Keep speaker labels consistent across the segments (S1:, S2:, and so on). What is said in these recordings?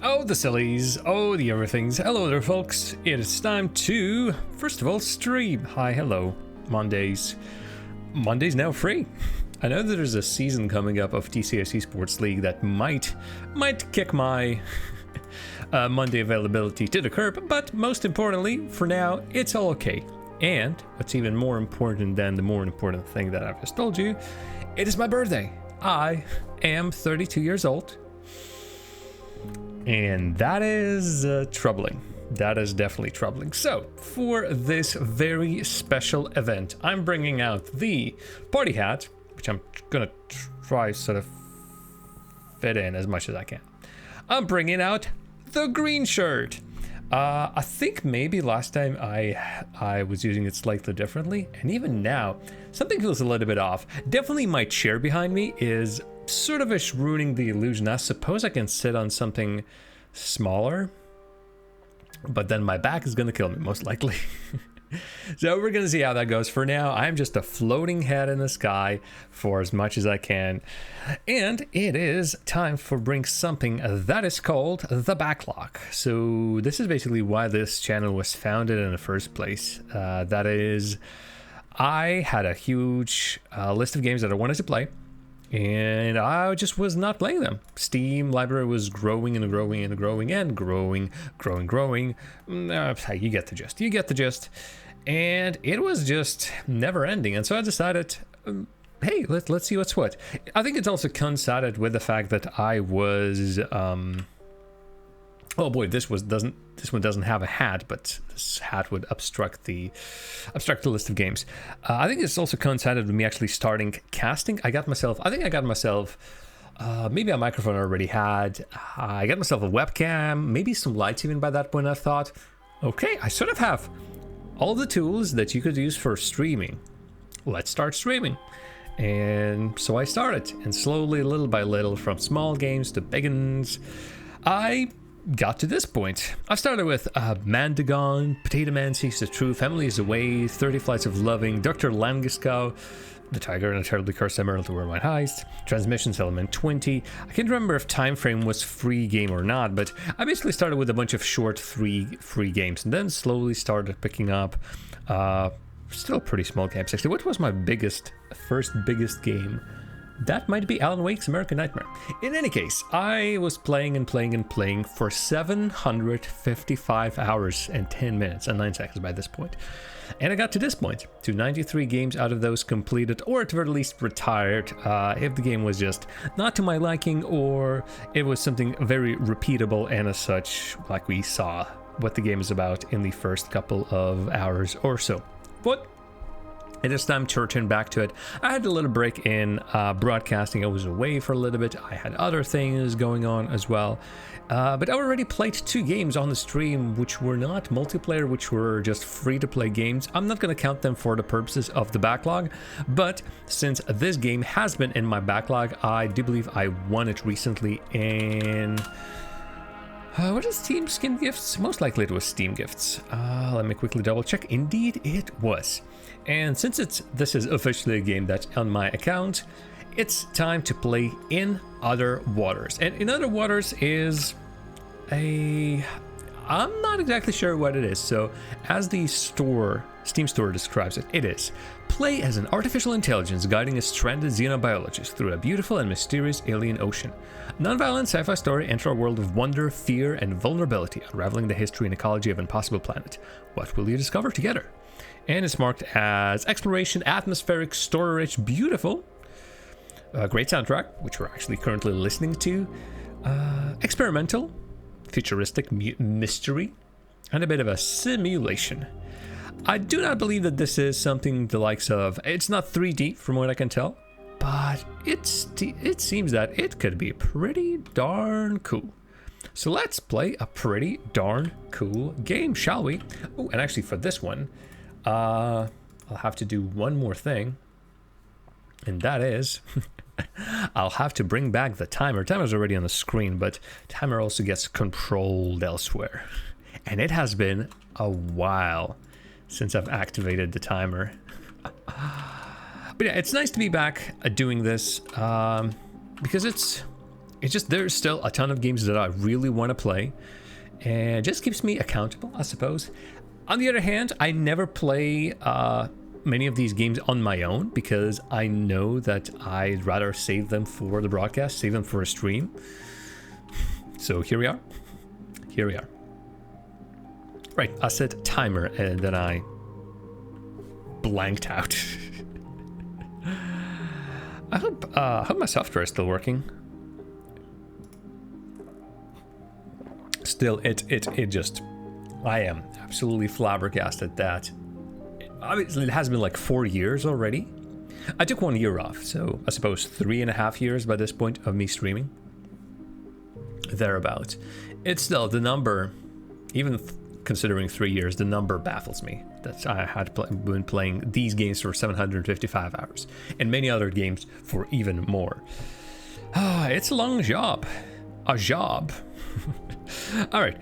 S1: Oh, the sillies. Oh, the everythings. Hello there, folks. It is time to, first of all, stream. Hi, hello. Mondays. Monday's now free. I know that there's a season coming up of TCS Esports League that might kick my Monday availability to the curb, but most importantly, for now, it's all okay. And what's even more important than the more important thing that I've just told you, it is my birthday. I am 32 years old. And that is troubling. That is definitely troubling. So, for this very special event, I'm bringing out the party hat, which I'm gonna try sort of fit in as much as I can. I'm bringing out the green shirt. I think maybe last time I was using it slightly differently, and even now, something feels a little bit off. Definitely my chair behind me is sort of ruining the illusion. I suppose I can sit on something smaller, but then my back is gonna kill me, most likely. So we're gonna see how that goes. For now, I'm just a floating head in the sky for as much as I can. And it is time for bring something that is called the Backlog. So this is basically why this channel was founded in the first place. That is, I had a huge list of games that I wanted to play, and I just was not playing them. Steam library was growing and growing and growing and growing. You get the gist. And it was just never ending. And so I decided, hey, let's see what's what. I think it's also coincided with the fact that I was, oh boy, this one doesn't have a hat, but this hat would obstruct the list of games. I think it's also coincided with me actually starting casting. I got myself maybe a microphone I already had. I got myself a webcam, maybe some lights even by that point. I thought, okay, I sort of have all the tools that you could use for streaming. Let's start streaming. And so I started, and slowly, little by little, from small games to big ones, I got to this point. I started with Mandagon, Potato Man Seeks the Truth, Family is Away, 30 Flights of Loving, Dr. Langiskow, The Tiger and the Terribly Cursed Emerald Were My Heist, Transmissions Element 20. I can't remember if Time Frame was free game or not, but I basically started with a bunch of short free games and then slowly started picking up still pretty small games. Actually, what was my first biggest game? That might be Alan Wake's American Nightmare. In any case, I was playing for 755 hours and 10 minutes and 9 seconds by this point. And I got to this point, to 93 games out of those completed, or at the very least retired, if the game was just not to my liking, or it was something very repeatable and as such, like we saw what the game is about in the first couple of hours or so. But it is time to return back to it. I had a little break in broadcasting. I was away for a little bit. I had other things going on as well. But I already played 2 games on the stream, which were not multiplayer, which were just free-to-play games. I'm not going to count them for the purposes of the backlog. But since this game has been in my backlog, I do believe I won it recently in... what is Steam Skin Gifts? Most likely it was Steam Gifts. Let me quickly double check. Indeed, it was. And since this is officially a game that's on my account, it's time to play In Other Waters. And In Other Waters is I'm not exactly sure what it is. So as the Steam store describes it, it is: play as an artificial intelligence guiding a stranded xenobiologist through a beautiful and mysterious alien ocean. Non-violent sci-fi story enter a world of wonder, fear, and vulnerability, unraveling the history and ecology of an impossible planet. What will you discover together? And it's marked as exploration, atmospheric, story-rich, beautiful. Great soundtrack, which we're actually currently listening to. Experimental, futuristic mystery, and a bit of a simulation. I do not believe that this is something the likes of... It's not 3D from what I can tell, but it seems that it could be pretty darn cool. So let's play a pretty darn cool game, shall we? Oh, and actually for this one, I'll have to do one more thing, and that is I'll have to bring back the timer. Timer's already on the screen, but timer also gets controlled elsewhere. And it has been a while since I've activated the timer. But yeah, it's nice to be back doing this, because it's It's just there's still a ton of games that I really want to play, and it just keeps me accountable, I suppose. On the other hand, I never play many of these games on my own because I know that I'd rather save them for the broadcast, save them for a stream. So here we are. Here we are. Right, I said timer and then I blanked out. I hope my software is still working. Still, it just, I am absolutely flabbergasted that obviously it has been like 4 years already. I took 1 year off, so I suppose 3.5 years by this point of me streaming. Thereabouts. It's still the number, even considering 3 years, the number baffles me. That I had been playing these games for 755 hours, and many other games for even more. It's a long job. A job. All right,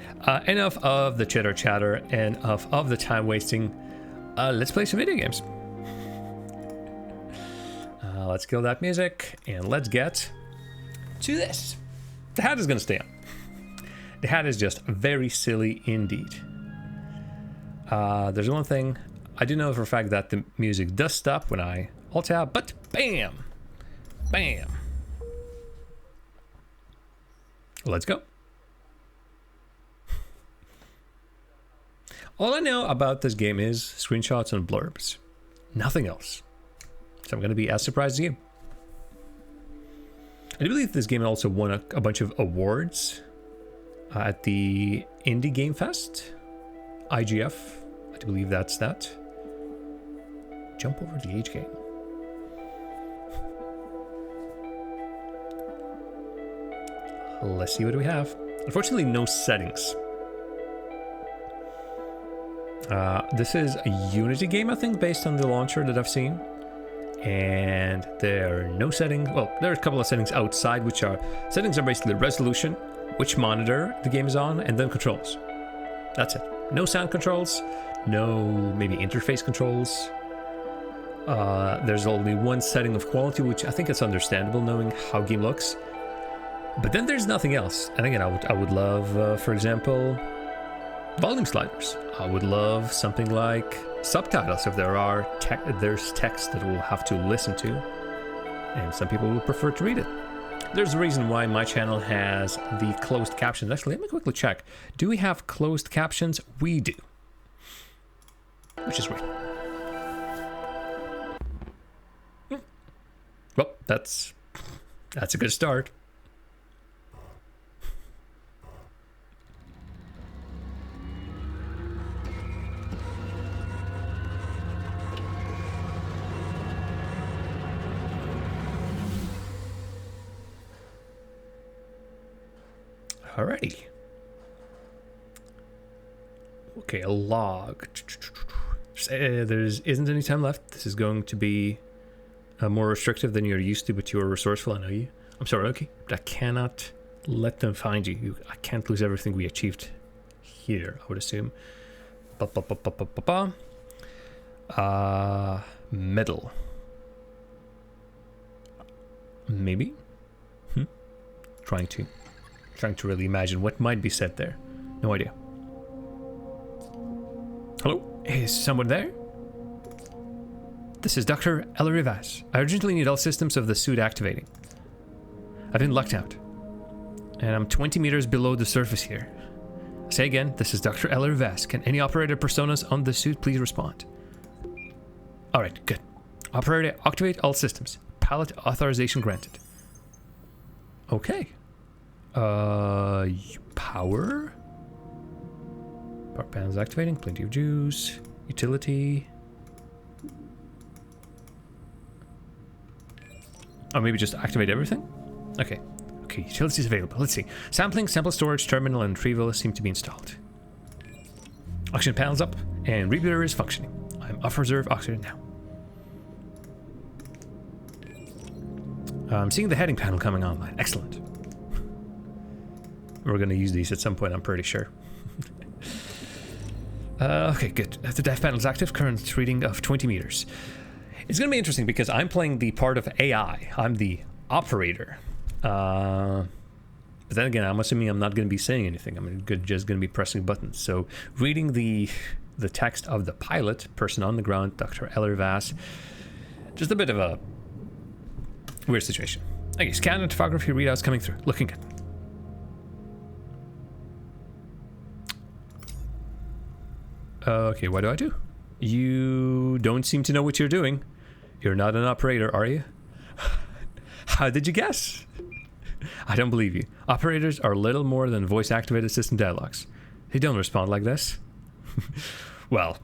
S1: enough of the chitter chatter and of the time wasting. Let's play some video games. Let's kill that music and let's get to this. The hat is going to stay on. The hat is just very silly indeed. There's one thing I do know for a fact that the music does stop when I alt tab, but bam, bam. Let's go. All I know about this game is screenshots and blurbs. Nothing else. So I'm going to be as surprised as you. I do believe this game also won a bunch of awards at the Indie Game Fest. IGF. I do believe that's that. Jump over the age game. Let's see what we have. Unfortunately, no settings. This is a Unity game, I think, based on the launcher that I've seen. And there are no settings. Well, there are a couple of settings outside, which are... Settings are basically resolution, which monitor the game is on, and then controls. That's it. No sound controls, no maybe interface controls. There's only one setting of quality, which I think is understandable knowing how game looks. But then there's nothing else. And again, I would love, for example, volume sliders. I would love something like subtitles if there's text that we'll have to listen to, and some people would prefer to read it. There's a reason why my channel has the closed captions. Actually, let me quickly check. Do we have closed captions? We do. Which is great. Well, that's a good start. Alrighty. Okay, a log. There isn't any time left. This is going to be more restrictive than you're used to, but you're resourceful. I know you. I'm sorry, okay, but I cannot let them find you. I can't lose everything we achieved here, I would assume. Metal. Maybe? Trying to really imagine what might be said there. No idea. Hello? Is someone there? This is Dr. Elerivas. I urgently need all systems of the suit activating. I've been locked out, and I'm 20 meters below the surface here. Say again, this is Dr. Elerivas. Can any operator personas on the suit please respond? Alright, good. Operator, activate all systems. Pallet authorization granted. Okay. Power? Power panels activating, plenty of juice. Utility. Oh, maybe just activate everything? Okay. Okay, utilities available. Let's see. Sampling, sample storage, terminal, and retrieval seem to be installed. Oxygen panels up, and rebooter is functioning. I'm off reserve oxygen now. I'm seeing the heading panel coming online. Excellent. We're going to use these at some point, I'm pretty sure. Okay, good. The dev panel is active. Current reading of 20 meters. It's going to be interesting because I'm playing the part of AI. I'm the operator. But then again, I'm assuming I'm not going to be saying anything. I'm just going to be pressing buttons. So reading the text of the pilot, person on the ground, Dr. Eller Vass, just a bit of a weird situation. Okay, scan and topography readouts coming through. Looking good. Okay, what do? You don't seem to know what you're doing. You're not an operator, are you? How did you guess? I don't believe you. Operators are little more than voice-activated system dialogues. They don't respond like this. Well,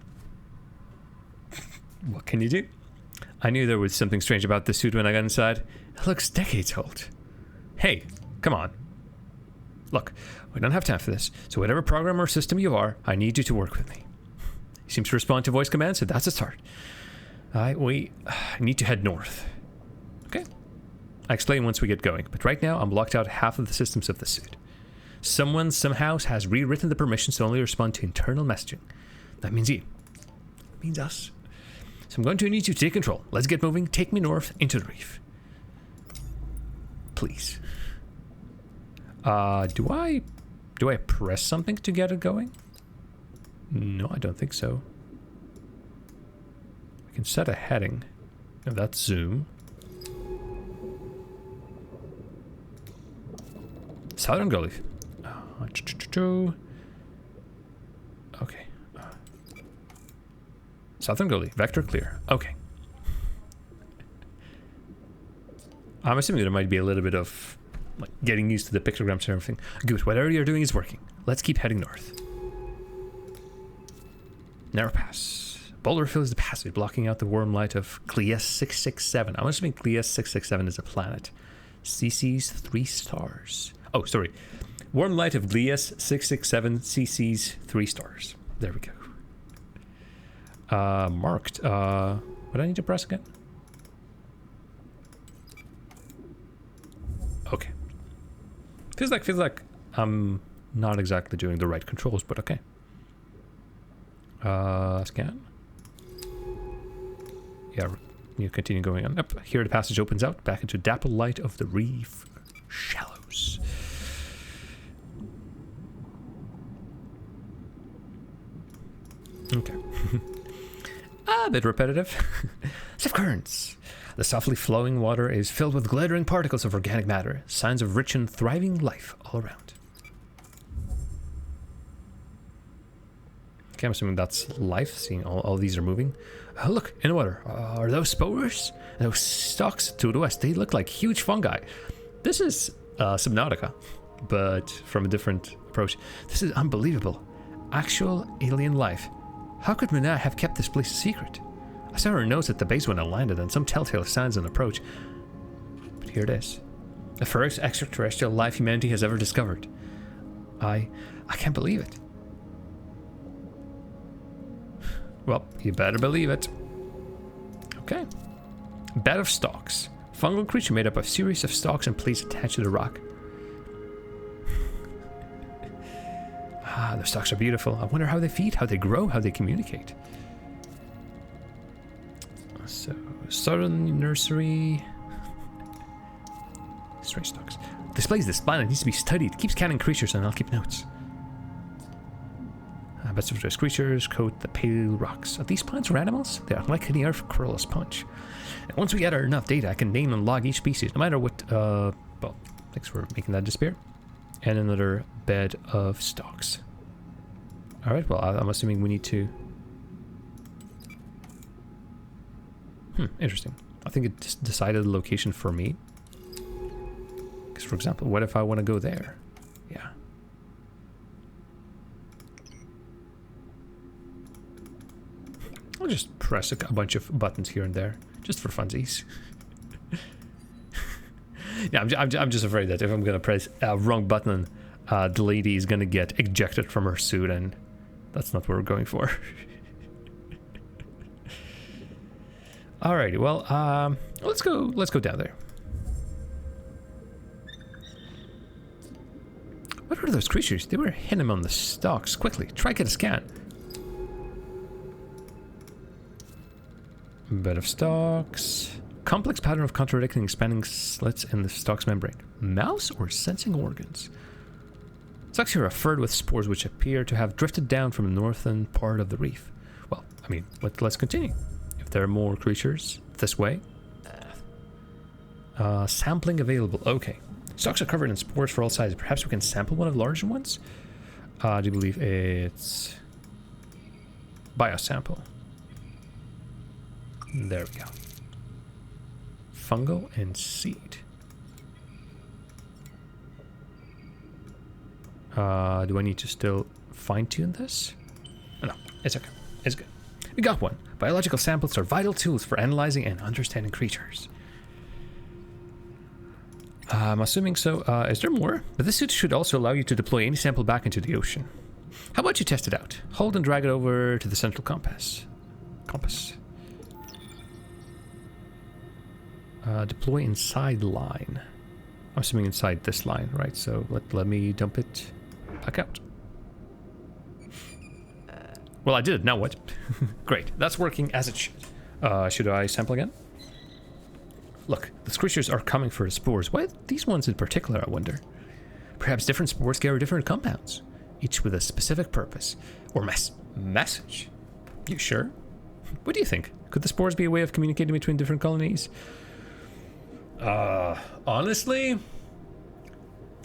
S1: what can you do? I knew there was something strange about this suit when I got inside. It looks decades old. Hey, come on. Look, we don't have time for this, so whatever program or system you are, I need you to work with me. He seems to respond to voice commands, so that's a start. We need to head north. Okay. I'll explain once we get going, but right now I'm locked out half of the systems of the suit. Someone somehow has rewritten the permissions to only respond to internal messaging. That means you. That means us. So I'm going to need you to take control. Let's get moving. Take me north into the reef. Please. Do I press something to get it going? No, I don't think so. We can set a heading. Oh, that's zoom. Southern Gully. Okay. Southern Gully. Vector clear. Okay. I'm assuming there might be a little bit of like getting used to the pictograms and everything. Good. Whatever you're doing is working. Let's keep heading north. Narrow pass. Boulder fills the passage, blocking out the warm light of Gliese 667. I'm assuming Gliese 667 is a planet. CC's 3 stars. Oh, sorry. Warm light of Gliese 667, CC's 3 stars. There we go. Marked. What do I need to press again? Okay. Feels like I'm not exactly doing the right controls, but okay. Scan. Yeah, you continue going on up. Here the passage opens out back into dapple light of the reef shallows. Okay. A bit repetitive. Stiff currents. The softly flowing water is filled with glittering particles of organic matter, signs of rich and thriving life all around. Okay, I'm assuming that's life, seeing all these are moving. Oh, look, in the water. Are those spores? Those stalks to the west, they look like huge fungi. This is Subnautica, but from a different approach. This is unbelievable. Actual alien life. How could Muna have kept this place a secret? I saw her nose at the base when I landed and some telltale signs on approach. But here it is. The first extraterrestrial life humanity has ever discovered. I can't believe it. Well, you better believe it. Okay. Bed of stalks. Fungal creature made up of a series of stalks and plates attached to the rock. The stalks are beautiful. I wonder how they feed, how they grow, how they communicate. So, southern nursery. Strange stalks. Displays this planet needs to be studied. Keeps counting creatures and I'll keep notes. Best of those creatures coat the pale rocks. Are these plants or animals? They are like the earth curl a sponge. And once we gather enough data, I can name and log each species, no matter what. Well, thanks for making that disappear. And another bed of stalks. All right. Well, I'm assuming we need to. Interesting. I think it just decided the location for me. Because, for example, what if I want to go there? Yeah. I'll just press a bunch of buttons here and there, just for funsies. Yeah, I'm just afraid that if I'm gonna press a wrong button, the lady is gonna get ejected from her suit, and that's not what we're going for. Alrighty, well, let's go down there. What are those creatures? They were hitting on the stalks. Quickly, try get a scan. Bed of stalks. Complex pattern of contradicting expanding slits in the stalk's membrane. Mouse or sensing organs? Stalks here are furred with spores which appear to have drifted down from the northern part of the reef. Well, I mean, let's continue. If there are more creatures this way. Sampling available. Okay. Stalks are covered in spores for all sizes. Perhaps we can sample one of the larger ones? I do believe it's biosample. There we go. Fungal and seed. Do I need to still fine-tune this? Oh, no, it's okay. It's good. We got one. Biological samples are vital tools for analyzing and understanding creatures. I'm assuming so. Is there more? But this suit should also allow you to deploy any sample back into the ocean. How about you test it out? Hold and drag it over to the central compass. Deploy inside line. I'm assuming inside this line, right? So let me dump it back out. Well, I did. Now what? Great. That's working as it should. Should I sample again? Look, these creatures are coming for the spores. Why these ones in particular, I wonder? Perhaps different spores carry different compounds, each with a specific purpose or message. You sure? What do you think? Could the spores be a way of communicating between different colonies? Honestly,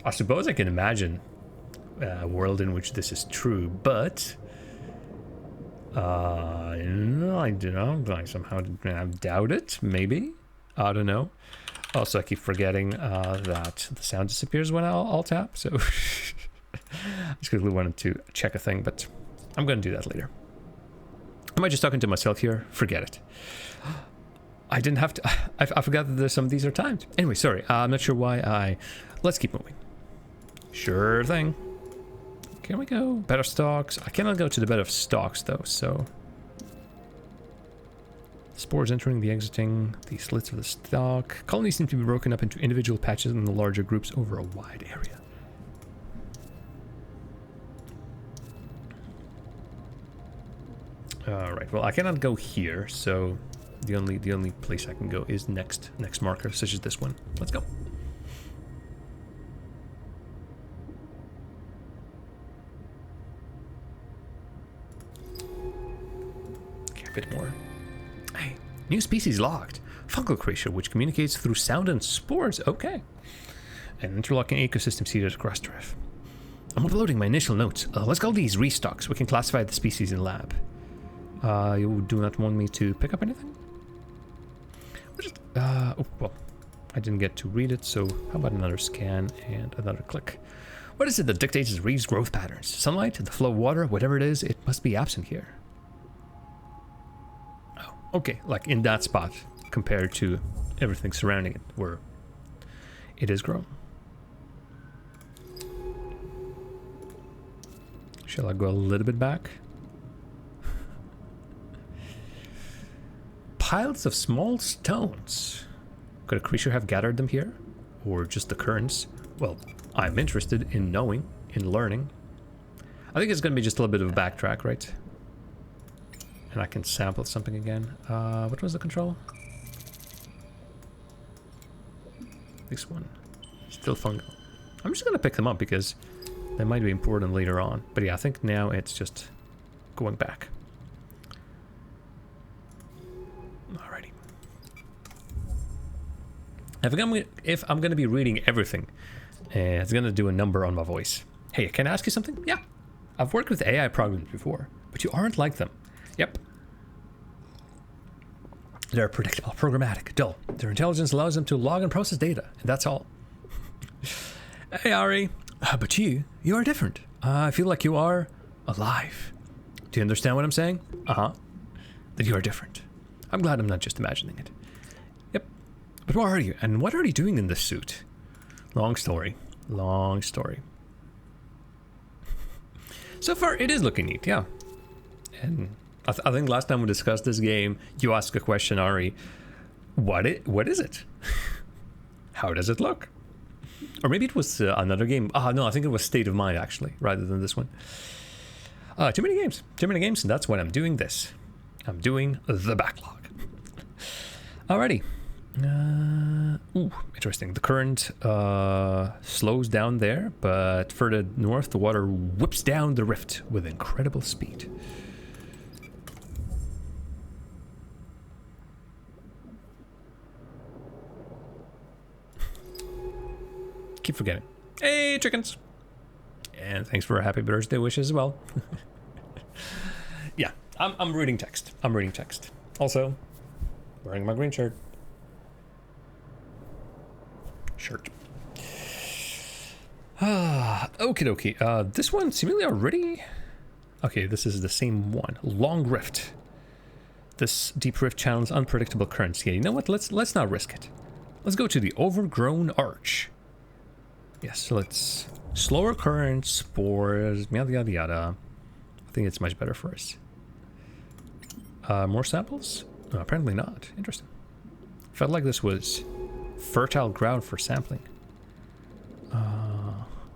S1: I suppose I can imagine a world in which this is true, but no, I don't know. I somehow doubt it. Maybe. I don't know. Also, I keep forgetting that the sound disappears when I'll tap, so I just quickly wanted to check a thing, but I'm going to do that later. Am I just talking to myself here? Forget it. I didn't have to... I forgot that some of these are timed. Anyway, sorry. I'm not sure why Let's keep moving. Sure thing. Here we go. Bed of stalks. I cannot go to the bed of stalks, though, so... Spores entering the exiting, the slits of the stalk. Colonies seem to be broken up into individual patches in the larger groups over a wide area. Alright, well I cannot go here, so the only place I can go is next marker, such as this one. Let's go. Okay, a bit more. Hey, new species logged. Fungal creature which communicates through sound and spores. Okay. An interlocking ecosystem seeded across the reef. I'm uploading my initial notes. Let's call these restocks. We can classify the species in lab. You do not want me to pick up anything? Oh, well, I didn't get to read it, so how about another scan and another click? What is it that dictates the reef's growth patterns? Sunlight, the flow of water, whatever it is, it must be absent here. Oh, okay, like in that spot compared to everything surrounding it, where it is grown. Shall I go a little bit back? Piles of small stones. Could a creature have gathered them here? Or just the currents? Well, I'm interested in knowing, in learning. I think it's going to be just a little bit of a backtrack, right? And I can sample something again. What was the control? This one. Still fungal. I'm just going to pick them up because they might be important later on. But yeah, I think now it's just going back. Alrighty. If I'm going to be reading everything, it's going to do a number on my voice. Hey, can I ask you something? Yeah. I've worked with AI programs before, but you aren't like them. Yep. They're predictable, programmatic, dull. Their intelligence allows them to log and process data, and that's all. Hey, Ari. But you are different. I feel like you are alive. Do you understand what I'm saying? Uh-huh. That you are different. I'm glad I'm not just imagining it. Yep. But where are you? And what are you doing in this suit? Long story. Long story. So far, it is looking neat, yeah. And I think last time we discussed this game, you asked a question, Ari. What is it? How does it look? Or maybe it was another game. No, I think it was State of Mind, actually, rather than this one. Too many games, and that's when I'm doing this. I'm doing the backlog. Alrighty. Ooh, interesting. The current slows down there, but further north, the water whips down the rift with incredible speed. Keep forgetting. Hey, chickens! And thanks for a happy birthday wish as well. Yeah, I'm reading text. I'm reading text. Also, wearing my green shirt. Okie dokie. This one seemingly already... Okay, this is the same one. Long rift. This deep rift channels unpredictable currents. Yeah, you know what? Let's not risk it. Let's go to the overgrown arch. Yes, let's... Slower currents, spores, yada yada yada. I think it's much better for us. More samples? No, apparently not. Interesting. Felt like this was fertile ground for sampling.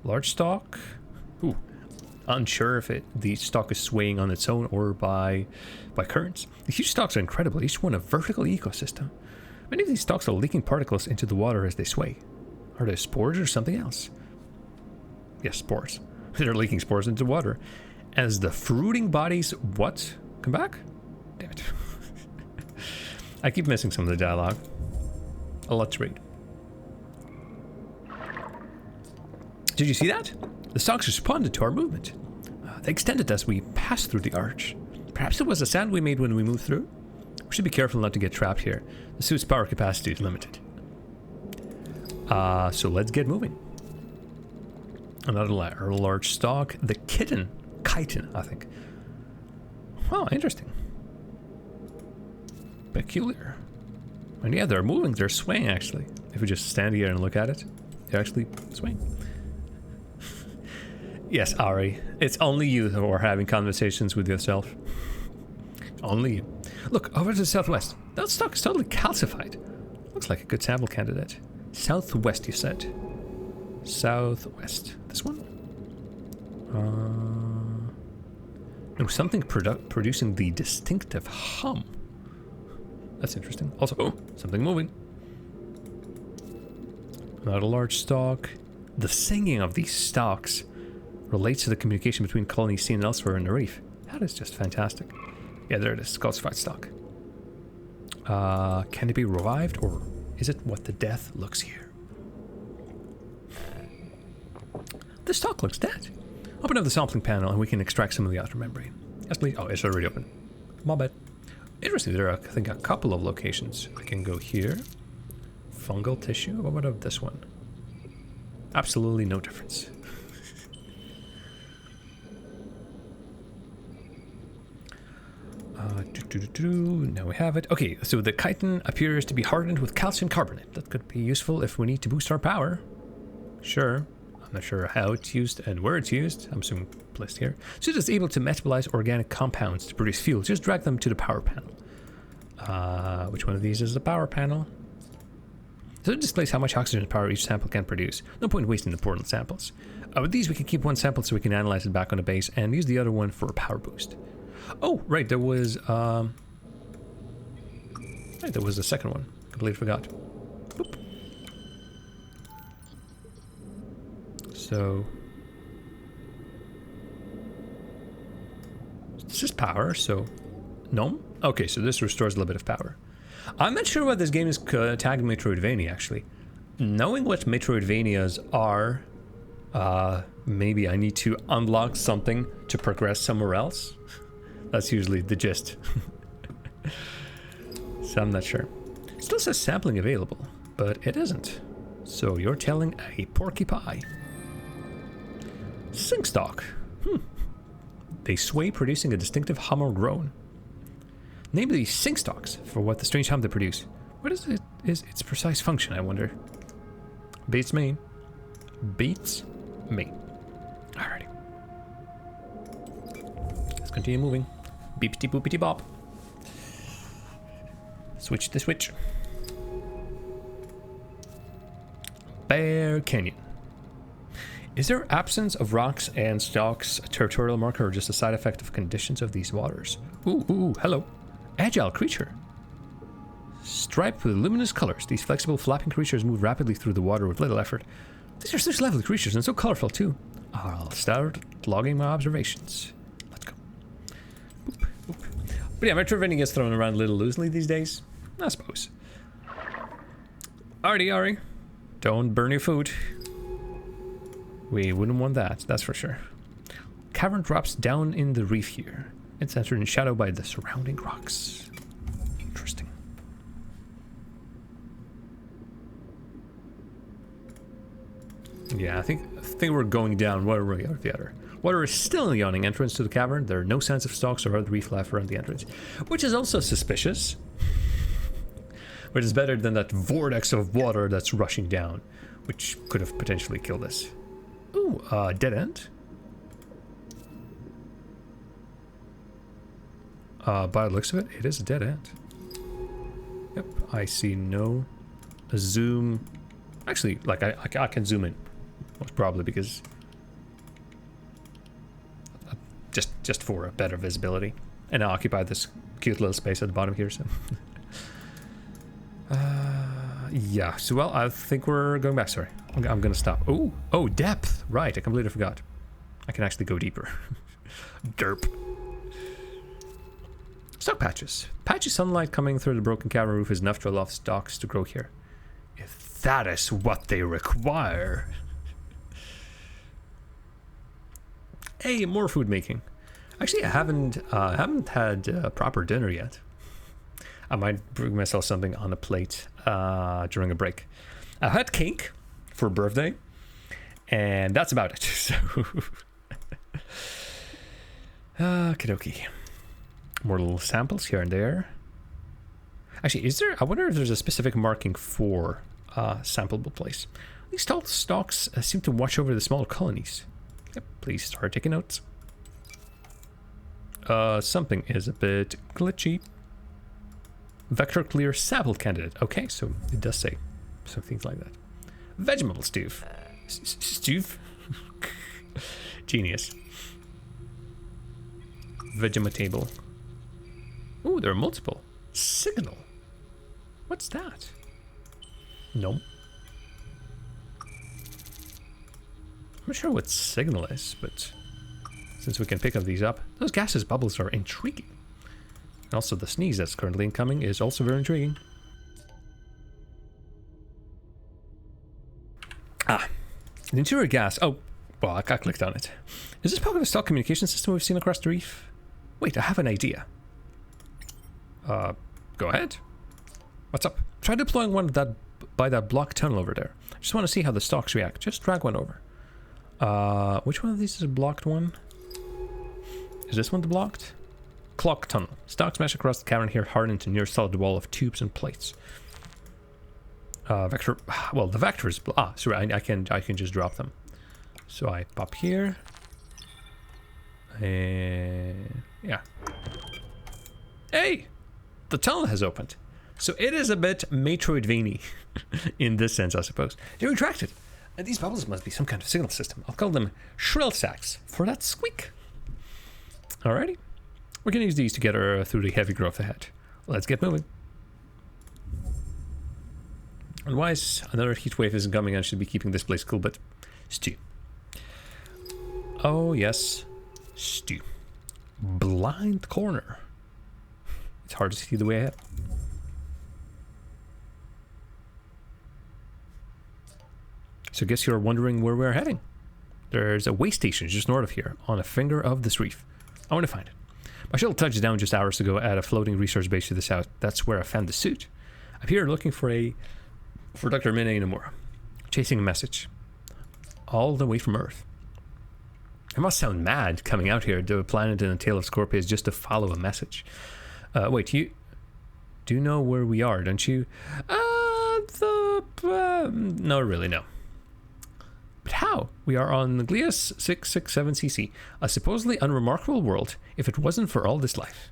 S1: Large stalk. Ooh, unsure if the stalk is swaying on its own or by currents. The huge stalks are incredible. Each one a vertical ecosystem. Many of these stalks are leaking particles into the water as they sway. Are they spores or something else? Yes, spores. They're leaking spores into water. As the fruiting bodies... What? Come back? Damn it. I keep missing some of the dialogue. A lot to read. Did you see that? The stalks responded to our movement. They extended as we passed through the arch. Perhaps it was a sound we made when we moved through? We should be careful not to get trapped here. The suit's power capacity is limited. So let's get moving. Another large stalk. The chitin, I think. Wow, interesting. Peculiar. And yeah, they're moving. They're swaying, actually. If we just stand here and look at it, they're actually swaying. Yes, Ari. It's only you who are having conversations with yourself. Only you. Look, over to the southwest. That stalk is totally calcified. Looks like a good sample candidate. Southwest, you said. Southwest. This one? No, something producing the distinctive hum. That's interesting. Also, oh, something moving. Not a large stalk. The singing of these stalks relates to the communication between colonies seen elsewhere in the reef. That is just fantastic. Yeah, there it is. Calcified stalk. Can it be revived, or is it what the death looks here? The stalk looks dead. Open up the sampling panel and we can extract some of the outer membrane. Yes, please. Oh, it's already open. My bad. Interesting. There are, I think, a couple of locations. I can go here. Fungal tissue. What about this one? Absolutely no difference. Now we have it. Okay, so the chitin appears to be hardened with calcium carbonate. That could be useful if we need to boost our power. Sure. I'm not sure how it's used and where it's used. I'm assuming placed here. So it's able to metabolize organic compounds to produce fuel. Just drag them to the power panel. Which one of these is the power panel? So it displays how much oxygen power each sample can produce. No point wasting the important samples. With these we can keep one sample so we can analyze it back on the base and use the other one for a power boost. Oh, right, there was a second one. Completely forgot. Boop. So this is power, so no. Okay, so this restores a little bit of power. I'm not sure what this game is tagged Metroidvania, actually. Knowing what Metroidvanias are, maybe I need to unlock something to progress somewhere else. That's usually the gist. So I'm not sure. It still says sampling available, but it isn't. So you're telling a porcupine. Sinkstalk. They sway, producing a distinctive hum or groan. Name these sinkstalks for what the strange hum they produce. What is its precise function, I wonder? Beats me. Beats me. Alrighty. Let's continue moving. Beepity boopity bop. Switch the switch. Bear Canyon. Is there absence of rocks and stalks a territorial marker or just a side effect of conditions of these waters? Ooh, hello. Agile creature. Striped with luminous colors, these flexible flapping creatures move rapidly through the water with little effort. These are such lovely creatures and so colorful too. I'll start logging my observations. Let's go. Boop, boop. But yeah, Metroidvania gets thrown around a little loosely these days, I suppose. Alrighty, Ari. Don't burn your food. We wouldn't want that, that's for sure. Cavern drops down in the reef here. It's entered in shadow by the surrounding rocks. Interesting. Yeah, I think we're going down one way or the other. Water is still in the yawning entrance to the cavern. There are no signs of stalks or other reef life around the entrance, which is also suspicious. Which is better than that vortex of water that's rushing down, which could have potentially killed us. Ooh, dead end. By the looks of it, it is a dead end. Yep, I see no zoom. Actually, like I can zoom in, most probably because just for a better visibility, and I occupy this cute little space at the bottom here. So, yeah. So well, I think we're going back. Sorry, I'm gonna stop. Oh, depth. Right, I completely forgot. I can actually go deeper. Derp. Stock patches. Patchy sunlight coming through the broken cavern roof is enough to allow stalks to grow here. If that is what they require. Hey, more food making. Actually, I haven't had proper dinner yet. I might bring myself something on a plate during a break. I had cake for birthday, and that's about it. So, okie-dokie. More little samples here and there. Actually, is there? I wonder if there's a specific marking for sampleable place. These tall stalks seem to watch over the smaller colonies. Yep, please start taking notes. Something is a bit glitchy. Vector clear sample candidate. Okay, so it does say some things like that. Vegetable stew. Stew? Genius. Vegematable. Ooh, there are multiple. Signal. What's that? No. I'm not sure what signal is, but since we can pick up these up, those gaseous bubbles are intriguing. And also the sneeze that's currently incoming is also very intriguing. Ah, the interior gas. Oh, well, I clicked on it. Is this part of a stock communication system we've seen across the reef? Wait, I have an idea. Go ahead. What's up? Try deploying one of that by that block tunnel over there. I just want to see how the stalks react. Just drag one over. Which one of these is a blocked one? Is this one the blocked? Clock tunnel. Stalks smash across the cavern here, hardened into near solid wall of tubes and plates. Vector. Well, the vector is. Sorry. I can just drop them. So I pop here. And yeah. Hey, the tunnel has opened. So it is a bit Metroidvania in this sense, I suppose. They're retracted. And these bubbles must be some kind of signal system. I'll call them shrill sacs for that squeak. Alrighty. We're going to use these to get her through the heavy growth ahead. Let's get moving. Otherwise, another heat wave isn't coming and should be keeping this place cool, but stew. Oh, yes. Stew. Blind corner. It's hard to see the way ahead. So I guess you're wondering where we're heading. There's a way station just north of here, on a finger of this reef. I want to find it. My shuttle touched down just hours ago at a floating research base to the south. That's where I found the suit. I'm here looking for Dr. Mine Nomura, chasing a message, all the way from Earth. It must sound mad coming out here to a planet in a tail of Scorpius just to follow a message. Wait, you do know where we are, don't you? No, really, no. But how? We are on Glias 667cc, a supposedly unremarkable world if it wasn't for all this life.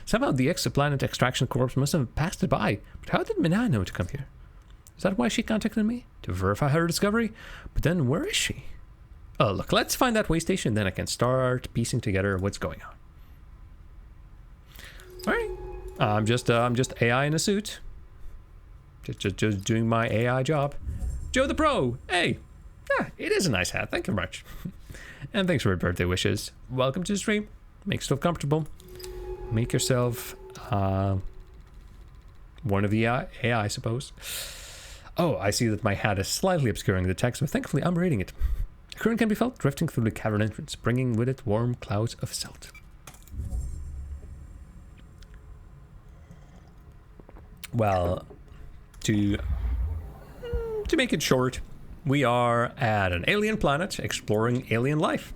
S1: Somehow the exoplanet extraction corps must have passed it by, but how did Mina know to come here? Is that why she contacted me? To verify her discovery? But then where is she? Oh, look, let's find that way station, then I can start piecing together what's going on. Alright, I'm just AI in a suit. Just doing my AI job. Joe the Pro! Hey! Yeah, it is a nice hat. Thank you very much. And thanks for your birthday wishes. Welcome to the stream. Make yourself comfortable. Make yourself one of the AI, I suppose. Oh, I see that my hat is slightly obscuring the text, but thankfully I'm reading it. The current can be felt drifting through the cavern entrance, bringing with it warm clouds of silt. Well, to make it short, we are at an alien planet exploring alien life.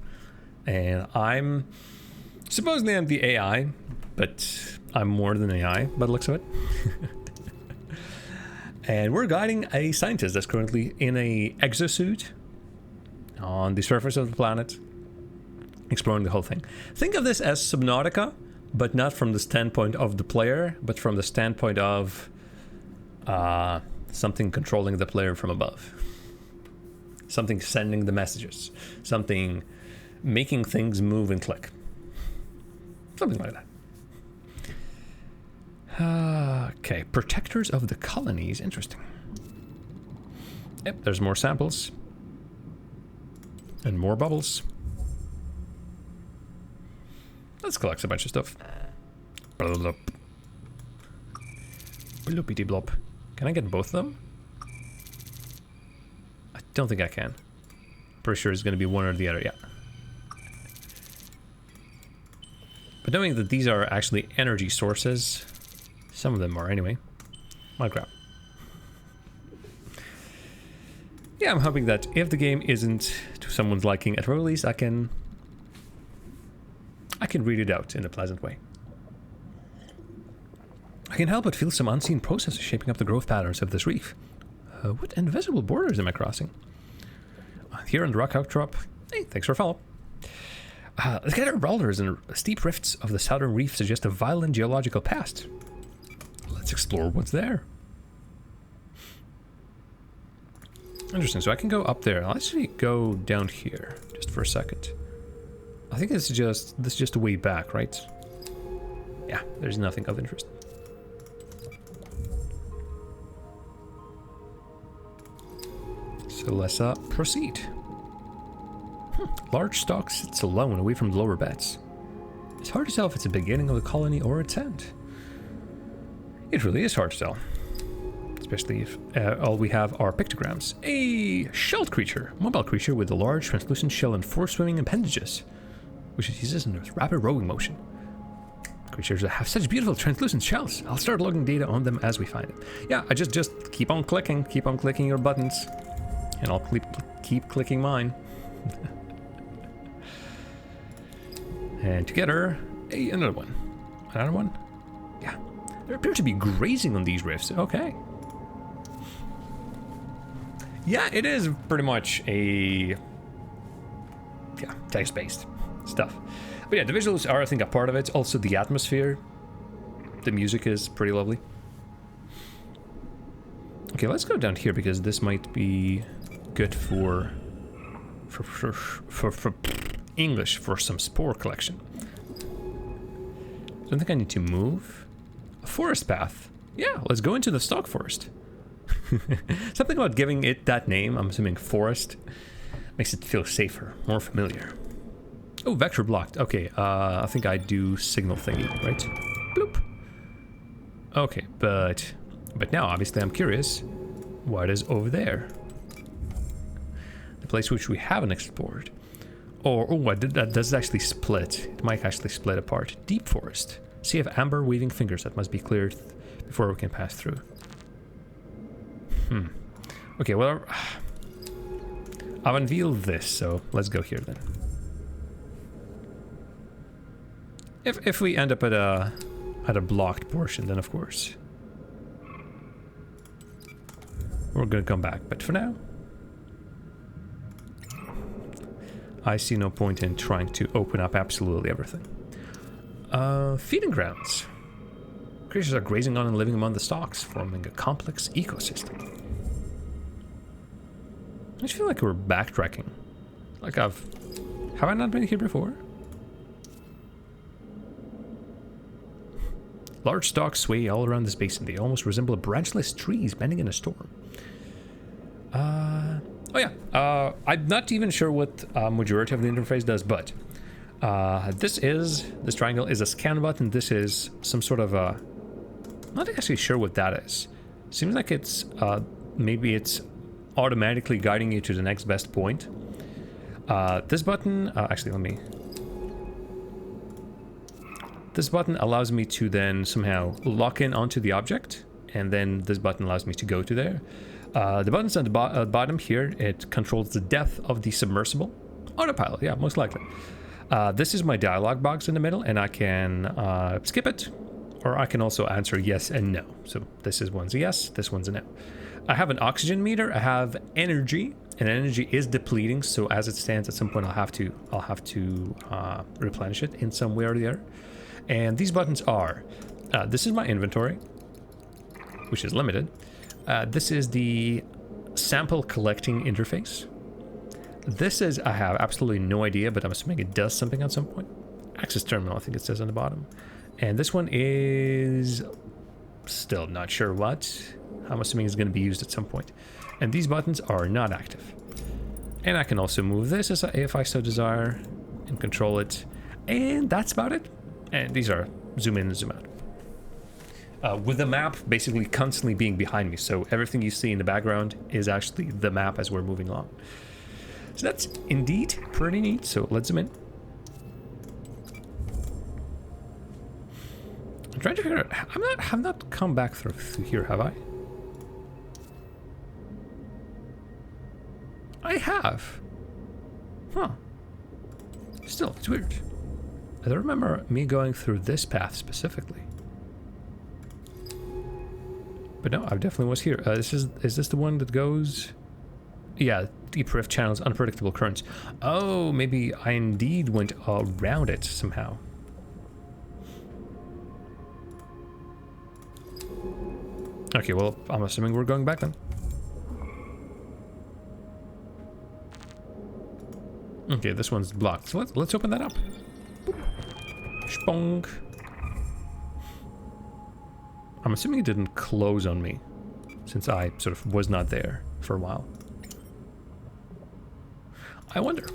S1: And supposedly I'm the AI, but I'm more than AI by the looks of it. And we're guiding a scientist that's currently in a exosuit on the surface of the planet, exploring the whole thing. Think of this as Subnautica, but not from the standpoint of the player, but from the standpoint of something controlling the player from above. Something sending the messages. Something making things move and click. Something like that. Okay, protectors of the colonies. Interesting. Yep, there's more samples. And more bubbles. Let's collect a bunch of stuff. Blop. Bloopity blop. Can I get both of them? I don't think I can. Pretty sure it's going to be one or the other, yeah. But knowing that these are actually energy sources, some of them are anyway. My crap. Yeah, I'm hoping that if the game isn't to someone's liking at release, I can read it out in a pleasant way. I can help but feel some unseen processes shaping up the growth patterns of this reef. What invisible borders am I crossing? Here on the rock outcrop. Hey, thanks for a follow. The scattered boulders and steep rifts of the southern reef suggest a violent geological past. Let's explore what's there. Interesting, so I can go up there. I'll actually go down here, just for a second. I think this is just a way back, right? Yeah, there's nothing of interest. So let's proceed. Large stalk sits alone away from the lower beds. It's hard to tell if it's the beginning of the colony or its end. It really is hard to tell. Especially if all we have are pictograms. A shelled creature. Mobile creature with a large translucent shell and 4 swimming appendages, which it uses in a rapid rowing motion. Creatures that have such beautiful translucent shells. I'll start logging data on them as we find it. Yeah, I just keep on clicking your buttons. And I'll keep clicking mine. And together, another one. Another one? Yeah. There appear to be grazing on these rifts. Okay. Yeah, it is pretty much a... yeah, text-based stuff. But yeah, the visuals are, I think, a part of it. Also, the atmosphere. The music is pretty lovely. Okay, let's go down here because this might be good for English, for some spore collection. Don't think I need to move. A forest path. Yeah, let's go into the stock forest. Something about giving it that name, I'm assuming forest, makes it feel safer, more familiar. Oh, vector blocked. Okay, I think I do signal thingy, right? Bloop. Okay, but now obviously I'm curious. What is over there? The place which we haven't explored. Or, oh, that does actually split. It might actually split apart. Deep forest. Sea of amber weaving fingers that must be cleared before we can pass through. Okay, well, I've unveiled this, so let's go here then. If we end up at a blocked portion, then of course we're gonna come back. But for now, I see no point in trying to open up absolutely everything. Feeding grounds. Creatures are grazing on and living among the stalks, forming a complex ecosystem. I just feel like we're backtracking. Like have I not been here before? Large stalks sway all around this basin. They almost resemble branchless trees bending in a storm. Oh yeah, I'm not even sure what majority of the interface does, but this triangle is a scan button. This is some sort of a, not actually sure what that is. Seems like it's maybe it's automatically guiding you to the next best point. This button, actually let me, this button allows me to then somehow lock in onto the object, and then this button allows me to go to there. The buttons at the bottom here, it controls the depth of the submersible. Autopilot, yeah, most likely. This is my dialog box in the middle, and I can skip it, or I can also answer yes and no. So this is one's a yes, this one's a no. I have an oxygen meter, I have energy, and energy is depleting, so as it stands, at some point I'll have to replenish it in some way or the other. And these buttons are, this is my inventory, which is limited. This is the sample collecting interface. This is, I have absolutely no idea, but I'm assuming it does something at some point. Access terminal, I think it says on the bottom. And this one is still not sure what. I'm assuming it's going to be used at some point. And these buttons are not active. And I can also move this if I so desire and control it. And that's about it. And these are zoom in and zoom out. With the map basically constantly being behind me, so everything you see in the background is actually the map as we're moving along. So that's indeed pretty neat. So let's zoom in. I'm trying to figure out, have not come back through here, have I? I have. Huh. Still, it's weird. I don't remember me going through this path specifically. But no, I definitely was here. Is this the one that goes? Yeah, deep rift channels, unpredictable currents. Oh, maybe I indeed went around it somehow. Okay, well, I'm assuming we're going back then. Okay, this one's blocked. So let's open that up. Spong. I'm assuming it didn't close on me, since I sort of was not there for a while. I wonder.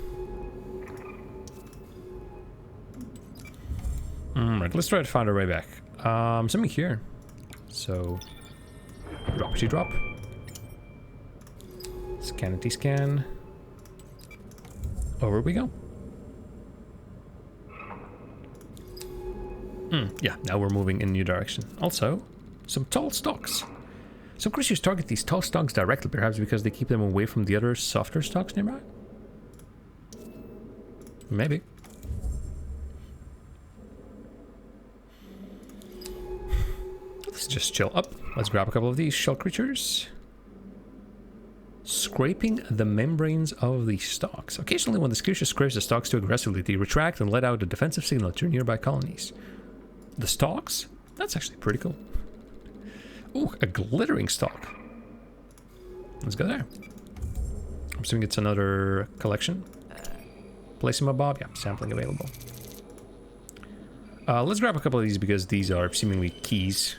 S1: Right, let's try to find our way back. Something here. So, droppity drop. Scanity scan. Over we go. Yeah, now we're moving in a new direction. Also, some tall stalks. Some creatures target these tall stalks directly, perhaps because they keep them away from the other softer stalks nearby? Maybe. Let's just chill up. Let's grab a couple of these shell creatures. Scraping the membranes of the stalks. Occasionally, when the creature scrapes the stalks too aggressively, they retract and let out a defensive signal to nearby colonies. The stalks? That's actually pretty cool. Ooh, a glittering stalk. Let's go there. I'm assuming it's another collection. Place him above. Yeah, sampling available. Let's grab a couple of these because these are seemingly keys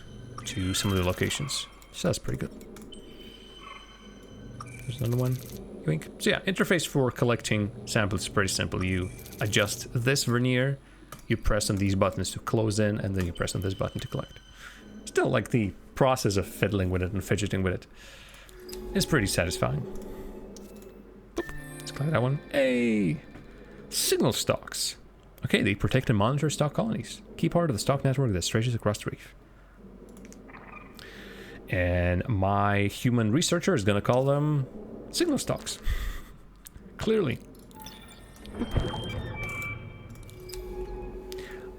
S1: to some of the locations. So that's pretty good. There's another one. Yoink. So yeah, interface for collecting samples is pretty simple. You adjust this vernier, you press on these buttons to close in, and then you press on this button to collect. Still, like, the process of fiddling with it and fidgeting with it is pretty satisfying. Boop. Let's collect that one. Hey! Signal stalks. Okay, they protect and monitor stalk colonies. Key part of the stalk network that stretches across the reef. And my human researcher is going to call them signal stalks. Clearly.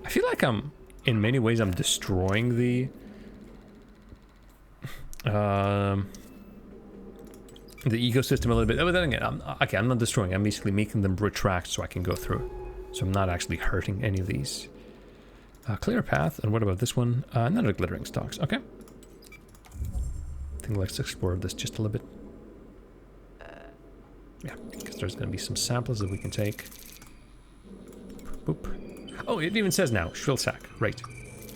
S1: I feel like in many ways, I'm destroying the ecosystem a little bit. But then again, I'm not destroying. I'm basically making them retract so I can go through. So I'm not actually hurting any of these. Clear path. And what about this one? Another glittering stalks. Okay. I think let's explore this just a little bit. Yeah, because there's going to be some samples that we can take. Boop. Oh, it even says now, shrill sack. Right.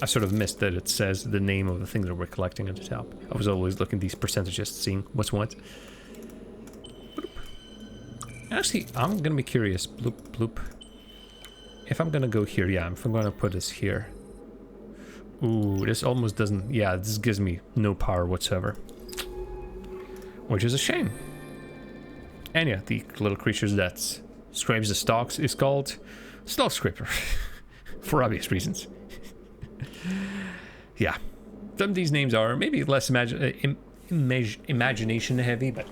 S1: I sort of missed that it says the name of the thing that we're collecting at the top. I was always looking at these percentages, seeing what's what. Bloop. Actually, I'm gonna be curious. Bloop, bloop. If I'm gonna go here, yeah, if I'm gonna put this here. Ooh, this almost doesn't... Yeah, this gives me no power whatsoever. Which is a shame. And yeah, the little creatures that scrapes the stalks is called Stalk Scraper. For obvious reasons. Yeah. Some of these names are maybe less imagination heavy, but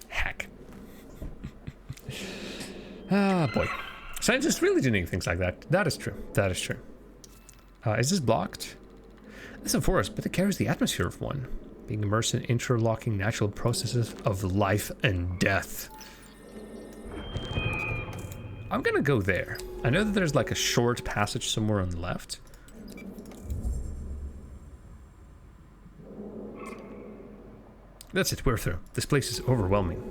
S1: heck. Ah, boy. Scientists really do need things like that. That is true. That is true. Is this blocked? It's a forest, but it carries the atmosphere of one, being immersed in interlocking natural processes of life and death. I'm gonna go there. I know that there's like a short passage somewhere on the left. That's it, we're through. This place is overwhelming.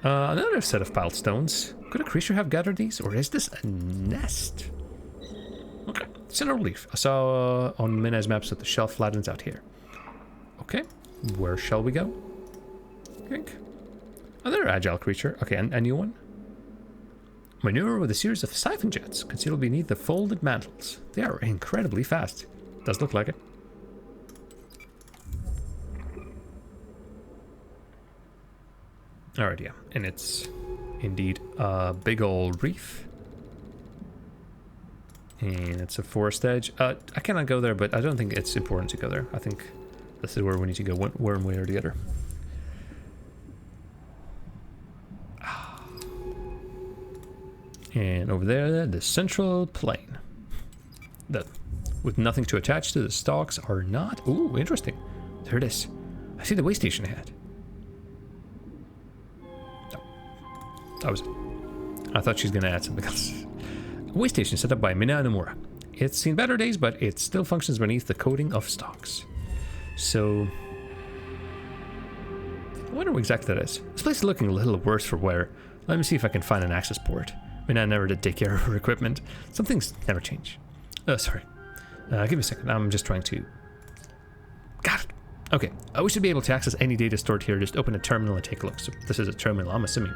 S1: Another set of piled stones. Could a creature have gathered these, or is this a nest? Okay, it's in a relief. I saw on Mina's maps that the shelf flattens out here. Okay, where shall we go? Think. Another agile creature. Okay, and a new one. Maneuver with a series of siphon jets concealed beneath the folded mantles. They are incredibly fast. Does look like it. Alright, yeah, and it's indeed a big old reef. And it's a forest edge. I cannot go there, but I don't think it's important to go there. I think this is where we need to go one way or the other. And over there, the central plain. That, with nothing to attach to, the stalks are not... Ooh, interesting. There it is. I see the way station ahead. That was it. I thought she was going to add something else. A way station set up by Mina Nomura. It's seen better days, but it still functions beneath the coating of stalks. So... I wonder what exactly that is. This place is looking a little worse for wear. Let me see if I can find an access port. Mina never did take care of her equipment. Some things never change. Sorry. Give me a second. I'm just trying to... Got it. Okay. We should be able to access any data stored here. Just open a terminal and take a look. So this is a terminal, I'm assuming.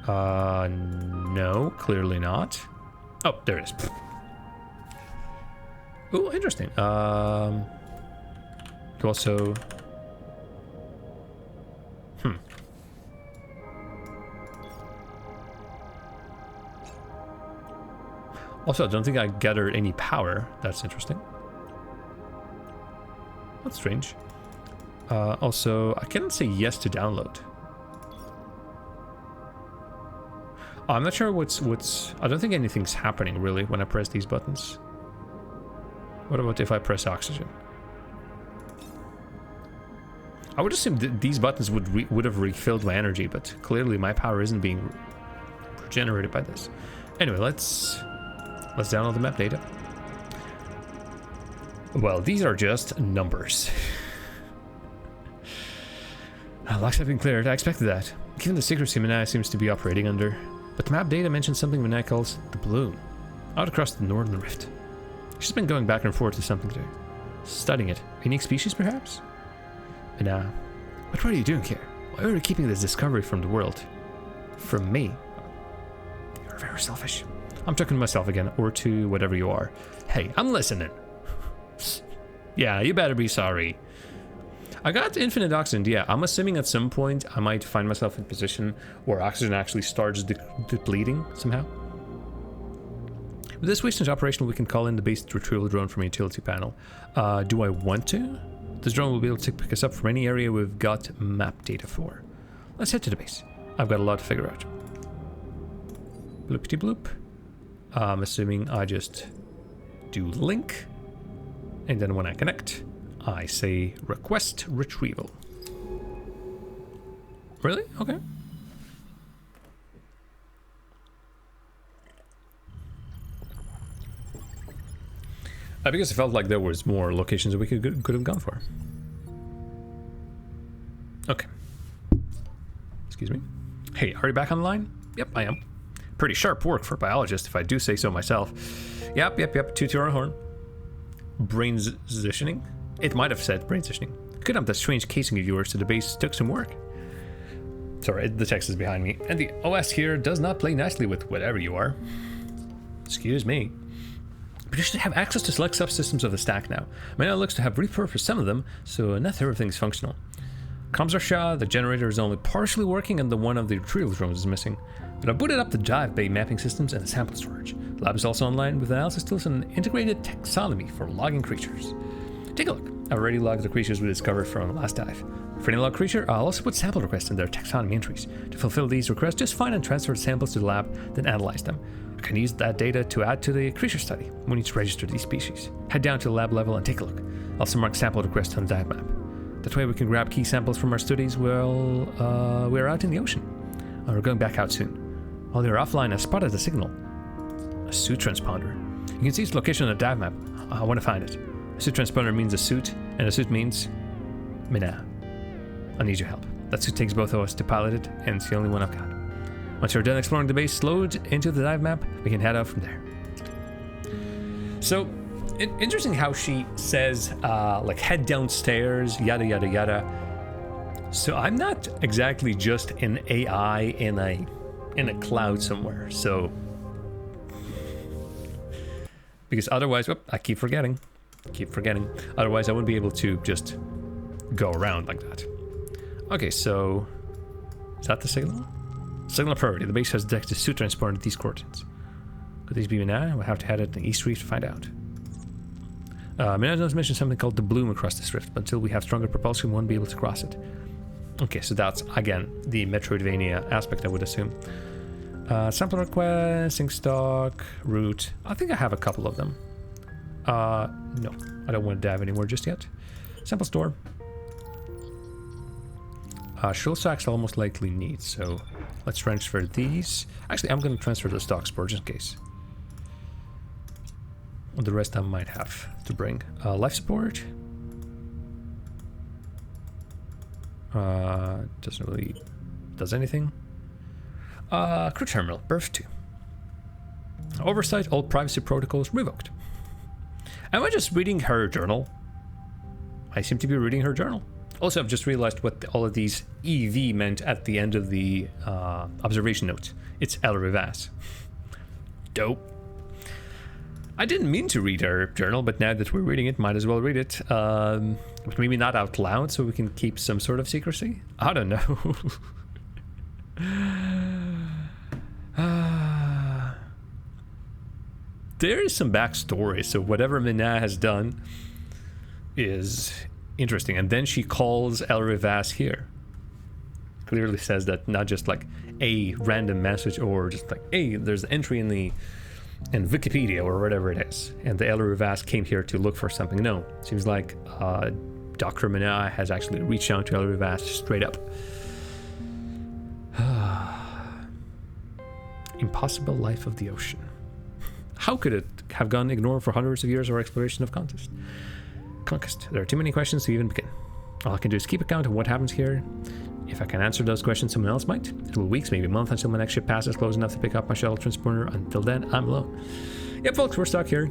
S1: No, clearly not. Oh, there it is. Oh, interesting. You also... Also, I don't think I gathered any power. That's interesting. That's strange. Also, I cannot say yes to download. I'm not sure what's... I don't think anything's happening, really, when I press these buttons. What about if I press oxygen? I would assume that these buttons would have refilled my energy, but clearly my power isn't being generated by this. Anyway, let's download the map data. Well, these are just numbers. Locks have been cleared. I expected that, given the secrecy Minai seems to be operating under. But the map data mentions something Minai calls the bloom, out across the northern rift. She's been going back and forth to something today, studying it. Unique species, perhaps? Minai, what are you doing here? Why are you keeping this discovery from the world? From me? You're very selfish. I'm talking to myself again, or to whatever you are. Hey, I'm listening. Yeah, you better be sorry. I got infinite oxygen. Yeah, I'm assuming at some point I might find myself in a position where oxygen actually starts depleting somehow. With this waste operation, we can call in the base retrieval drone from a utility panel. Do I want to? This drone will be able to pick us up from any area we've got map data for. Let's head to the base. I've got a lot to figure out. Bloopity bloop. I'm assuming I just do link, and then when I connect, I say request retrieval. Really? Okay. Because it felt like there was more locations that we could have gone for. Okay. Excuse me. Hey, are you back online? Yep, I am. Pretty sharp work for a biologist, if I do say so myself. Yep. Toot your own horn. Brain positioning. It might have said brain positioning. Could have that strange casing of yours, so the base took some work. Sorry, the text is behind me. And the OS here does not play nicely with whatever you are. Excuse me. But you should have access to select subsystems of the stack now. Mana looks to have repurposed some of them, so not everything is functional. Comms are shot, the generator is only partially working, and the one of the retrieval drones is missing. But I booted up the dive bay mapping systems and the sample storage. The lab is also online with analysis tools and integrated taxonomy for logging creatures. Take a look. I've already logged the creatures we discovered from the last dive. For any log creature, I'll also put sample requests in their taxonomy entries. To fulfill these requests, just find and transfer the samples to the lab, then analyze them. I can use that data to add to the creature study. We need to register these species. Head down to the lab level and take a look. I'll also mark sample requests on the dive map. That way we can grab key samples from our studies while we're out in the ocean. We're going back out soon. While they're offline, I spotted a signal. A suit transponder. You can see its location on the dive map. I want to find it. A suit transponder means a suit, and a suit means Mina. I need your help. That suit takes both of us to pilot it, and it's the only one I've got. Once you're done exploring the base, load into the dive map, we can head out from there. So, interesting how she says, like, head downstairs, yada yada yada. So I'm not exactly just an AI in a cloud somewhere. So, because otherwise, I keep forgetting. Otherwise, I wouldn't be able to just go around like that. Okay, so is that the signal? Signal priority. The base has detected suit transport at these coordinates. Could these be now? We'll have to head at the east reef to find out. Minaz mentioned something called the bloom across this rift, but until we have stronger propulsion, we won't be able to cross it. Okay, so that's, again, the Metroidvania aspect, I would assume. Sample request, sync stock, route. I think I have a couple of them. No, I don't want to dive anymore just yet. Sample store. Shrill sacks I'll almost likely need, so let's transfer these. Actually, I'm going to transfer the stock spore just in case. The rest I might have to bring. Life support. Doesn't really does anything. Crew terminal, berth 2. Oversight, all privacy protocols revoked. Am I just reading her journal? I seem to be reading her journal. Also, I've just realized what all of these EV meant at the end of the observation notes. It's El Rivas. Dope. I didn't mean to read her journal, but now that we're reading it, might as well read it. Maybe not out loud, so we can keep some sort of secrecy? I don't know. There is some backstory, so whatever Mina has done is interesting. And then she calls El Rivas here. Clearly says that not just like a random message or just like, hey, there's an entry in Wikipedia or whatever it is, and the El Rivas came here to look for something. No, seems like Dr. Mina has actually reached out to El Rivas straight up. Impossible life of the ocean. How could it have gone ignored for hundreds of years of exploration of conquest? There are too many questions to even begin. All I can do is keep account of what happens here. If I can answer those questions, someone else might. It will be weeks, maybe a month, until my next ship passes close enough to pick up my shuttle transporter. Until then, I'm alone. Yep, folks, we're stuck here.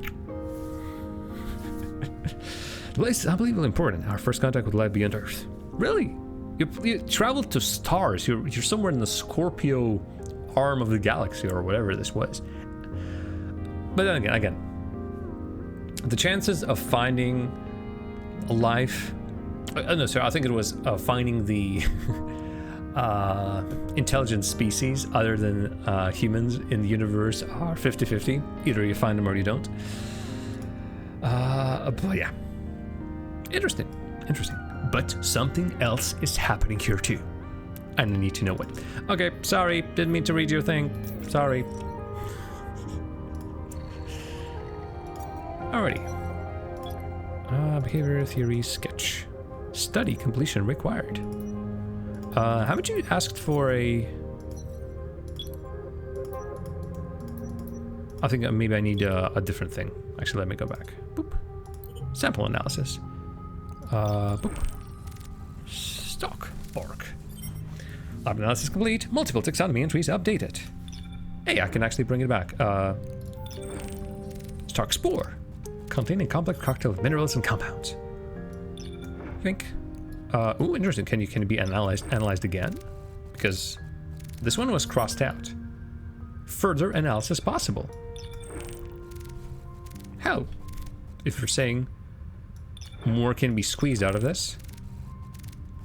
S1: The place is unbelievably important. Our first contact with life beyond Earth. Really? You traveled to stars. You're somewhere in the Scorpio arm of the galaxy or whatever this was. But then again, the chances of finding life... no, sorry, I think it was finding the intelligent species other than humans in the universe are 50-50. Either you find them or you don't. But yeah. Interesting. But something else is happening here too. And I need to know what. Okay, sorry. Didn't mean to read your thing. Sorry. Alrighty. Behavior theory sketch. Study completion required. Haven't you asked for a... I think maybe I need a different thing. Actually, let me go back. Boop. Sample analysis. Boop. Stock bark. Lab analysis complete. Multiple taxonomy entries updated. Hey, I can actually bring it back. Start Stock spore. Containing a complex cocktail of minerals and compounds. I think. Oh, interesting. Can it be analyzed again? Because this one was crossed out. Further analysis possible. How? If you're saying more can be squeezed out of this.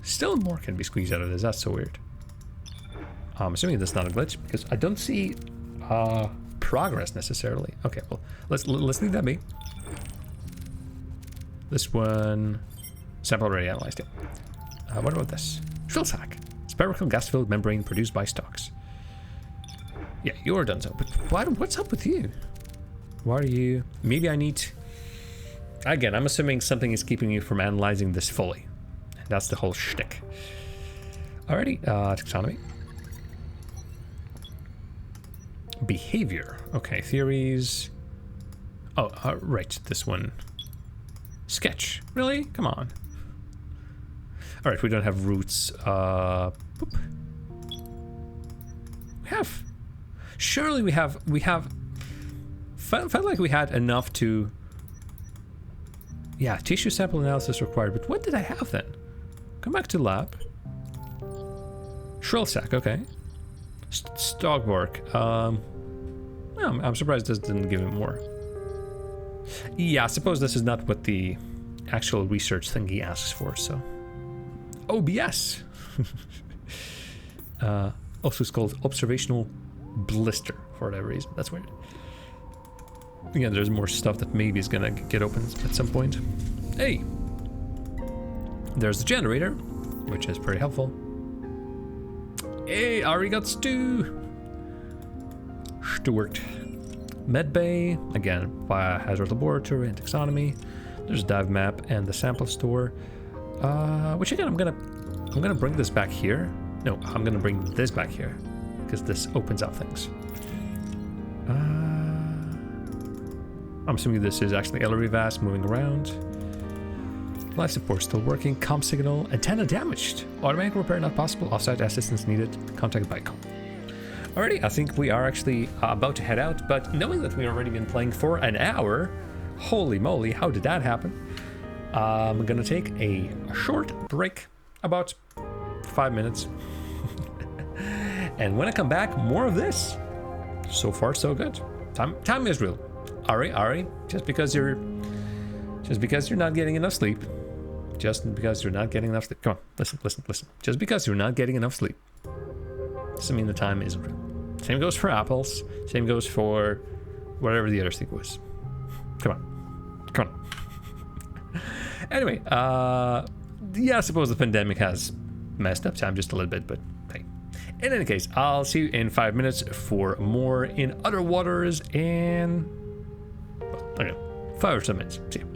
S1: Still more can be squeezed out of this. That's so weird. I'm assuming that's not a glitch because I don't see progress necessarily. Okay, well, let's leave that be. This one, sample already analyzed it. What about this? Drill sack. Spherical gas-filled membrane produced by stocks. Yeah, you're done so. But what's up with you? Why are you... Maybe I need... Again, I'm assuming something is keeping you from analyzing this fully. That's the whole shtick. Alrighty, taxonomy. Behavior. Okay, theories. Oh, right, this one. Sketch. Really? Come on. Alright, we don't have roots. Boop. We have... Surely we have... Felt like we had enough to... Yeah, tissue sample analysis required. But what did I have then? Come back to lab. Shrill sack, okay. Stogborg. I'm surprised this didn't give him more. Yeah, I suppose this is not what the actual research thingy asks for, so... OBS! Also it's called observational blister, for whatever reason. That's weird. Again, there's more stuff that maybe is gonna get opened at some point. Hey! There's the generator, which is pretty helpful. Hey, Ari got stew! Stuart. Medbay, again, biohazard laboratory and taxonomy. There's dive map and the sample store. Which again, I'm gonna bring this back here. No, I'm gonna bring this back here because this opens up things. I'm assuming this is actually LRV VAS moving around. Life support still working. Comp signal. Antenna damaged. Automatic repair not possible. Offsite assistance needed. Contact Bicom. Alrighty, I think we are actually about to head out, but knowing that we've already been playing for an hour, holy moly, how did that happen? I'm gonna take a short break, about 5 minutes. And when I come back, more of this. So far, so good. Time is real. Ari, just because you're not getting enough sleep. Just because you're not getting enough sleep. Come on, listen. Just because you're not getting enough sleep doesn't mean the time isn't real. Same goes for apples. Same goes for whatever the other thing was. Come on. Anyway, yeah, I suppose the pandemic has messed up time just a little bit, but hey. In any case, I'll see you in 5 minutes for more in Other Waters and... Well, I don't know, 5 or so minutes. See you.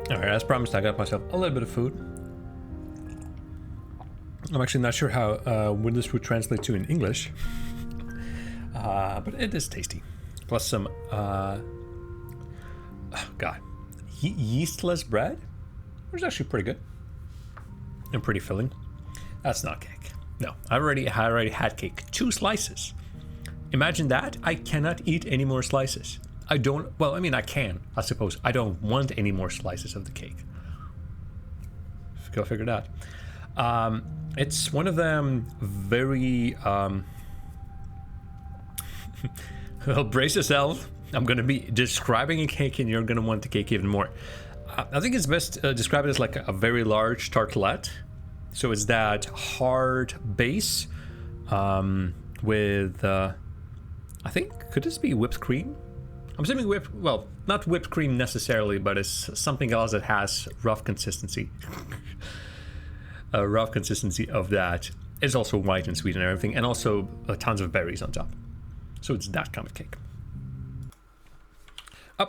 S1: Alright, as promised, I got myself a little bit of food. I'm actually not sure how what this would translate to in English. But it is tasty. Plus some, oh god, yeastless bread, which is actually pretty good. And pretty filling. That's not cake. No, I already had cake. 2 slices. Imagine that. I cannot eat any more slices. I don't, well, I mean, I can, I suppose. I don't want any more slices of the cake. Go figure it out. It's one of them very, well, brace yourself. I'm going to be describing a cake and you're going to want the cake even more. I think it's best described as like a very large tartelette. So it's that hard base with, I think, could this be whipped cream? I'm assuming well, not whipped cream necessarily, but it's something else that has rough consistency. A rough consistency of that. It's also white and sweet and everything, and also tons of berries on top. So it's that kind of cake.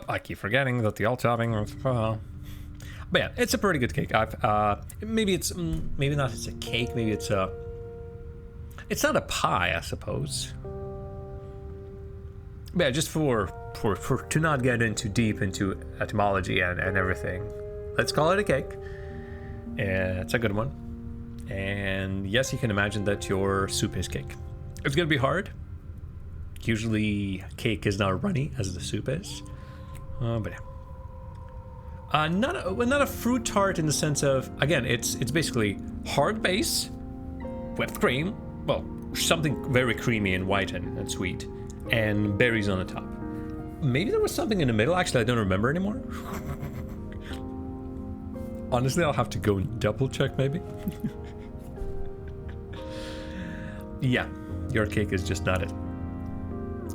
S1: I keep forgetting that the all topping was, but yeah, it's a pretty good cake. Maybe not it's a cake, maybe it's not a pie, I suppose. But yeah, just for to not get into deep into etymology and everything, let's call it a cake. It's a good one. And yes, you can imagine that your soup is cake. It's gonna be hard. Usually cake is not runny as the soup is. But yeah. Not a fruit tart in the sense of, again, it's basically hard base, whipped cream, well, something very creamy and white and sweet, and berries on the top. Maybe there was something in the middle. Actually, I don't remember anymore. Honestly, I'll have to go and double check maybe. Yeah, your cake is just not it.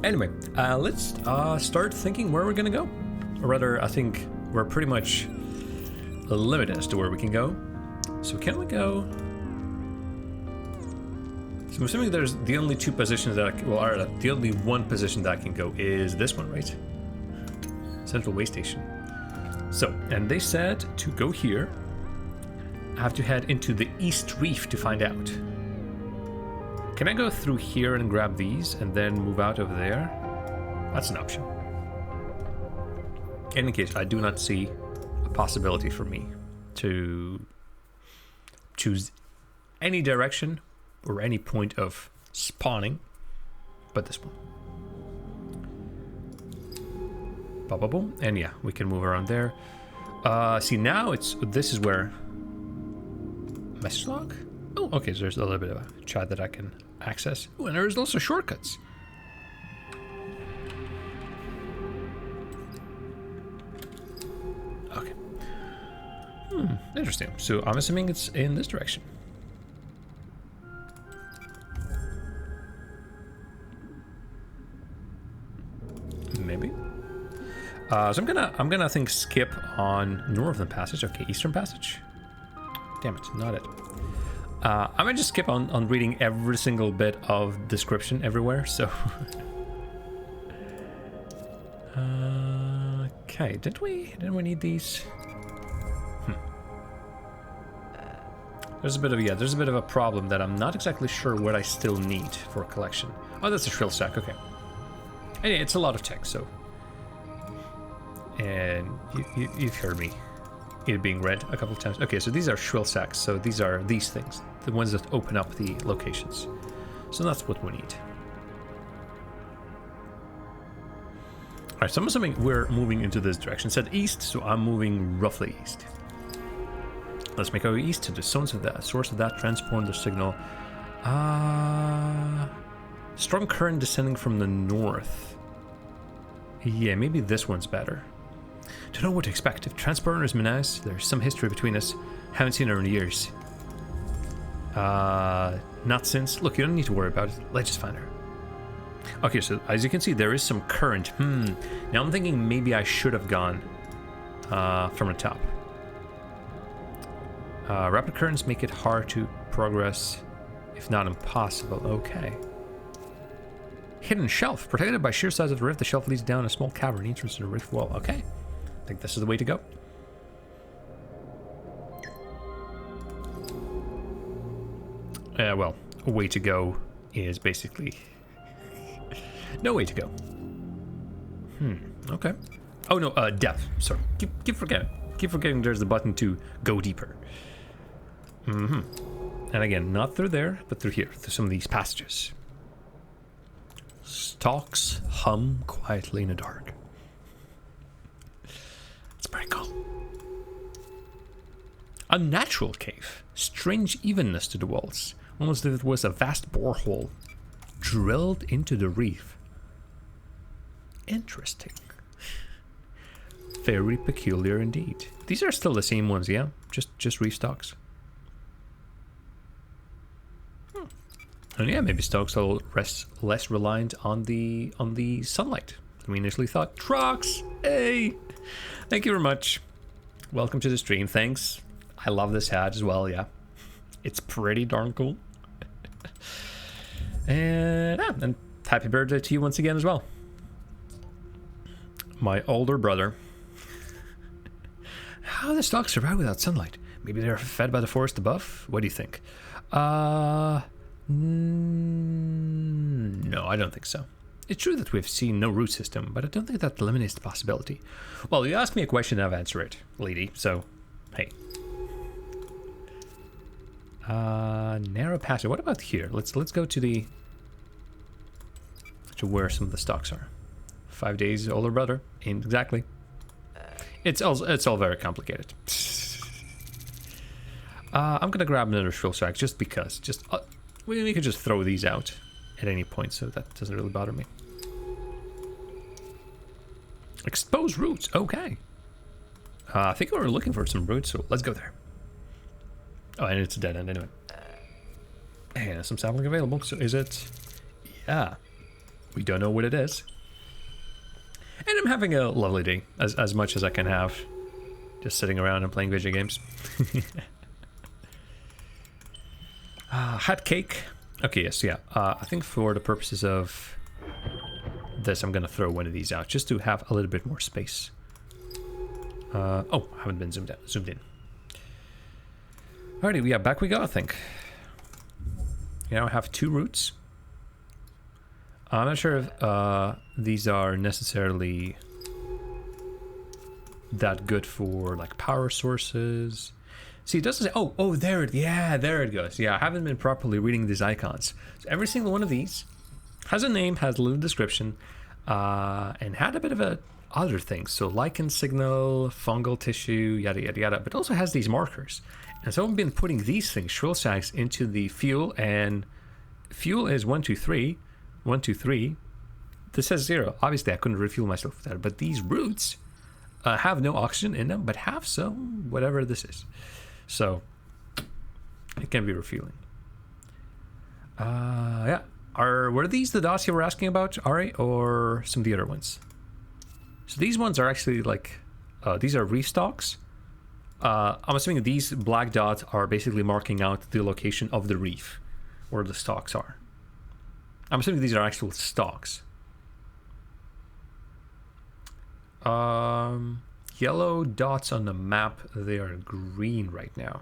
S1: Anyway, let's start thinking where we're gonna go. Or rather, I think we're pretty much limited as to where we can go. So can we go? So I'm assuming there's the only 2 positions that the only one position that I can go is this one, right? Central Way Station. So, and they said to go here, I have to head into the East Reef to find out. Can I go through here and grab these and then move out over there? That's an option. In any case, I do not see a possibility for me to choose any direction or any point of spawning but this one. Boom, and yeah, we can move around there. See, now this is where message log. Oh, okay, so there's a little bit of a chat that I can access. Oh, and there's also shortcuts. Okay. Interesting. So I'm assuming it's in this direction. Maybe. So I'm gonna I think skip on Northern Passage. Okay, Eastern Passage. Damn it, not it. I'm gonna just skip on reading every single bit of description everywhere. So. Okay, didn't we need these? There's a bit of a problem that I'm not exactly sure what I still need for collection. Oh, that's a shrill sack. Okay. Anyway, it's a lot of text, so. And you've heard me it being read a couple of times. Okay, so these are shrill sacks. So these are these things, the ones that open up the locations. So that's what we need. All right, so I'm assuming we're moving into this direction. It said east, so I'm moving roughly east. Let's make our way east to the source of that transponder signal. Strong current descending from the north. Yeah, maybe this one's better. Don't know what to expect. If transponder is Minas, there's some history between us. Haven't seen her in years. Not since. Look, you don't need to worry about it. Let's just find her. Okay, so as you can see, there is some current. Now I'm thinking maybe I should have gone from the top. Rapid currents make it hard to progress, if not impossible. Okay. Hidden shelf. Protected by sheer size of the rift, the shelf leads down a small cavern entrance to the rift wall. Okay. I think this is the way to go. Well, a way to go is basically no way to go. Okay. Oh no, depth. Sorry, keep forgetting there's the button to go deeper. And again, not through there, but through here, through some of these passages. Stalks hum quietly in the dark. It's pretty cool. A natural cave. Strange evenness to the walls. Almost as if it was a vast borehole drilled into the reef. Interesting. Very peculiar indeed. These are still the same ones, yeah? Just reef stalks. And yeah, maybe stalks will rest less reliant on the sunlight than we initially thought. Trucks! Hey! Thank you very much. Welcome to the stream. Thanks. I love this hat as well, yeah. It's pretty darn cool. And happy birthday to you once again as well. My older brother. How do the stalks survive without sunlight? Maybe they're fed by the forest above? What do you think? No, I don't think so. It's true that we've seen no root system, but I don't think that eliminates the possibility. Well, you asked me a question, I've answered it, lady, so hey. Narrow passage. What about here? Let's go to where some of the stalks are. 5 days older brother. Exactly. It's all very complicated. I'm gonna grab another shrill strike just because. We could just throw these out at any point, so that doesn't really bother me. Exposed roots. Okay. I think we were looking for some roots, so let's go there. Oh, and it's a dead end anyway. And some sapling available. So is it? Yeah. We don't know what it is. And I'm having a lovely day, as much as I can have. Just sitting around and playing video games. Hot cake. Okay, yes, yeah. I think for the purposes of this, I'm gonna throw one of these out, just to have a little bit more space. Oh, I haven't been zoomed in. Alrighty, yeah, back we go, I think. You now have 2 roots. I'm not sure if these are necessarily that good for like power sources. See, it doesn't say, oh, there it goes. Yeah, I haven't been properly reading these icons. So every single one of these has a name, has a little description, and had a bit of a other things. So lichen signal, fungal tissue, yada, yada, yada, but also has these markers. And so I've been putting these things, shrill sacks, into the fuel, and fuel is 1, 2, 3. 1, 2, 3. This says 0. Obviously, I couldn't refuel myself with that, but these roots have no oxygen in them, but have some, whatever this is. So it can be refueling. Yeah. Were these the dots you were asking about, Ari, or some of the other ones? So these ones are actually like, these are reef stalks. I'm assuming these black dots are basically marking out the location of the reef, where the stalks are. I'm assuming these are actual stalks. Yellow dots on the map, they are green right now.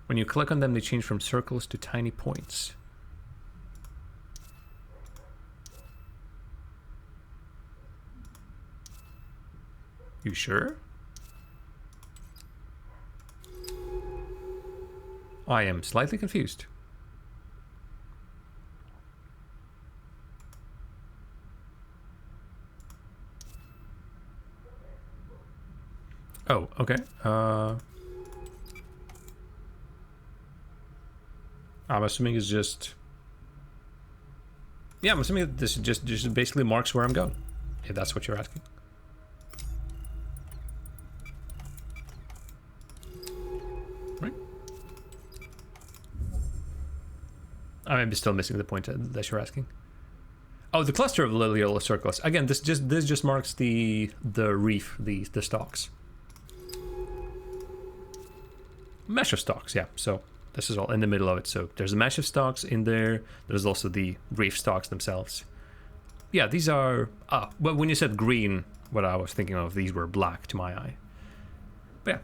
S1: When you click on them, they change from circles to tiny points. You sure? I am slightly confused. Oh, okay. I'm assuming it's just... Yeah, I'm assuming that this just basically marks where I'm going, if that's what you're asking. Right? I may be still missing the point that you're asking. Oh, the cluster of little yellow circles. Again, this just marks the reef, the stalks. Mesh of stalks, yeah. So this is all in the middle of it. So there's a mesh of stalks in there. There's also the reef stalks themselves. Yeah, these are... well, when you said green, what I was thinking of, these were black to my eye. But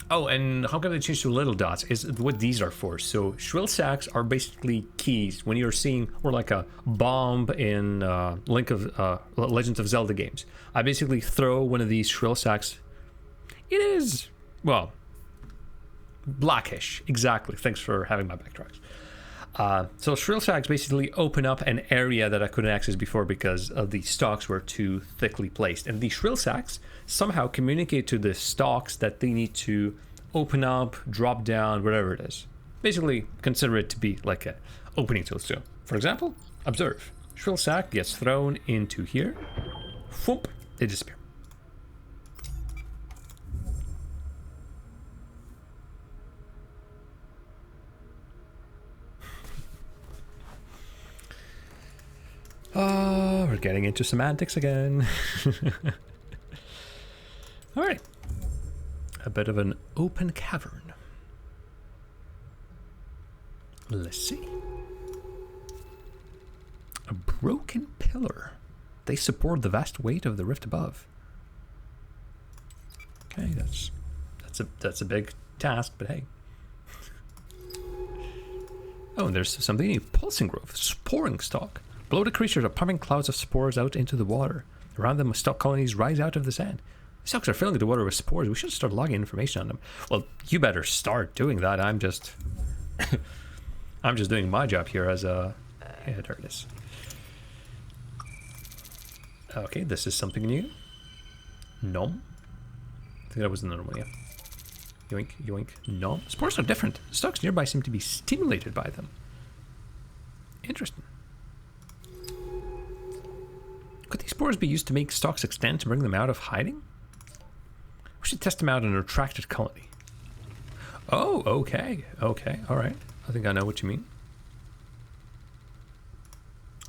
S1: yeah. Oh, and how come they changed to little dots is what these are for. So shrill sacks are basically keys when you're seeing, or like a bomb in Legend of Zelda games. I basically throw one of these shrill sacks. It is, well, blackish. Exactly. Thanks for having my backtracks. So shrill sacks basically open up an area that I couldn't access before because the stalks were too thickly placed. And the shrill sacks somehow communicate to the stalks that they need to open up, drop down, whatever it is. Basically, consider it to be like a opening tool. So, for example, observe. Shrill sack gets thrown into here. Whoop, they disappear. Oh, we're getting into semantics again. All right. A bit of an open cavern. Let's see. A broken pillar. They support the vast weight of the rift above. Okay, that's a big task, but hey. Oh, and there's something new. Pulsing growth, sporing stalk. Below the creatures are pumping clouds of spores out into the water. Around them, stalk colonies rise out of the sand. The stalks are filling the water with spores. We should start logging information on them. Well, you better start doing that. I'm just doing my job here as a... Yeah, there it is. Okay, this is something new. Nom. I think that was another one, yeah. Yoink, yoink, nom. Spores are different. Stalks nearby seem to be stimulated by them. Interesting. Could these spores be used to make stalks extend to bring them out of hiding? We should test them out in a retracted colony. Oh, okay. Okay, alright. I think I know what you mean.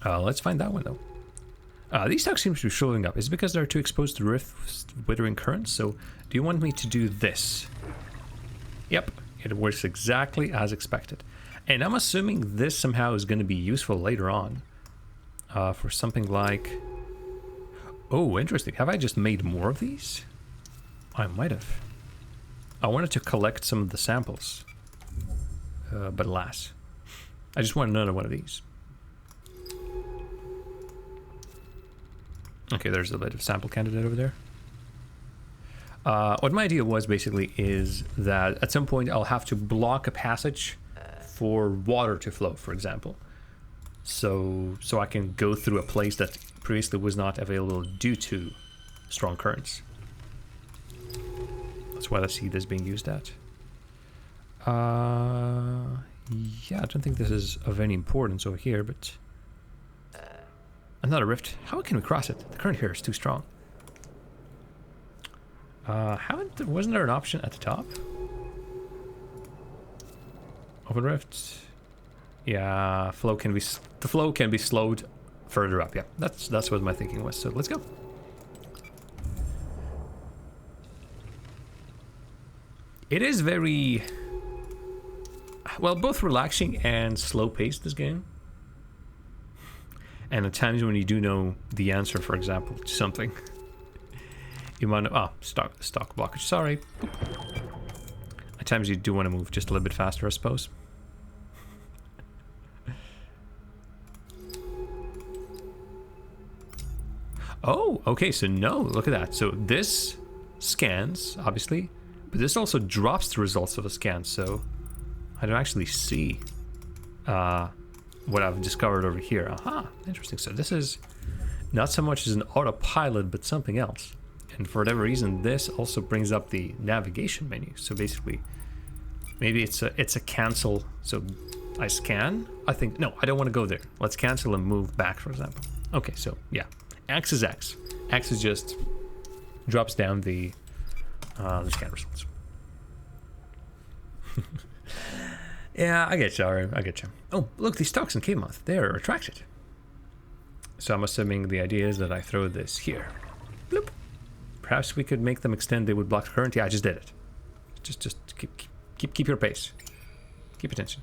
S1: Let's find that one, though. These stalks seem to be shriveling up. Is it because they're too exposed to rift's withering currents? So, do you want me to do this? Yep, it works exactly as expected. And I'm assuming this somehow is going to be useful later on. For something like... Oh, interesting. Have I just made more of these? I might have. I wanted to collect some of the samples. But alas. I just want another one of these. Okay, there's a bit of sample candidate over there. What my idea was basically is that at some point I'll have to block a passage for water to flow, for example. So I can go through a place that previously was not available due to strong currents. That's what I see this being used at. Yeah, I don't think this is of any importance over here, but... Another rift. How can we cross it? The current here is too strong. Wasn't there an option at the top? Open rift. Yeah, the flow can be slowed further up. Yeah, that's what my thinking was. So let's go. It is very, well, both relaxing and slow-paced, this game. And at times when you do know the answer, for example, to something, you want to... Oh, stock blockage, sorry. At times you do want to move just a little bit faster, I suppose. Oh, okay, so no, look at that. So this scans, obviously, but this also drops the results of a scan, so I don't actually see what I've discovered over here. Aha, interesting. So this is not so much as an autopilot, but something else. And for whatever reason, this also brings up the navigation menu. So basically, maybe it's a cancel. So I scan. I think, no, I don't want to go there. Let's cancel and move back, for example. Okay, so yeah. X is X. X is just drops down the scan results. Yeah, I get you, Ari. I get you. Oh, look, these stalks in Cave Moth, they are attracted. So I'm assuming the idea is that I throw this here. Bloop. Perhaps we could make them extend. They would block the current. Yeah, I just did it. Just keep your pace. Keep attention.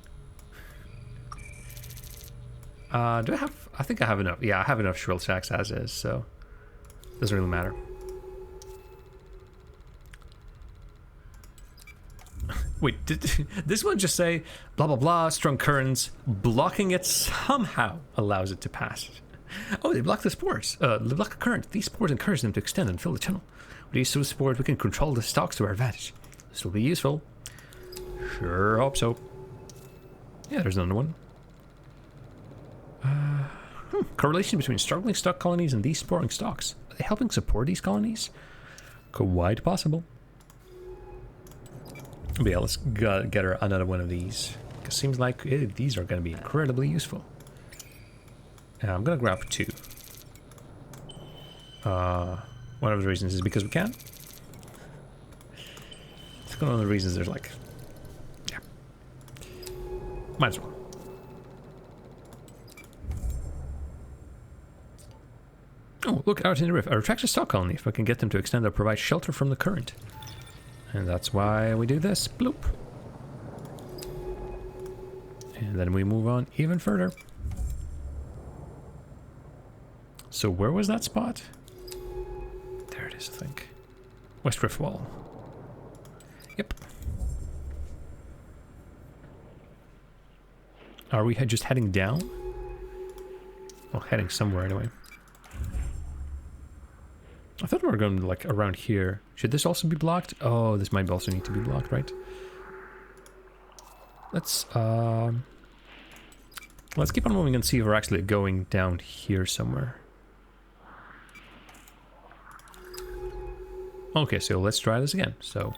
S1: Do I have... I think I have enough. Yeah, I have enough shrill sacks as is, so... Doesn't really matter. Wait, did this one just say blah blah blah, strong currents, blocking it somehow allows it to pass? Oh, they block the spores. They block the current. These spores encourage them to extend and fill the channel. With these two spores, we can control the stalks to our advantage. This will be useful. Sure hope so. Yeah, there's another one. Correlation between struggling stalk colonies and these sporing stalks. Are they helping support these colonies? Quite possible. But yeah, let's get her another one of these. It seems like these are going to be incredibly useful. I'm going to grab 2. One of the reasons is because we can. One of the reasons there's like... Yeah. Might as well. Oh, look out in the rift. A retractor stock colony. If I can get them to extend or provide shelter from the current. And that's why we do this. Bloop. And then we move on even further. So where was that spot? There it is, I think. West Rift Wall. Yep. Are we just heading down? Well, heading somewhere anyway. I thought we were going like around here. Should this also be blocked? Oh, this might also need to be blocked, right? Let's keep on moving and see if we're actually going down here somewhere. Okay, so let's try this again. So,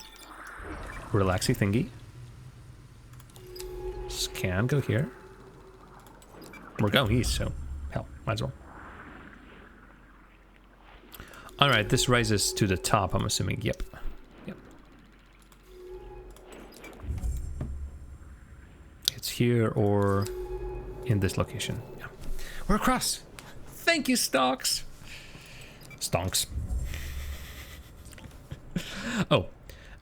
S1: relaxy thingy. Scan, go here. We're going east, so hell, might as well. Alright, this rises to the top, I'm assuming. Yep. Yep. It's here or in this location. Yeah. We're across. Thank you, Stalks. Stonks. Oh,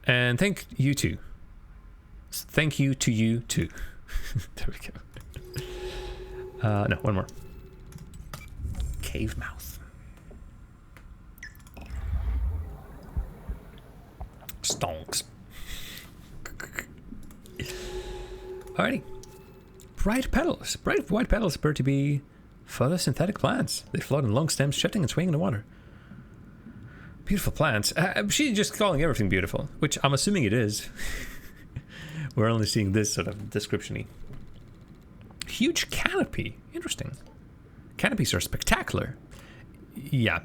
S1: and thank you too. Thank you to you too. There we go. No, one more. Cave mouth. Stonks. Alrighty. Bright petals. Bright white petals appear to be photosynthetic plants. They float in long stems, shifting and swaying in the water. Beautiful plants. She's just calling everything beautiful, which I'm assuming it is. We're only seeing this sort of description-y. Huge canopy. Interesting. Canopies are spectacular. Yeah.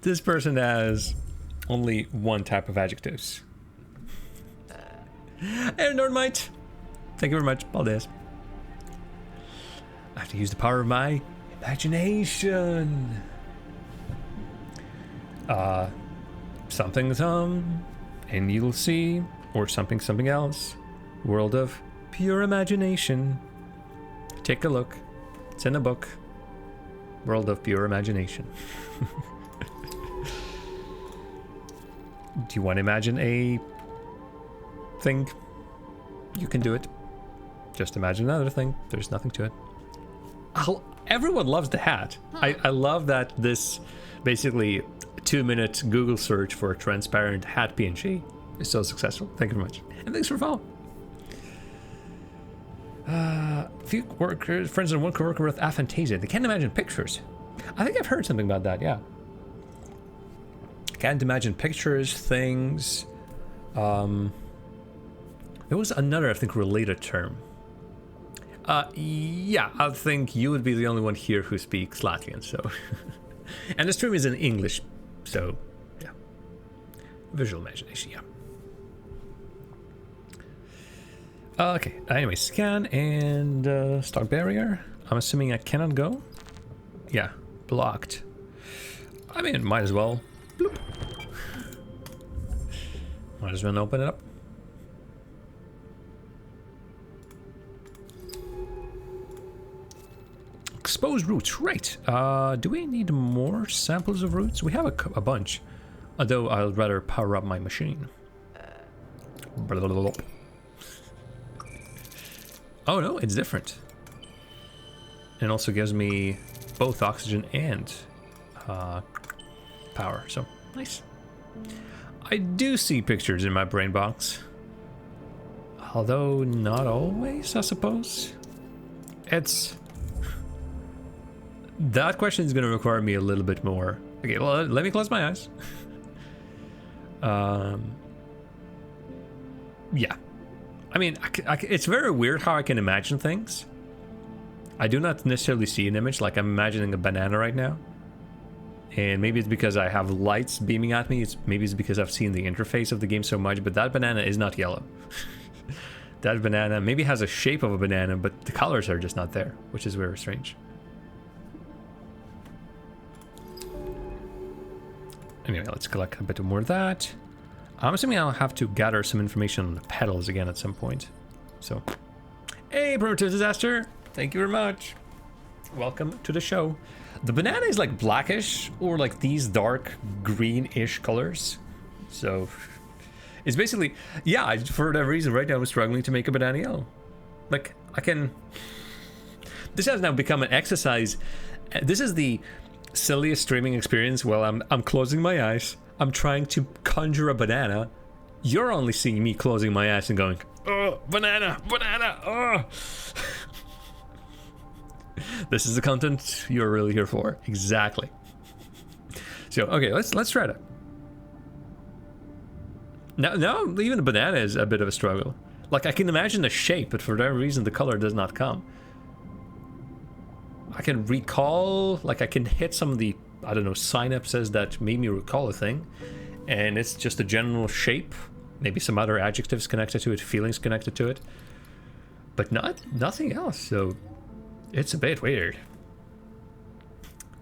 S1: This person has only one type of adjectives. Hey, Nordmite. Thank you very much. All this. I have to use the power of my imagination. Something and you'll see, or something else. World of pure imagination. Take a look. It's in a book. World of pure imagination. Do you want to imagine a thing? You can do it. Just imagine another thing. There's nothing to it. Everyone loves the hat. I love that this basically 2-minute Google search for a transparent hat PNG is so successful. Thank you very much. And thanks for following. Few workers, friends and one coworker with aphantasia. They can't imagine pictures. I think I've heard something about that, yeah. Can't imagine pictures, things. There was another, I think, related term. Yeah, I think you would be the only one here who speaks Latvian, so. And the stream is in English, so, yeah. Visual imagination, yeah. Okay, anyway, scan and stock barrier. I'm assuming I cannot go? Yeah, blocked. I mean, might as well. Bloop. Might as well open it up. Exposed roots, right. Do we need more samples of roots? We have a bunch. Although I'd rather power up my machine. Oh no, it's different. It also gives me both oxygen and power, so nice. I do see pictures in my brain box. Although not always, I suppose. It's... That question is going to require me a little bit more. Okay, well, let me close my eyes. Yeah. I mean, it's very weird how I can imagine things. I do not necessarily see an image, like I'm imagining a banana right now. And maybe it's because I have lights beaming at me. Maybe it's because I've seen the interface of the game so much, but that banana is not yellow. That banana maybe has a shape of a banana, but the colors are just not there, which is very strange. Anyway, let's collect a bit more of that. I'm assuming I'll have to gather some information on the petals again at some point. So, hey, Primitive Disaster! Thank you very much. Welcome to the show. The banana is like blackish or like these dark greenish colors. So, it's basically, yeah, for that reason right now I'm struggling to make a banana yellow. Like, I can... This has now become an exercise. This is the silliest streaming experience. Well, I'm closing my eyes. I'm trying to conjure a banana. You're only seeing me closing my eyes and going, oh, banana, banana, oh. This is the content you're really here for. Exactly. So, okay, let's try that. Now, even the banana is a bit of a struggle. Like, I can imagine the shape, but for that reason, the color does not come. I can recall, like, I can hit some of the, I don't know, synapses that made me recall a thing, and it's just a general shape, maybe some other adjectives connected to it, feelings connected to it, but nothing else. So it's a bit weird.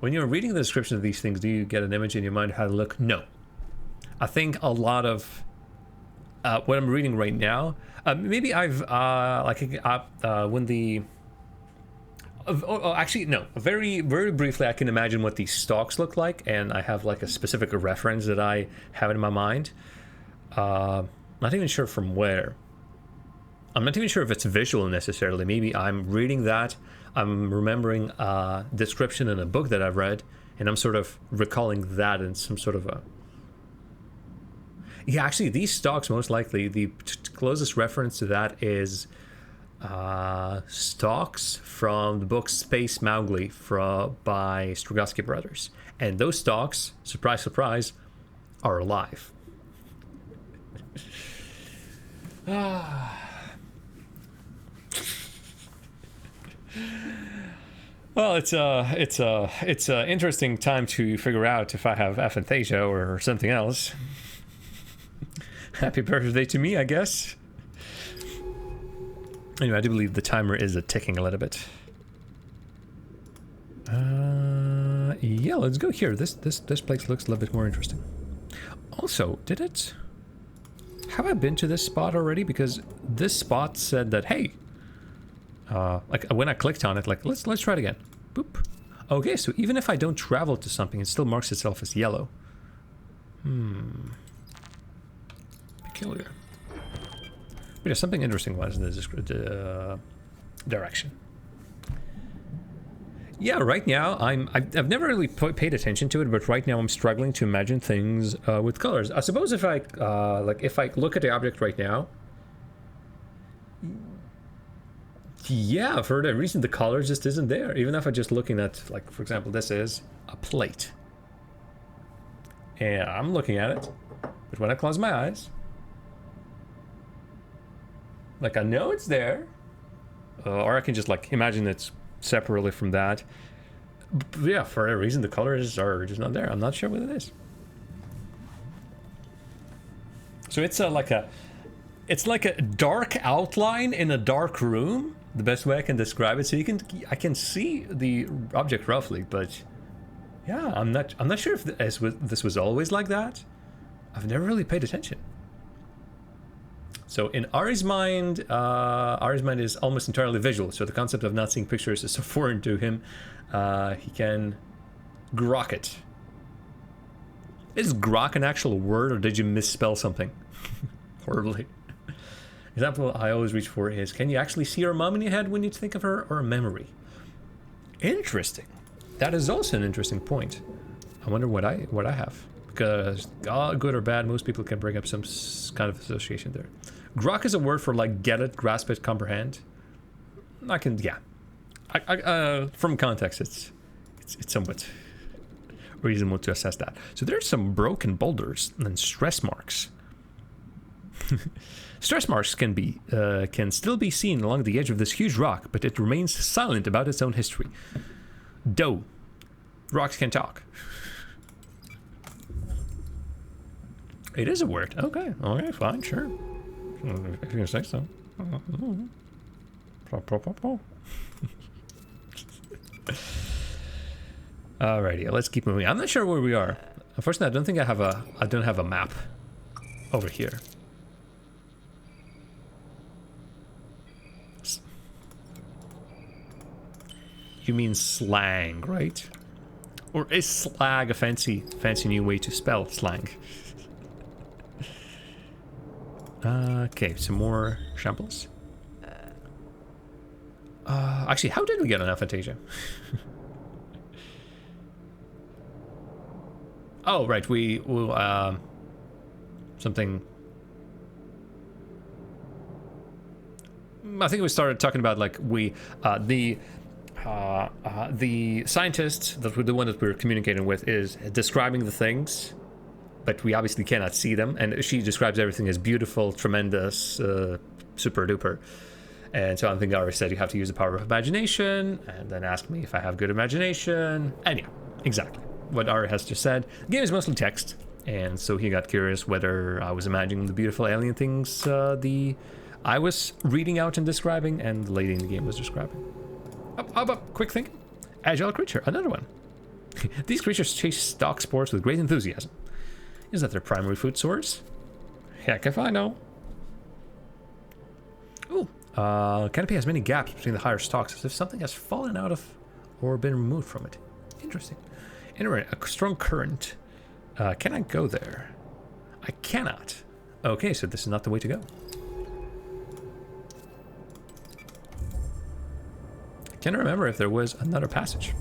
S1: When you're reading the description of these things, do you get an image in your mind how to look? No. I think a lot of what I'm reading right now, maybe I've when the actually, no. Very, very briefly, I can imagine what these stalks look like, and I have like a specific reference that I have in my mind. Not even sure from where. I'm not even sure if it's visual necessarily. Maybe I'm reading that, I'm remembering a description in a book that I've read, and I'm sort of recalling that in some sort of a... Yeah, actually, these stalks, most likely, the closest reference to that is... stalks from the book Space Mowgli by Strugatsky Brothers, and those stalks, surprise surprise, are alive. Well, it's a interesting time to figure out if I have aphantasia or something else. Happy birthday to me, I guess. Anyway, I do believe the timer is ticking a little bit. Yeah, let's go here. This place looks a little bit more interesting. Also, have I been to this spot already? Because this spot said that, hey, like when I clicked on it, like let's try it again. Boop. Okay, so even if I don't travel to something, it still marks itself as yellow. Peculiar. But yeah, something interesting was in the direction. Yeah, right now I've never really paid attention to it, but right now I'm struggling to imagine things with colors. I suppose if I look at the object right now, yeah, for that reason the color just isn't there. Even if I'm just looking at, like, for example, this is a plate, and I'm looking at it, but when I close my eyes, like, I know it's there, or I can just like imagine it's separately from that. But yeah, for a reason the colors are just not there. I'm not sure what it is. So it's like a dark outline in a dark room. The best way I can describe it. So I can see the object roughly, but yeah, I'm not sure if this was always like that. I've never really paid attention. So in Ari's mind is almost entirely visual. So the concept of not seeing pictures is so foreign to him. He can grok it. Is grok an actual word, or did you misspell something? Horribly. Example I always reach for is, can you actually see your mom in your head when you think of her, or a memory? Interesting. That is also an interesting point. I wonder what I have. because good or bad, most people can bring up some kind of association there. Grok is a word for like get it, grasp it, comprehend. I can, yeah. From context, it's somewhat reasonable to assess that. So there's some broken boulders and stress marks. Stress marks can still be seen along the edge of this huge rock, but it remains silent about its own history. Doe. Rocks can talk. It is a word. Okay. Alright, fine, sure. If you're gonna say so. Alrighty, let's keep moving. I'm not sure where we are. Unfortunately, I don't think I don't have a map over here. You mean slang, right? Or is slag a fancy new way to spell slang? Okay, some more shambles. Actually, how did we get on aphantasia? Oh, right, we something. I think we started talking about like the scientist, the one that we're communicating with, is describing the things, but we obviously cannot see them, and she describes everything as beautiful, tremendous, super duper. And so I think Ari said you have to use the power of imagination, and then asked me if I have good imagination, and yeah, exactly what Ari has just said. The game is mostly text, and so he got curious whether I was imagining the beautiful alien things I was reading out and describing, and the lady in the game was describing. How about quick thinking? Agile creature, another one. These creatures chase stock spores with great enthusiasm. Is that their primary food source? Heck if I know. Ooh, canopy has many gaps between the higher stalks, as if something has fallen out of or been removed from it. Interesting. Anyway, a strong current. Can I go there? I cannot. Okay, so this is not the way to go. I can't remember if there was another passage.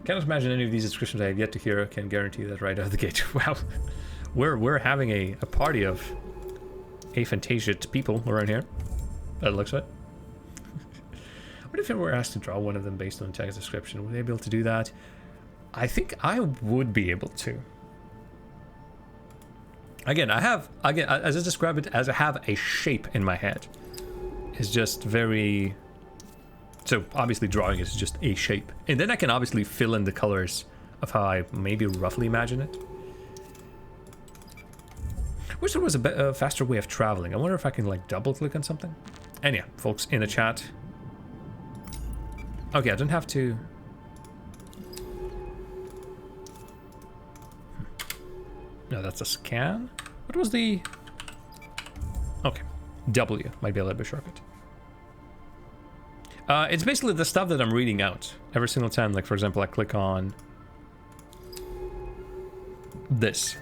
S1: Cannot imagine any of these descriptions I have yet to hear can guarantee that right out of the gate. Wow, we're having a party of aphantasiate people around here. That looks right. What if I were asked to draw one of them based on text description? Would they be able to do that? I think I would be able to. Again, as I describe it, as I have a shape in my head. It's just very... So obviously drawing is just a shape. And then I can obviously fill in the colors of how I maybe roughly imagine it. I wish there was a faster way of traveling. I wonder if I can like double click on something. And yeah, folks in the chat. Okay, I don't have to... No, that's a scan. What was the... Okay, W might be a little bit shortcut. It's basically the stuff that I'm reading out every single time. Like, for example, I click on this.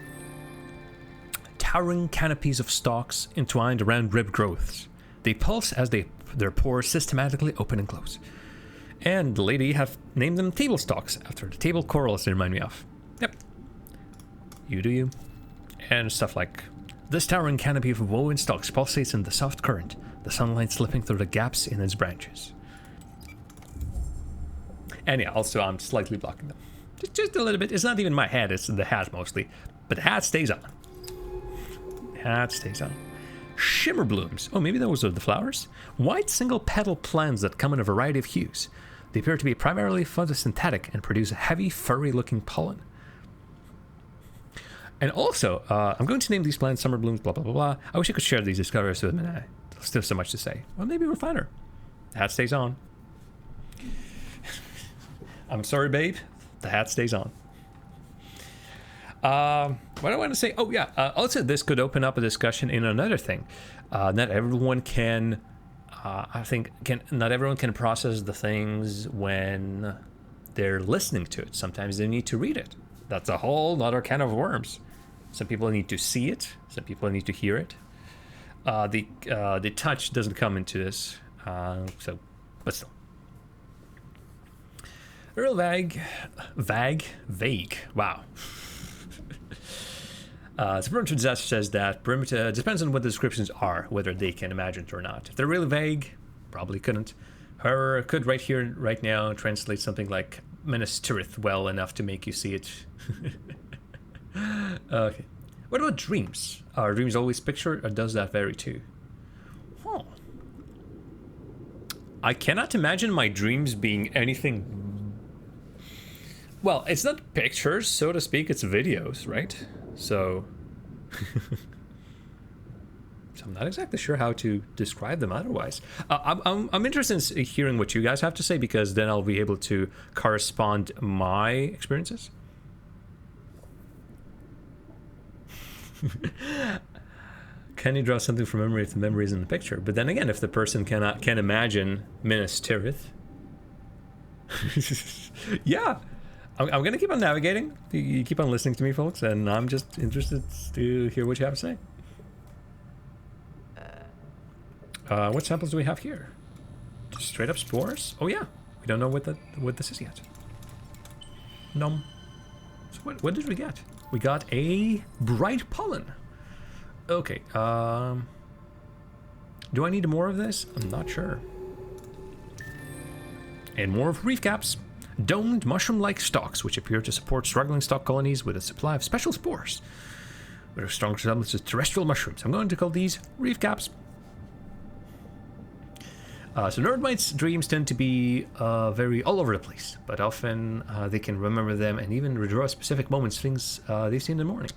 S1: Towering canopies of stalks entwined around ribbed growths. They pulse as their pores systematically open and close. And the lady have named them table stalks after the table corals they remind me of. Yep. You do you. And stuff like, this towering canopy of woven stalks pulsates in the soft current, the sunlight slipping through the gaps in its branches. And yeah, also I'm slightly blocking them. Just a little bit. It's not even my head, it's the hat mostly. But the hat stays on. Hat stays on. Shimmer blooms. Oh, maybe those are the flowers? White single petal plants that come in a variety of hues. They appear to be primarily photosynthetic and produce a heavy, furry-looking pollen. And also, I'm going to name these plants summer blooms, blah, blah, blah, blah. I wish I could share these discoveries with them. There's still so much to say. Well, maybe we'll find her. The hat stays on. I'm sorry, babe. The hat stays on. What I want to say... Oh, yeah. Also, this could open up a discussion in another thing. Not everyone can... not everyone can process the things when they're listening to it. Sometimes they need to read it. That's a whole other can of worms. Some people need to see it. Some people need to hear it. The touch doesn't come into this. But still. Real vague. Vague. Wow. The perimeter disaster says that perimeter depends on what the descriptions are, whether they can imagine it or not. If they're really vague, probably couldn't. However, could right here, right now, translate something like Minas Tirith well enough to make you see it. Okay. What about dreams? Are dreams always pictured, or does that vary too? Huh. I cannot imagine my dreams being anything... Well, it's not pictures, so to speak, it's videos, right? So... So I'm not exactly sure how to describe them otherwise. I'm interested in hearing what you guys have to say, because then I'll be able to correspond my experiences. Can you draw something from memory if the memory is in the picture? But then again, if the person can imagine Minas Tirith, yeah, I'm gonna keep on navigating. You keep on listening to me, folks, and I'm just interested to hear what you have to say. What samples do we have here? Just straight up spores? Oh yeah, we don't know what this is yet. Nom. So what did we get? We got a bright pollen. Okay, do I need more of this? I'm not sure. And more of reef caps. Domed mushroom-like stalks, which appear to support struggling stalk colonies with a supply of special spores. With a strong resemblance to terrestrial mushrooms. I'm going to call these reef caps. So Nerdmite's dreams tend to be very all over the place, but often they can remember them and even redraw specific moments, things they've seen in the morning.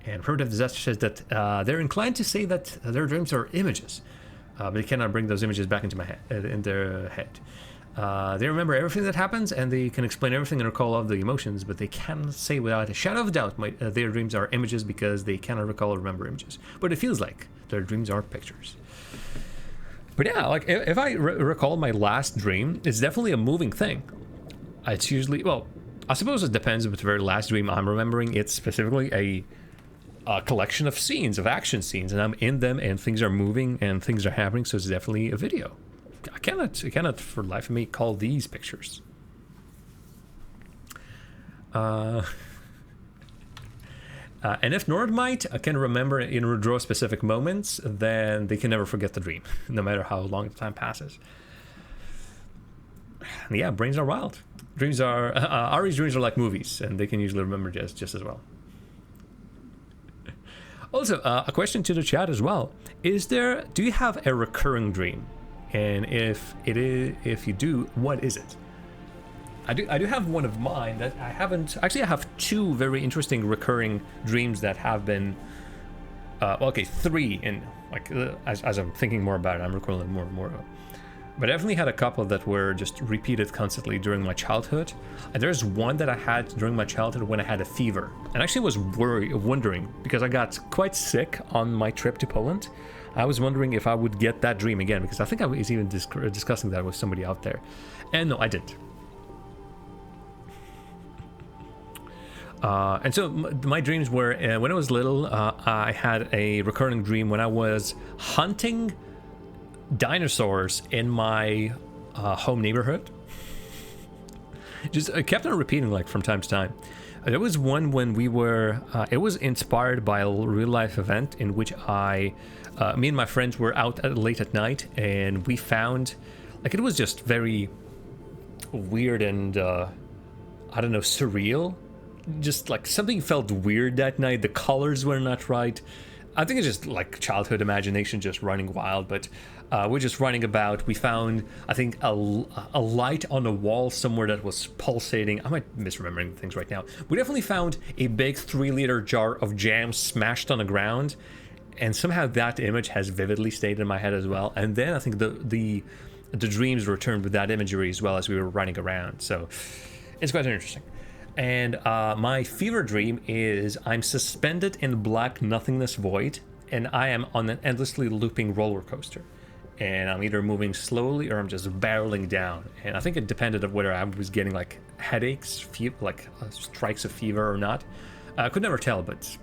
S1: And Primitive Disaster says that they're inclined to say that their dreams are images, but they cannot bring those images back into in their head. They remember everything that happens, and they can explain everything and recall all the emotions, but they cannot say without a shadow of a doubt their dreams are images, because they cannot recall or remember images. But it feels like their dreams are pictures. But yeah, like if I recall my last dream, it's definitely a moving thing. It's usually, well, I suppose it depends if it's the very last dream I'm remembering. It's specifically a collection of scenes, of action scenes, and I'm in them, and things are moving and things are happening, so it's definitely a video. I cannot for the life of me call these pictures. And if Nordmite can remember and redraw specific moments, then they can never forget the dream, no matter how long the time passes. Yeah, brains are wild. Dreams are Ari's dreams are like movies, and they can usually remember just as well. Also, a question to the chat as well: do you have a recurring dream? And if you do, what is it? I do have one of mine that I haven't... Actually, I have two very interesting recurring dreams that have been... okay, three, and like as I'm thinking more about it, I'm recalling more and more. But I definitely had a couple that were just repeated constantly during my childhood. And there's one that I had during my childhood when I had a fever. And actually was wondering, because I got quite sick on my trip to Poland. I was wondering if I would get that dream again, because I think I was even discussing that with somebody out there. And no, I didn't. And so my dreams were, when I was little, I had a recurring dream when I was hunting dinosaurs in my home neighborhood. Just I kept on repeating, like, from time to time. There was one when we were, it was inspired by a real life event in which me and my friends were out late at night, and we found, like, it was just very weird and, I don't know, surreal. Just like something felt weird that night. The colors were not right. I think it's just like childhood imagination just running wild, but we're just running about. We found, I think, a light on a wall somewhere that was pulsating. I might be misremembering things right now. We definitely found a big 3-liter jar of jam smashed on the ground, and somehow that image has vividly stayed in my head as well. And then I think the dreams returned with that imagery as well as we were running around. So it's quite interesting. And my fever dream is I'm suspended in black nothingness void, and I am on an endlessly looping roller coaster. And I'm either moving slowly or I'm just barreling down. And I think it depended on whether I was getting like headaches, strikes of fever or not. I could never tell, but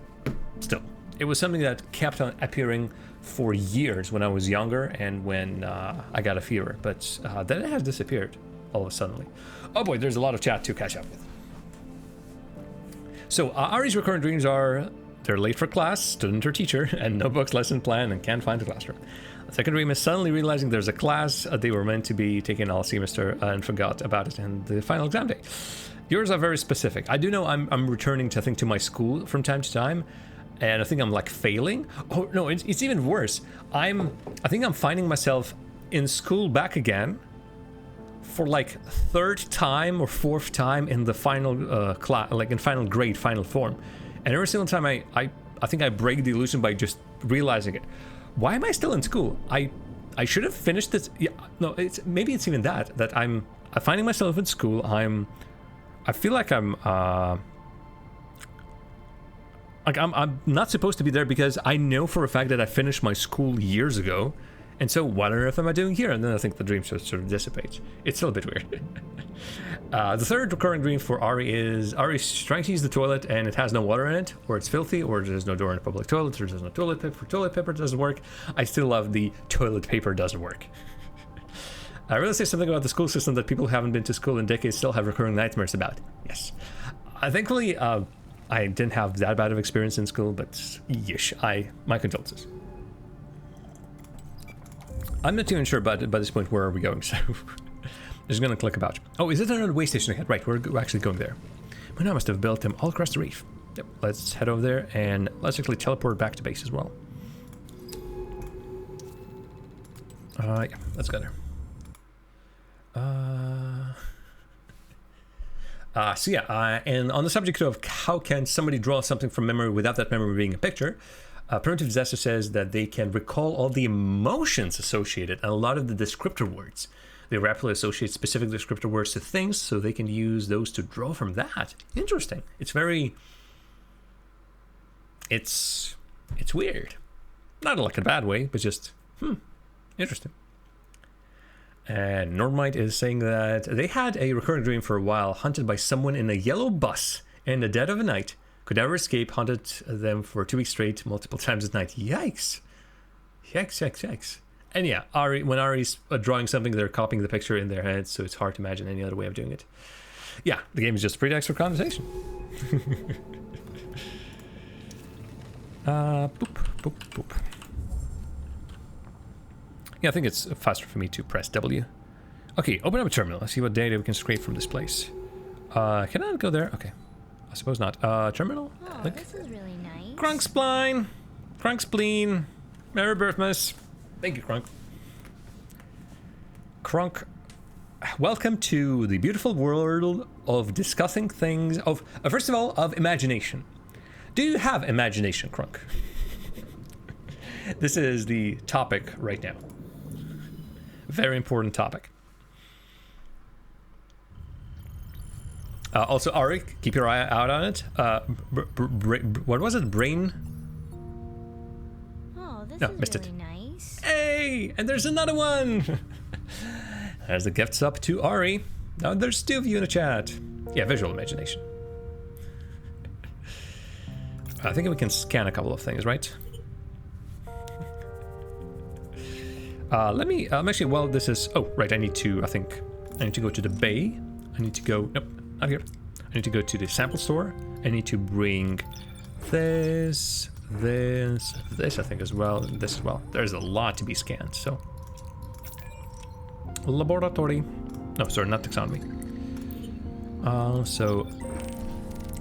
S1: still. It was something that kept on appearing for years when I was younger and when I got a fever. But then it has disappeared. all of a sudden. Oh boy, there's a lot of chat to catch up with. So Ari's recurrent dreams are they're late for class, student or teacher, and no books, lesson plan, and can't find the classroom. The second dream is suddenly realizing there's a class they were meant to be taking all semester and forgot about it in the final exam day. Yours are very specific. I do know I'm returning to, I think, to my school from time to time, and I think I'm like failing. Oh no, it's even worse. I think I'm finding myself in school back again for like third time or fourth time in the final class, like in final grade, final form. And every single time I think I break the illusion by just realizing it. Why am I still in school? I should have finished this. Yeah, no, maybe it's even that I'm finding myself in school. I feel like I'm not supposed to be there because I know for a fact that I finished my school years ago. And so what on earth am I doing here? And then I think the dream sort of dissipates. It's still a bit weird. The third recurring dream for Ari is Ari's trying to use the toilet and it has no water in it, or it's filthy, or there's no door in a public toilet, or there's no toilet paper doesn't work. I still love the toilet paper doesn't work. I really say something about the school system that people who haven't been to school in decades still have recurring nightmares about. Yes. Thankfully, I didn't have that bad of experience in school, but yeesh, my condolences. I'm not even sure by this point where are we going, so I'm just gonna click about. Oh, is it another way station ahead? Right, we're actually going there. I must have built them all across the reef. Yep, let's head over there and let's actually teleport back to base as well. Yeah, let's go there. So yeah, and on the subject of how can somebody draw something from memory without that memory being a picture, Primitive Disaster says that they can recall all the emotions associated and a lot of the descriptor words. They rapidly associate specific descriptor words to things, so they can use those to draw from that. Interesting. It's weird. Not like in a bad way, but just, interesting. And Normite is saying that they had a recurring dream for a while, hunted by someone in a yellow bus in the dead of the night. Could never escape, hunted them for 2 weeks straight, multiple times at night. Yikes. Yikes. And yeah, when Ari's drawing something, they're copying the picture in their heads, so it's hard to imagine any other way of doing it. Yeah, the game is just a pretext for conversation. Boop. Yeah, I think it's faster for me to press W. Okay, open up a terminal. Let's see what data we can scrape from this place. Can I go there? Okay. I suppose not. Terminal?
S2: Oh,
S1: Click.
S2: this is really nice.
S1: Crunkspline. Crunkspleen. Merry Birthmas. Thank you, Crunk. Crunk, welcome to the beautiful world of discussing things of, first of all, of imagination. Do you have imagination, Crunk? This is the topic right now. Very important topic. Also, Ari, keep your eye out on it. What was it? Brain?
S2: Oh, this is
S1: missed
S2: really
S1: it.
S2: nice.
S1: Hey, and there's another one. There's the gifts up to Ari. Now there's 2 of you in the chat. Yeah, visual imagination. I think we can scan a couple of things, right? Let me actually, well, this is, oh, right, I need to go to the bay. I need to go, nope, not here. I need to go to the sample store. I need to bring this, I think as well, and this as well. There's a lot to be scanned, so. Laboratory. No, sorry, not taxonomy. So,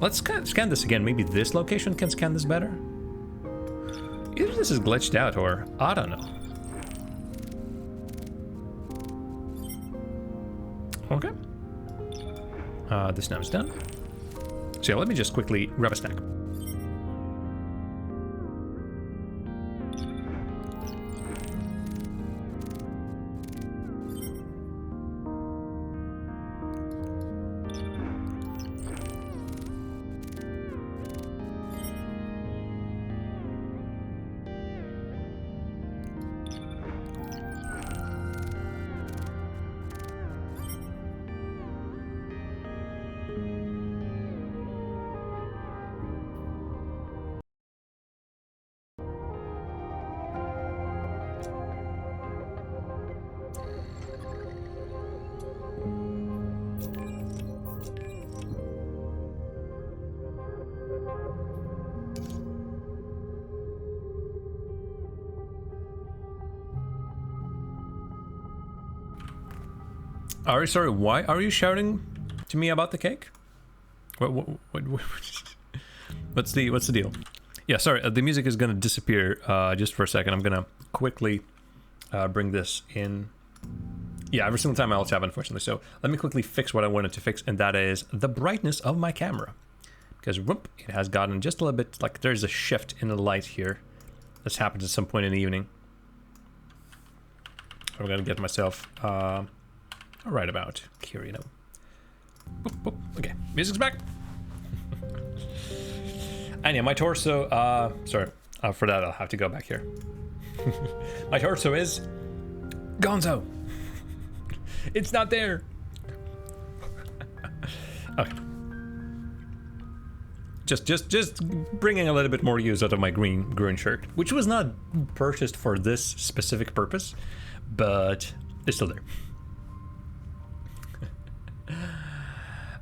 S1: let's scan this again. Maybe this location can scan this better. Either this is glitched out or, I don't know. Okay. This now is done. So yeah, let me just quickly grab a snack. Sorry, why are you shouting to me about the cake? What's the deal? Yeah, sorry, the music is gonna disappear just for a second. I'm gonna quickly bring this in. Yeah, every single time I also have, unfortunately. So let me quickly fix what I wanted to fix, and that is the brightness of my camera. Because whoop, it has gotten just a little bit, like there's a shift in the light here. This happens at some point in the evening. I'm gonna get myself right about here, you know. Boop, boop. Okay, music's back. And yeah, my torso, sorry, for that I'll have to go back here. My torso is gonzo. It's not there. Okay. Just bringing a little bit more use out of my green shirt, which was not purchased for this specific purpose, but it's still there.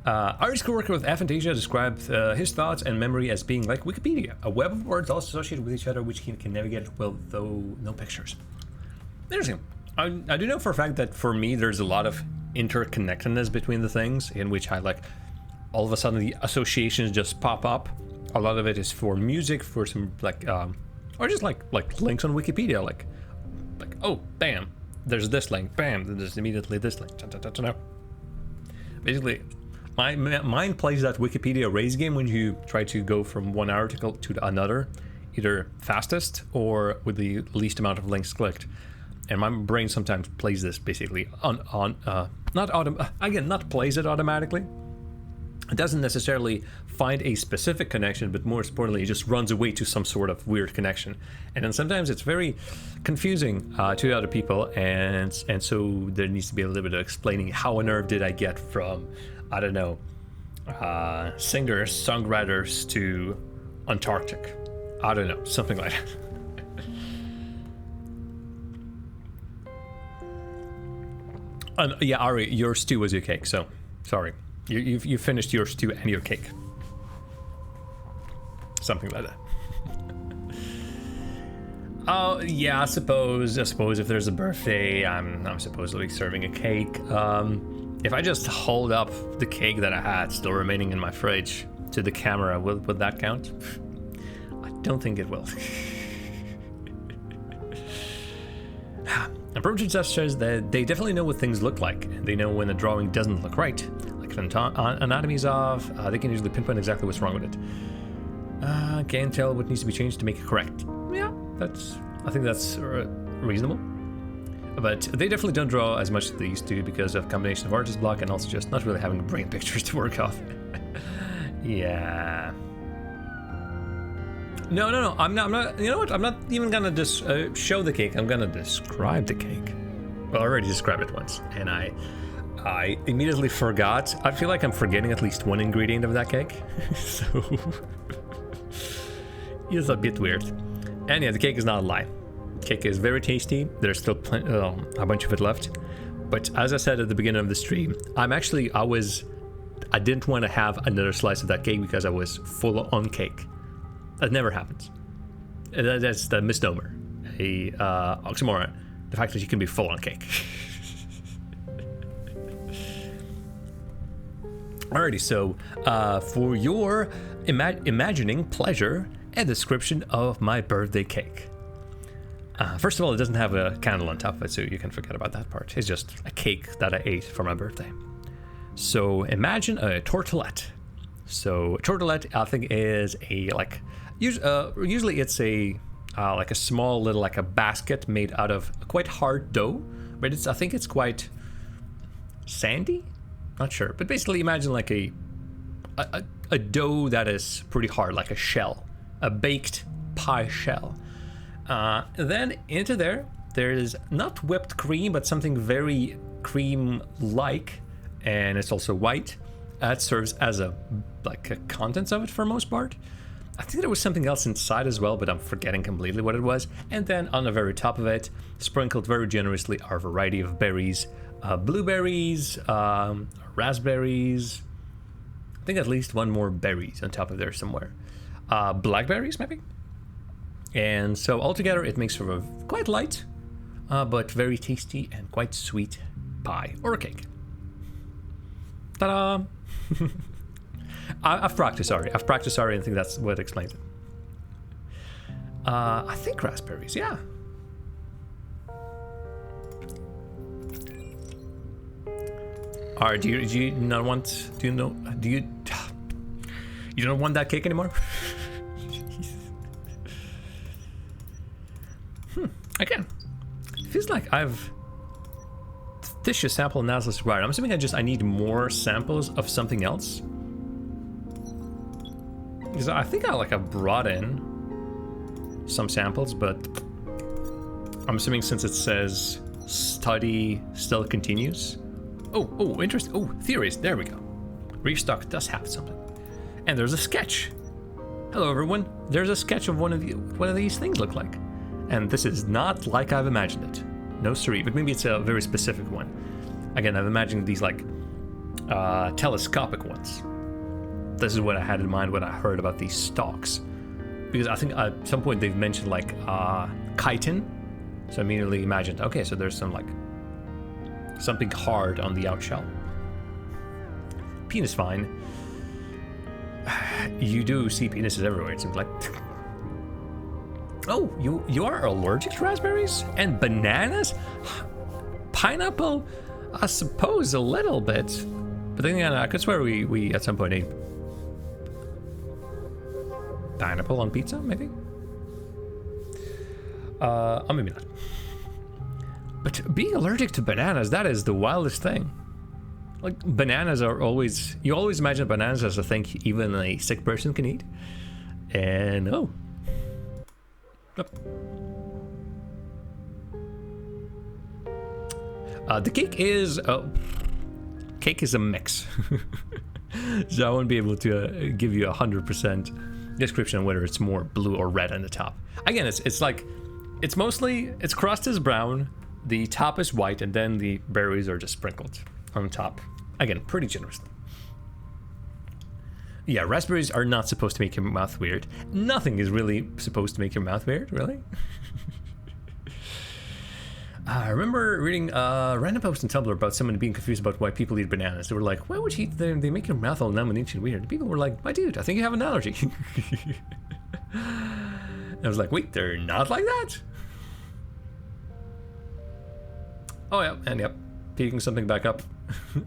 S1: Irish co-worker with aphantasia described his thoughts and memory as being like Wikipedia, a web of words all associated with each other which he can navigate well, though no pictures. Interesting. I do know for a fact that for me there's a lot of interconnectedness between the things in which I like all of a sudden the associations just pop up. A lot of it is for music, for some like or just like links on Wikipedia, like oh bam, there's this link, bam, there's immediately this link. Basically, my mind plays that Wikipedia race game when you try to go from one article to another, either fastest or with the least amount of links clicked. And my brain sometimes plays this basically not plays it automatically. It doesn't necessarily find a specific connection, but more importantly, it just runs away to some sort of weird connection. And then sometimes it's very confusing to other people, and so there needs to be a little bit of explaining how on earth did I get from, I don't know, singers, songwriters to Antarctic. I don't know, something like that. Yeah, Ari, your stew was your cake, so sorry. You finished your stew and your cake. Something like that. Oh, yeah, I suppose if there's a birthday, I'm supposedly serving a cake. If I just hold up the cake that I had still remaining in my fridge to the camera, would that count? I don't think it will. And Project says that they definitely know what things look like, and they know when a drawing doesn't look right. Like if anatomy's off, they can usually pinpoint exactly what's wrong with it. Can't tell what needs to be changed to make it correct. Yeah, I think that's reasonable. But they definitely don't draw as much as they used to because of a combination of artist block and also just not really having brain pictures to work off. Yeah. No, I'm not, you know what? I'm not even gonna just show the cake. I'm gonna describe the cake. Well, I already described it once, and I immediately forgot. I feel like I'm forgetting at least one ingredient of that cake. So, it's a bit weird. And yeah, the cake is not a lie. The cake is very tasty. There's still a bunch of it left. But as I said at the beginning of the stream, I didn't want to have another slice of that cake because I was full on cake. That never happens. That's the misnomer, a oxymoron. The fact that you can be full on cake. Alrighty, so for your imagining pleasure, a description of my birthday cake. First of all, it doesn't have a candle on top of it, so you can forget about that part. It's just a cake that I ate for my birthday. So imagine a tortellette. So a tortellette, I think, is a usually it's a like a small little like a basket made out of quite hard dough, but I think it's quite sandy. Not sure, but basically imagine like a dough that is pretty hard, like a shell, a baked pie shell. Then into there's not whipped cream, but something very cream-like, and it's also white. That serves as a contents of it for most part. I think there was something else inside as well, but I'm forgetting completely what it was. And then on the very top of it, sprinkled very generously, are a variety of berries, blueberries, raspberries. I think at least one more berries on top of there somewhere. Blackberries maybe. And so altogether, it makes for a quite light, but very tasty and quite sweet pie or cake. Ta-da! I've practiced already. I've practiced already, and I think that's what explains it. I think raspberries, yeah. Alright, do you not want... you don't want that cake anymore? Again, it feels like I've... tissue sample analysis required. I'm assuming I need more samples of something else. Because I think I've brought in some samples, but I'm assuming since it says study still continues. Oh, interesting. Oh, theories. There we go. Restock does have something. And there's a sketch. Hello, everyone. There's a sketch of what of these things look like. And this is not like I've imagined it. No siree, but maybe it's a very specific one. Again, I've imagined these like telescopic ones. This is what I had in mind when I heard about these stalks. Because I think at some point they've mentioned like chitin. So I immediately imagined, okay, so there's some like something hard on the outshell. Penis fine. You do see penises everywhere, it seems like. Oh, you are allergic to raspberries? And bananas? Pineapple? I suppose a little bit. But then again, I could swear we at some point ate pineapple on pizza, maybe? Maybe not. But being allergic to bananas, that is the wildest thing. Like, bananas are always... you always imagine bananas as a thing even a sick person can eat. And, oh. Yep. The cake is... cake is a mix. So I won't be able to give you 100% description on whether it's more blue or red on the top. Again, it's like... it's mostly... its crust is brown, the top is white, and then the berries are just sprinkled on top. Again, pretty generously. Yeah, raspberries are not supposed to make your mouth weird. Nothing is really supposed to make your mouth weird, really. I remember reading a random post on Tumblr about someone being confused about why people eat bananas. They were like, why would you eat them? They make your mouth all numb and itchy and weird. People were like, my dude, I think you have an allergy. And I was like, wait, they're not like that? Oh yeah, and yep, picking something back up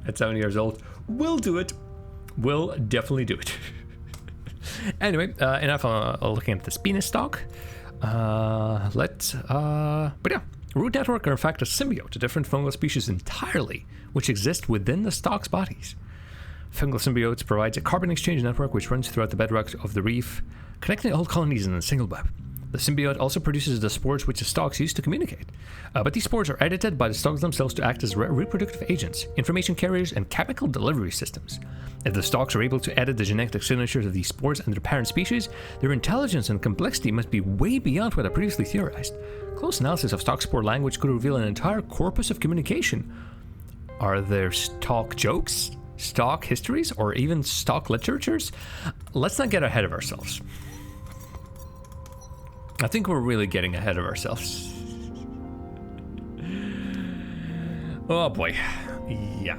S1: at 7 years old. We'll do it. We'll definitely do it. Anyway, enough looking at the penis stalk. But yeah, root network are in fact a symbiote to different fungal species entirely, which exist within the stalk's bodies. Fungal symbiotes provides a carbon exchange network which runs throughout the bedrock of the reef, connecting all colonies in a single web. The symbiote also produces the spores which the stalks use to communicate. But these spores are edited by the stalks themselves to act as reproductive agents, information carriers, and chemical delivery systems. If the stalks are able to edit the genetic signatures of these spores and their parent species, their intelligence and complexity must be way beyond what I previously theorized. Close analysis of stalk spore language could reveal an entire corpus of communication. Are there stalk jokes, stalk histories, or even stalk literatures? Let's not get ahead of ourselves. I think we're really getting ahead of ourselves. Oh boy. Yeah.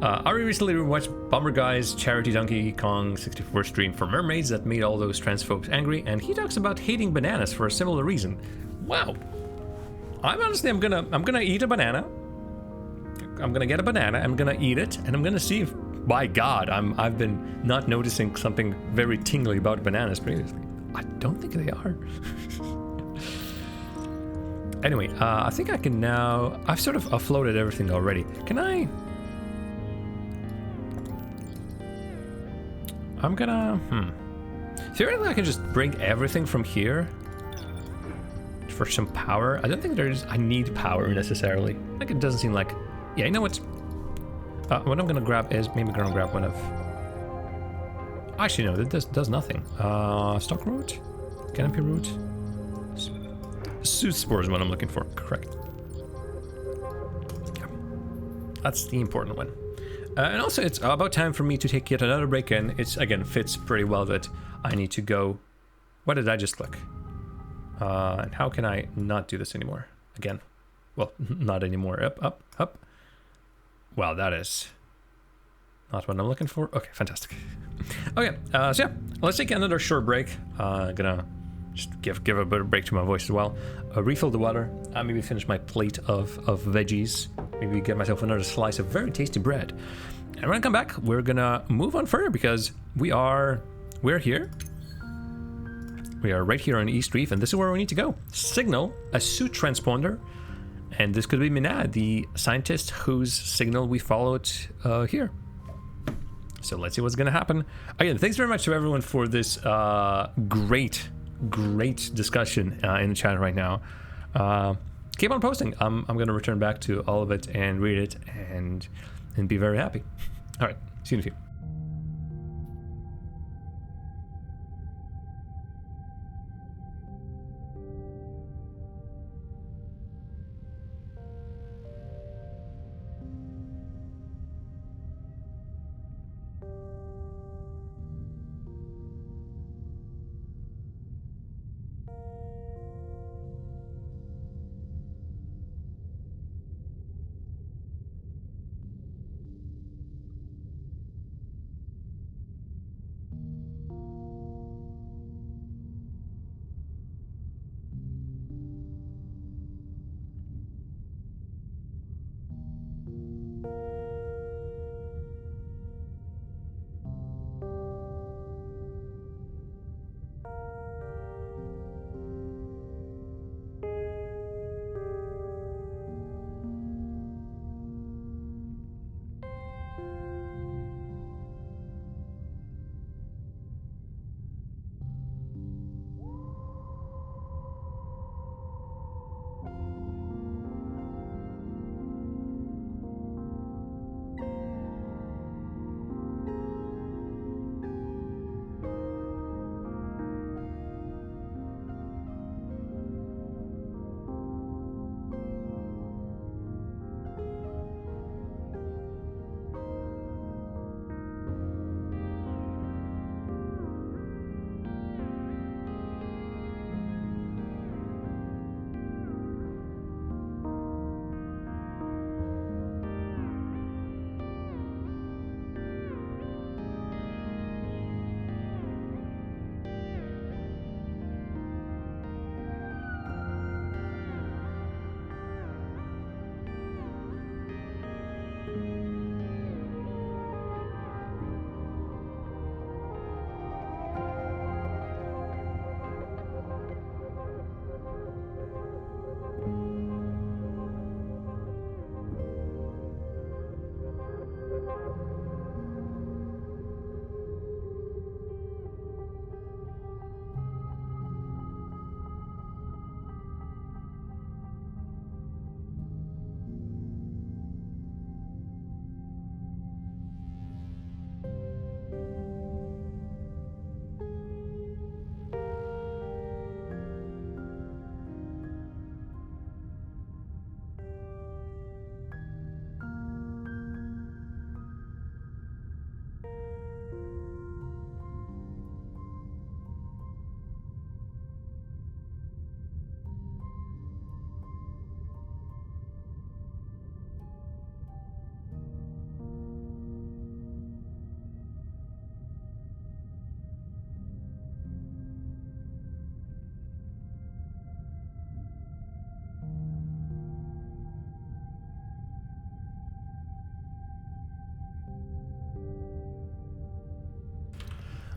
S1: I recently watched Bummer Guy's Charity Donkey Kong 64 stream for mermaids that made all those trans folks angry, and he talks about hating bananas for a similar reason. Wow. I'm gonna eat a banana. I'm gonna get a banana, I'm gonna eat it, and I'm gonna see if, by God, I've been not noticing something very tingly about bananas previously. I don't think they are. Anyway, I think I can now... I've sort of offloaded everything already. Can I... I'm gonna... Theoretically, I can just bring everything from here for some power. I don't think I need power necessarily. Like, it doesn't seem like... Yeah, you know what? What I'm gonna grab is... maybe I'm gonna grab one of... Actually, no, that does nothing. Stock root? Canopy root? Soot spore is what I'm looking for, correct. Yeah. That's the important one. And also, it's about time for me to take yet another break, and it's, again, fits pretty well that I need to go... What did I just click? And how can I not do this anymore? Again. Well, not anymore. Up, up, up. Wow, that is not what I'm looking for. Okay, fantastic. Okay, so yeah, let's take another short break. Gonna just give a bit of break to my voice as well. Refill the water. Maybe finish my plate of veggies. Maybe get myself another slice of very tasty bread. And when I come back, we're gonna move on further because we're here. We are right here on East Reef, and this is where we need to go. Signal a suit transponder, and this could be Minad, the scientist whose signal we followed here. So let's see what's gonna happen. Again, thanks very much to everyone for this great discussion in the chat right now. Keep on posting. I'm gonna return back to all of it and read it and be very happy. All right, see you in a few.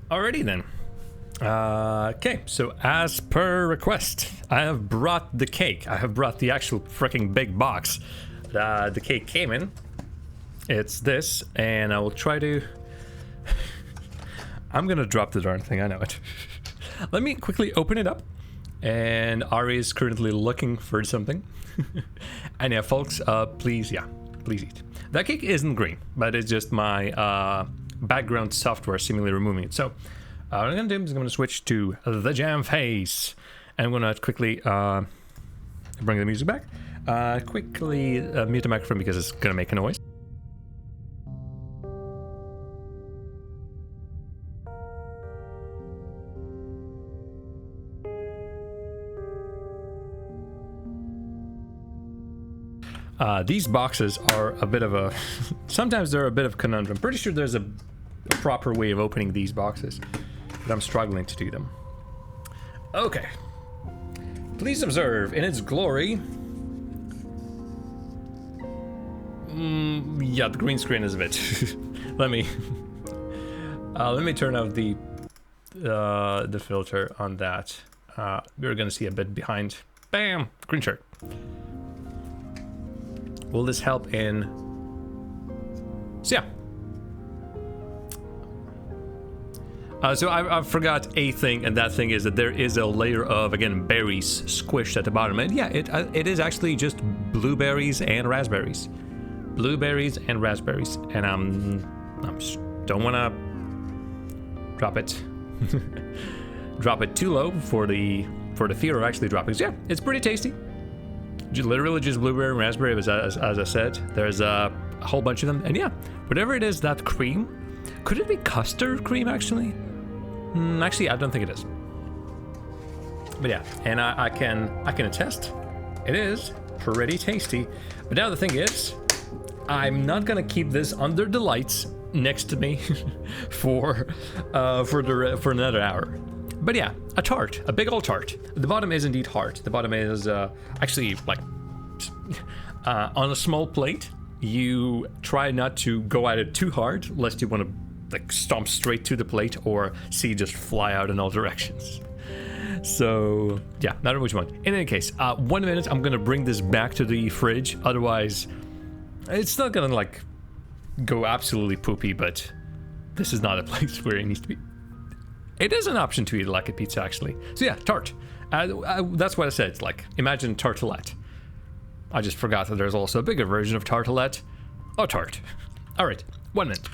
S1: Alrighty then. Okay, so as per request, I have brought the cake. I have brought the actual freaking big box the cake came in. It's this, and I will try to... I'm gonna drop the darn thing, I know it. Let me quickly open it up. And Ari is currently looking for something. And yeah, folks, please eat. That cake isn't green, but it's just my background software seemingly removing it. So what I'm gonna do is I'm gonna switch to the jam face. And I'm gonna quickly bring the music back. Quickly mute the microphone because it's gonna make a noise. These boxes are a bit of a... sometimes they're a bit of a conundrum. Pretty sure there's a proper way of opening these boxes, but I'm struggling to do them. Okay. Please observe, in its glory... yeah, the green screen is a bit... let me turn off the filter on that. We're gonna see a bit behind. Bam! Green shirt. Will this help in... so yeah. So I forgot a thing, and that thing is that there is a layer of, again, berries squished at the bottom. And yeah, it is actually just blueberries and raspberries. Blueberries and raspberries. And I'm just don't want to drop it. Drop it too low for the fear of actually dropping. So yeah, it's pretty tasty. Literally just blueberry and raspberry, as I said. There's a whole bunch of them. And yeah, whatever it is, that cream. Could it be custard cream, actually? Actually, I don't think it is. But yeah, and I can attest. It is pretty tasty. But now the thing is, I'm not gonna keep this under the lights next to me for another hour. But yeah, a tart, a big old tart. The bottom is indeed hard. The bottom is actually like on a small plate. You try not to go at it too hard, lest you want to like stomp straight to the plate or see just fly out in all directions. So yeah, not which one. In any case, 1 minute. I'm gonna bring this back to the fridge. Otherwise, it's not gonna like go absolutely poopy. But this is not a place where it needs to be. It is an option to eat like a pizza, actually. So yeah, tart. That's what I said. It's like, imagine tartelette. I just forgot that there's also a bigger version of tartelette. Oh, tart. All right, 1 minute.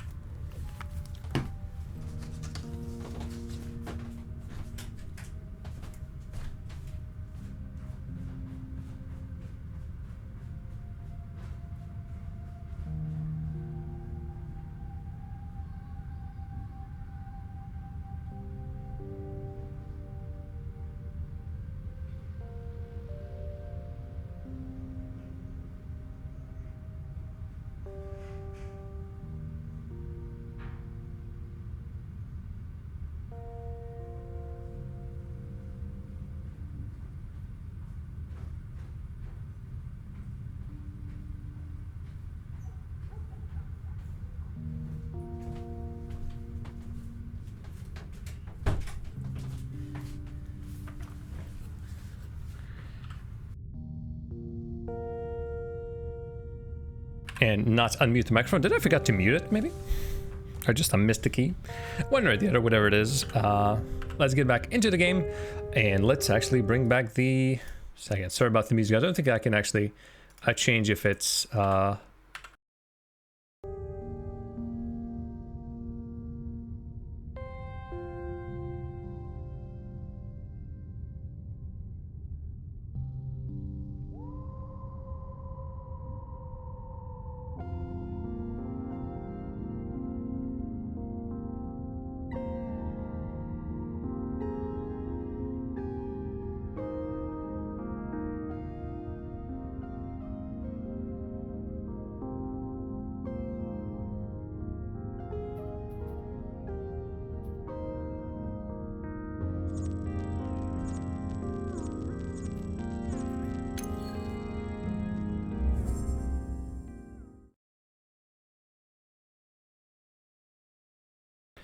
S1: And not unmute the microphone. Did I forget to mute it, maybe? Or just I missed the key? One or the other, whatever it is. Let's get back into the game. And let's actually bring back the... second. Sorry about the music. I don't think I can actually change if it's...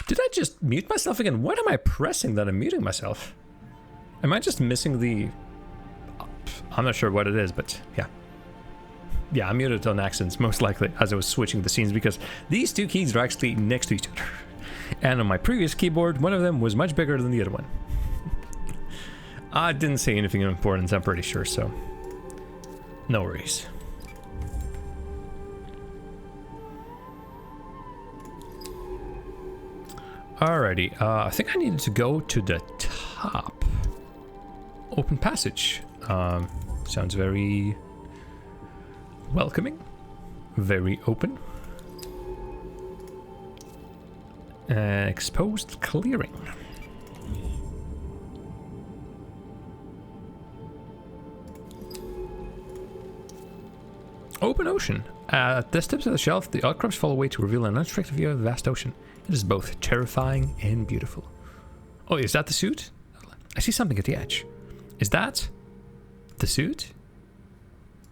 S1: Did I just mute myself again? What am I pressing that I'm muting myself? Am I just missing the... I'm not sure what it is, but yeah. Yeah, I muted on accident, most likely, as I was switching the scenes, because these two keys are actually next to each other. And on my previous keyboard, one of them was much bigger than the other one. I didn't say anything of importance, I'm pretty sure, so... no worries. Alrighty, I think I needed to go to the top. Open passage. Sounds very welcoming. Very open. Exposed clearing. Open ocean. At the steps of the shelf, the outcrops fall away to reveal an unobstructed view of the vast ocean. It is both terrifying and beautiful. Oh, is that the suit? I see something at the edge. Is that the suit?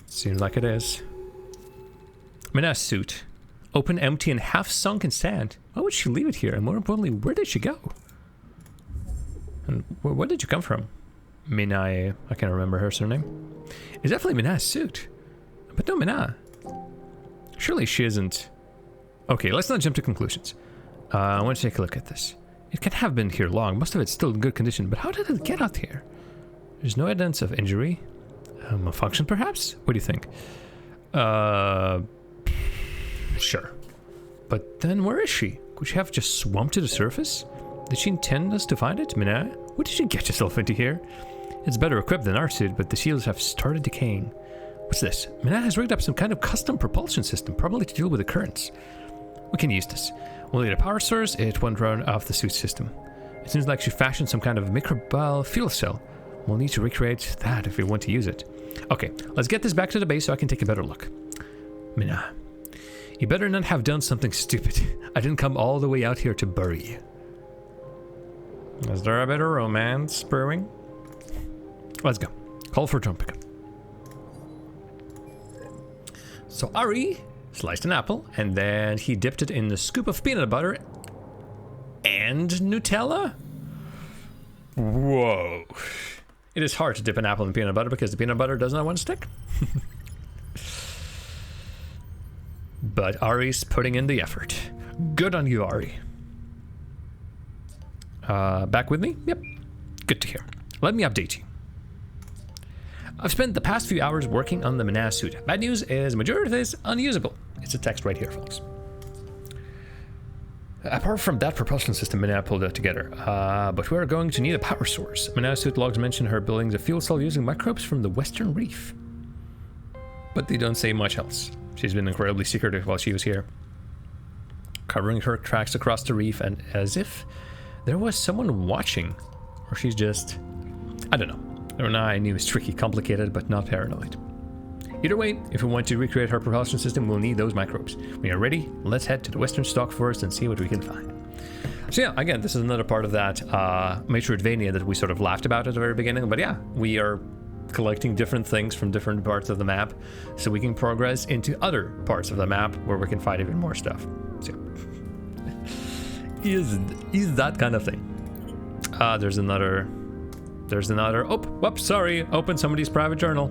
S1: Seems like it is. Mina's suit. Open, empty, and half sunk in sand. Why would she leave it here? And more importantly, where did she go? And where did you come from? Mina, I can't remember her surname. It's definitely Mina's suit. But no Mina. Surely she isn't... Okay, let's not jump to conclusions. I want to take a look at this. It can't have been here long. Most of it's still in good condition. But how did it get out here? There's no evidence of injury. Malfunction, perhaps? What do you think? Sure. But then where is she? Could she have just swamped to the surface? Did she intend us to find it, Mina? What did you get yourself into here? It's better equipped than our suit, but the shields have started decaying. What's this? Mina has rigged up some kind of custom propulsion system, probably to deal with the currents. We can use this. We'll need a power source. It won't run off the suit system. It seems like she fashioned some kind of microbial fuel cell. We'll need to recreate that if we want to use it. Okay, let's get this back to the base so I can take a better look. Mina, you better not have done something stupid. I didn't come all the way out here to bury you. Is there a bit of romance brewing? Let's go. Call for drone pickup. So Ari sliced an apple, and then he dipped it in a scoop of peanut butter and Nutella? Whoa. It is hard to dip an apple in peanut butter because the peanut butter does not want to stick. But Ari's putting in the effort. Good on you, Ari. Back with me? Yep. Good to hear. Let me update you. I've spent the past few hours working on the Mina suit. Bad news is majority of it is unusable. It's a text right here, folks. Apart from that propulsion system Mina pulled it together, but we're going to need a power source. Mina's suit logs mention her building a fuel cell using microbes from the Western Reef. But they don't say much else. She's been incredibly secretive while she was here, covering her tracks across the reef, and as if there was someone watching, or she's just... I don't know. I knew it's tricky, complicated, but not paranoid. Either way, if we want to recreate her propulsion system, we'll need those microbes. When you're ready, let's head to the Western Stock Forest and see what we can find. So yeah, again, this is another part of that Metroidvania that we sort of laughed about at the very beginning, but yeah, we are collecting different things from different parts of the map so we can progress into other parts of the map where we can find even more stuff. So is that kind of thing. There's another, oh, whoops, sorry, open somebody's private journal.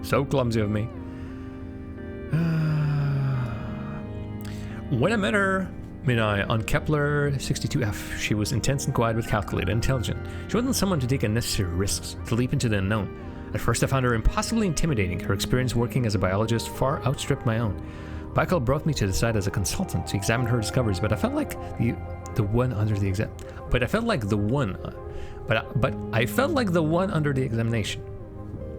S1: So clumsy of me. When I met her, on Kepler 62F, she was intense and quiet but calculated, intelligent. She wasn't someone to take unnecessary risks, to leap into the unknown. At first I found her impossibly intimidating. Her experience working as a biologist far outstripped my own. Backlog brought me to the site as a consultant to examine her discoveries, but I felt like the one under the exam. But I felt like the one under the examination.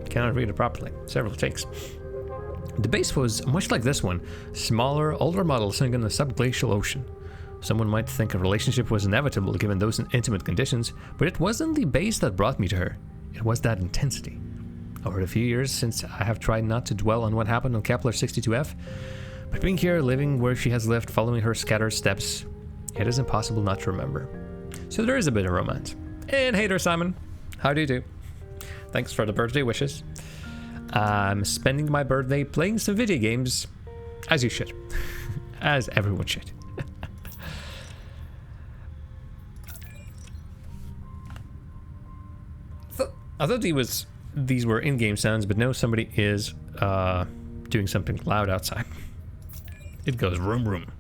S1: Cannot read it properly. Several takes. The base was much like this one, smaller, older model sitting in the subglacial ocean. Someone might think a relationship was inevitable given those intimate conditions, but it wasn't the base that brought me to her. It was that intensity. Over the few years since I have tried not to dwell on what happened on Kepler 62F, but being here, living where she has lived, following her scattered steps, it is impossible not to remember. So there is a bit of romance. And hey there, Simon. How do you do? Thanks for the birthday wishes. I'm spending my birthday playing some video games, as you should. As everyone should. I thought these were in-game sounds, but no, somebody is doing something loud outside. It goes room room.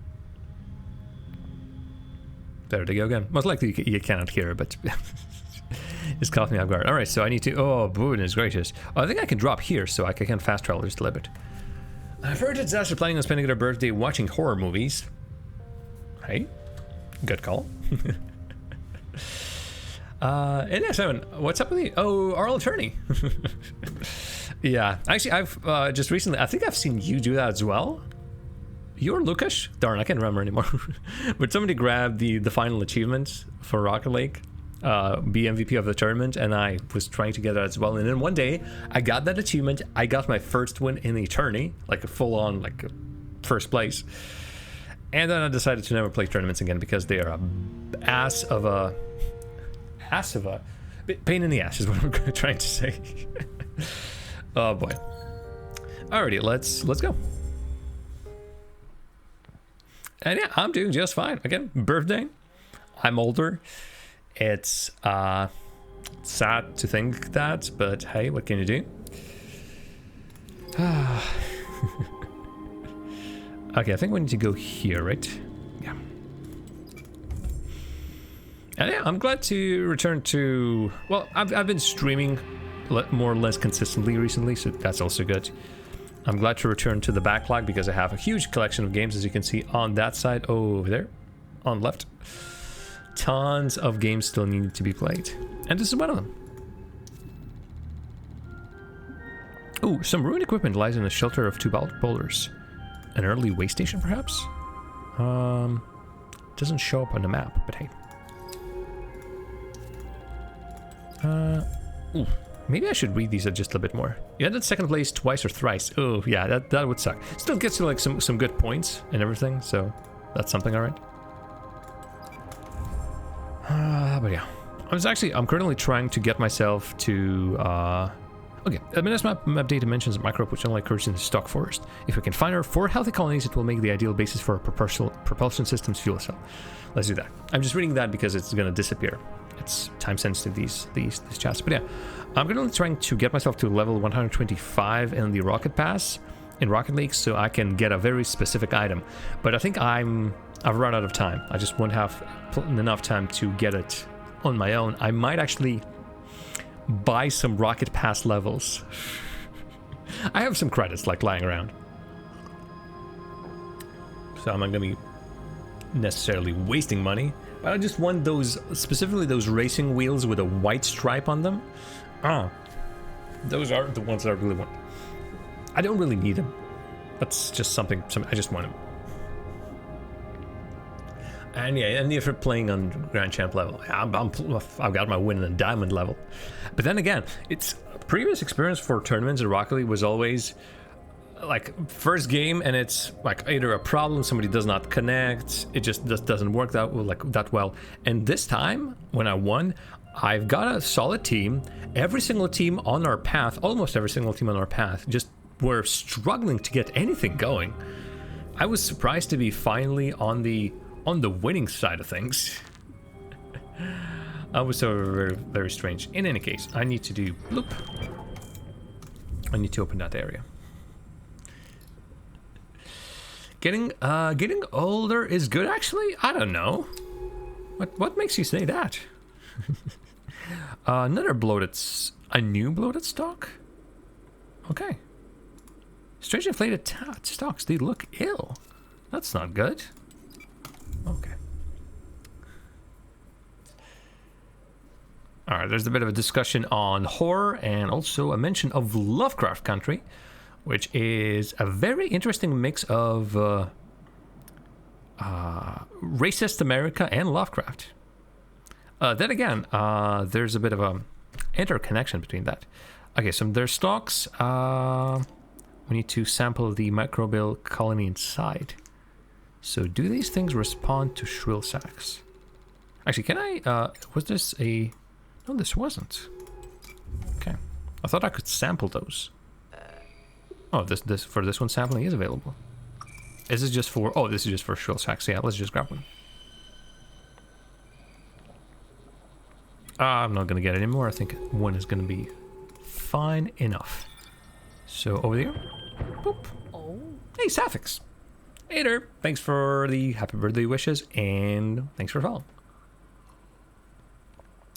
S1: There they go again. Most likely you cannot hear it, but it's caught me off guard. Alright, so I need to... Oh, goodness gracious. Oh, I think I can drop here so I can fast travel just a little bit. I've heard that Zash are planning on spending their birthday watching horror movies. Hey, good call. And yeah, Simon, what's up with you? Oh, oral attorney. Yeah, actually, I've just recently, I think I've seen you do that as well. You're Lucas? Darn, I can't remember anymore. But somebody grabbed the final achievement for Rocket League, be MVP of the tournament, and I was trying to get that as well. And then one day I got that achievement. I got my first win in the tourney, like a full-on like first place. And then I decided to never play tournaments again because they are a ass of a pain in the ass is what I'm trying to say. Oh boy. Alrighty, let's go. And yeah, I'm doing just fine. Again, birthday. I'm older. It's sad to think that, but hey, what can you do? Okay, I think we need to go here, right? Yeah. And yeah, I'm glad to return to... Well, I've been streaming more or less consistently recently, so that's also good. I'm glad to return to the backlog because I have a huge collection of games, as you can see on that side over there, on left. Tons of games still need to be played, and this is one of them. Oh, some ruined equipment lies in the shelter of two boulders. An early way station, perhaps? Doesn't show up on the map, but hey. Ooh, maybe I should read these just a bit more. You ended second place twice or thrice. Oh, yeah, that would suck. Still gets you like some good points and everything, so that's something, alright. But yeah, I'm currently trying to get myself to okay, the Menace map data mentions a microbe which only occurs in the stock forest. If we can find her 4 healthy colonies, it will make the ideal basis for a propulsion system's fuel cell. Let's do that. I'm just reading that because it's gonna disappear. It's time sensitive, these chats. But yeah, I'm currently trying to get myself to level 125 in the Rocket Pass in Rocket League so I can get a very specific item. But I think I've run out of time. I just won't have enough time to get it on my own. I might actually buy some Rocket Pass levels. I have some credits like lying around, so I'm not gonna be necessarily wasting money, but I just want those, specifically those racing wheels with a white stripe on them. Those are the ones that I really want. I don't really need them. That's just something I just want them. And yeah, and if you're playing on Grand Champ level, I've got my win in Diamond level. But then again, it's previous experience for tournaments in Rocket League was always like first game and it's like either a problem, somebody does not connect, it just doesn't work that well. And this time when I won, I've got a solid team. Every single team on our path, almost every single team on our path, just were struggling to get anything going. I was surprised to be finally on the winning side of things. I was so very, very strange. In any case, I need to do bloop. I need to open that area. Getting older is good, actually. I don't know. What makes you say that? A new bloated stock. Okay. Strange inflated stocks. They look ill. That's not good. Okay. Alright, there's a bit of a discussion on horror and also a mention of Lovecraft Country, which is a very interesting mix of racist America and Lovecraft. Then again, there's a bit of a interconnection between that. Okay, so there's stocks. We need to sample the microbial colony inside. So do these things respond to shrill sacs? Actually, can I, was this a... No, this wasn't. Okay. I thought I could sample those. Oh, this for this one sampling is available. Is this just for... Oh, this is just for shrill sacs. Yeah, let's just grab one. I'm not gonna get any more. I think one is gonna be fine enough. So over there. Boop. Oh. Hey, Sapphics. Hey there. Thanks for the happy birthday wishes and thanks for following.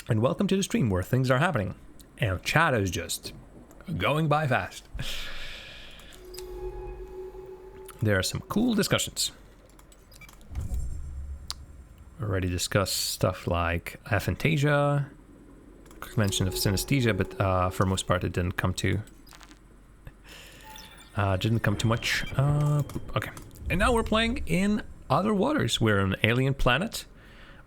S1: And welcome to the stream where things are happening. And chat is just going by fast. There are some cool discussions. We already discussed stuff like aphantasia, quick mention of synesthesia, but for most part it didn't come to much. Okay, and now we're playing in Other Waters. We're on an alien planet.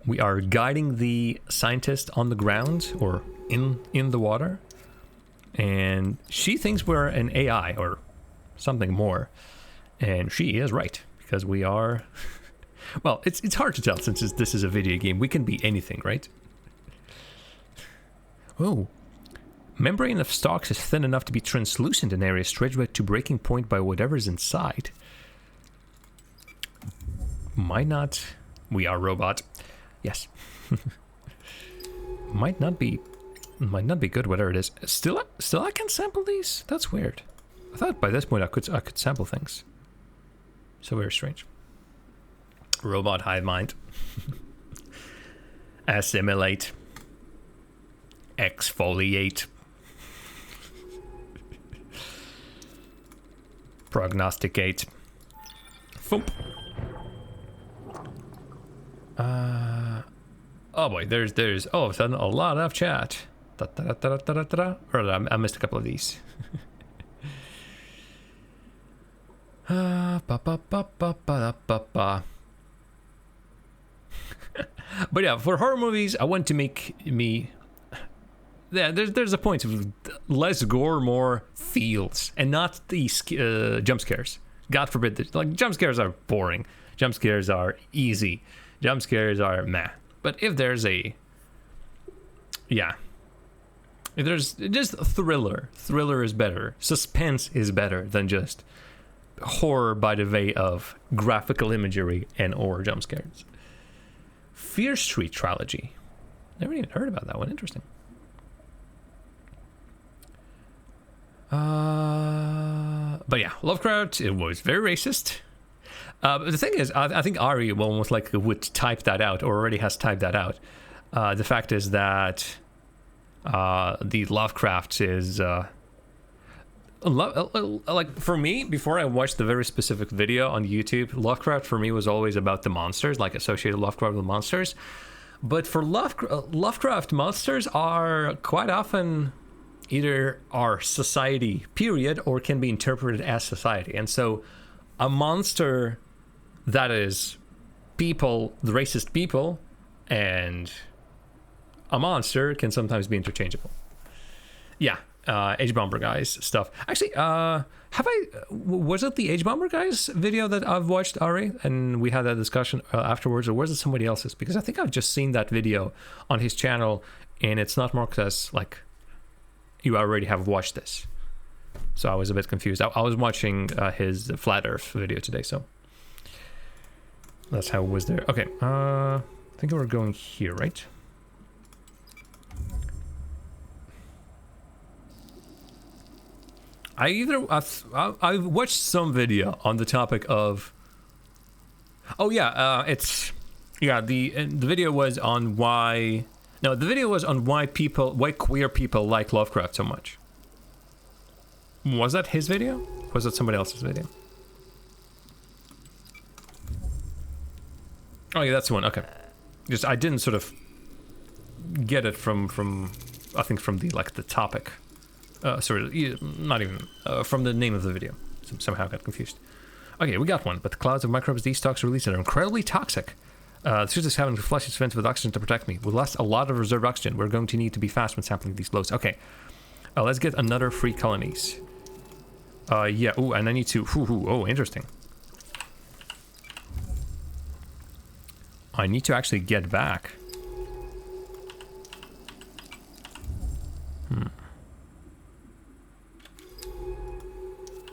S1: We are guiding the scientist on the ground or in the water. And she thinks we're an AI or something more. And she is right, because we are... Well, it's hard to tell since this is a video game. We can be anything, right? Oh. Membrane of stalks is thin enough to be translucent in areas stretched to breaking point by whatever's inside. Might not... We are robot. Yes. Might not be good, whatever it is. Still I can sample these? That's weird. I thought by this point I could sample things. So very strange. Robot hive mind. Assimilate. Exfoliate. Prognosticate. Thump. Oh boy, there's all of a sudden a lot of chat. Or I missed a couple of these. But yeah, for horror movies, I want to make me... Yeah, there's a point of less gore, more feels, and not these jump scares. God forbid, like jump scares are boring. Jump scares are easy. Jump scares are meh. But if there's a... Yeah. If there's just thriller. Thriller is better. Suspense is better than just horror by the way of graphical imagery and or jump scares. Fear Street Trilogy. Never even heard about that one. Interesting. But yeah, Lovecraft, it was very racist. But the thing is, I think Ari almost like would type that out, or already has typed that out. The fact is that the Lovecraft is like for me, before I watched the very specific video on YouTube, Lovecraft for me was always about the monsters, like associated Lovecraft with monsters. But for Lovecraft, monsters are quite often either our society, period, or can be interpreted as society. And so a monster that is people, the racist people, and a monster can sometimes be interchangeable. Yeah, H-Bomber Guys stuff. Actually, was it the H-Bomber Guys video that I've watched, Ari? And we had that discussion afterwards, or was it somebody else's? Because I think I've just seen that video on his channel, and it's not marked as, like, you already have watched this. So I was a bit confused. I was watching his Flat Earth video today, so that's how it was there. Okay, I think we're going here, right? I watched some video on the topic of... Oh yeah, the video was on why... No, the video was on why queer people like Lovecraft so much. Was that his video? Or was it somebody else's video? Oh yeah, that's the one. Okay. Just I didn't sort of get it from I think from the the topic. Sorry, not even from the name of the video. Somehow got confused. Okay, we got one. But the clouds of microbes these stalks release are incredibly toxic. The suit is having to flush its vents with oxygen to protect me. We lost a lot of reserve oxygen. We're going to need to be fast when sampling these loads. Okay, let's get another free colonies. Yeah. Oh, and I need to. Oh, interesting. I need to actually get back.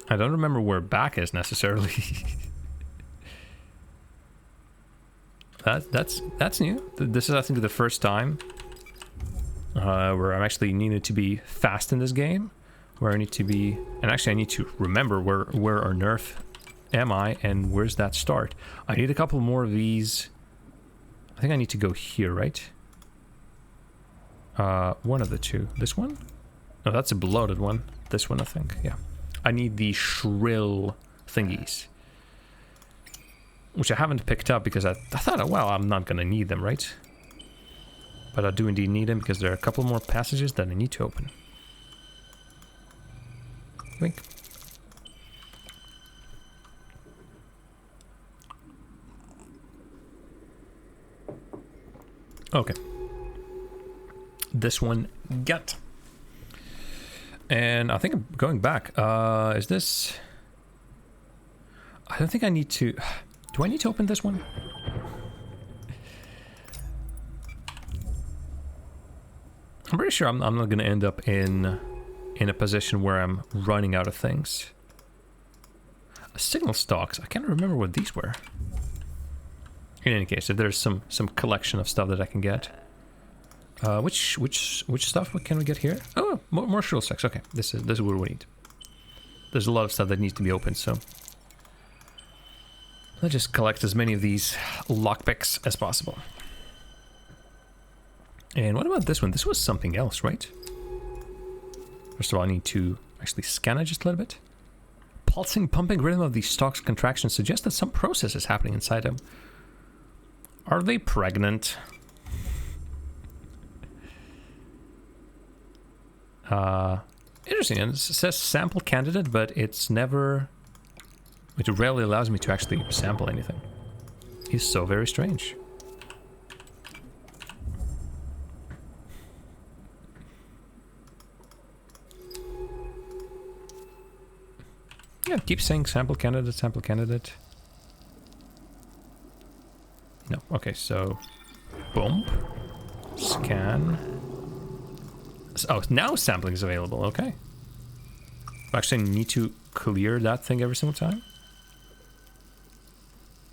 S1: I don't remember where back is necessarily. That's new. This is, I think, the first time where I'm actually needed to be fast in this game. Where I need to be, and actually I need to remember where on earth am I and where's that start. I need a couple more of these. I think I need to go here, right? One of the two. This one? No, that's a bloated one. This one, I think. Yeah. I need the shrill thingies. Which I haven't picked up because I thought, oh, well, I'm not going to need them, right? But I do indeed need them because there are a couple more passages that I need to open. I think. Okay. This one got. And I think I'm going back. Is this... I don't think I need to... Do I need to open this one? I'm pretty sure I'm not going to end up in a position where I'm running out of things. Signal stocks. I can't remember what these were. In any case, if there's some collection of stuff that I can get. Which stuff can we get here? Oh, more shrill stacks. Okay, this is what we need. There's a lot of stuff that needs to be opened, so let's just collect as many of these lockpicks as possible. And what about this one? This was something else, right? First of all, I need to actually scan it just a little bit. Pulsing, pumping rhythm of these stocks contractions suggests that some process is happening inside them. Are they pregnant? Interesting. And it says sample candidate, but it's never... It rarely allows me to actually sample anything. It's so very strange. Yeah, keep saying sample candidate, sample candidate. No, okay, so boom, scan. Oh, now sampling is available, okay. I actually need to clear that thing every single time.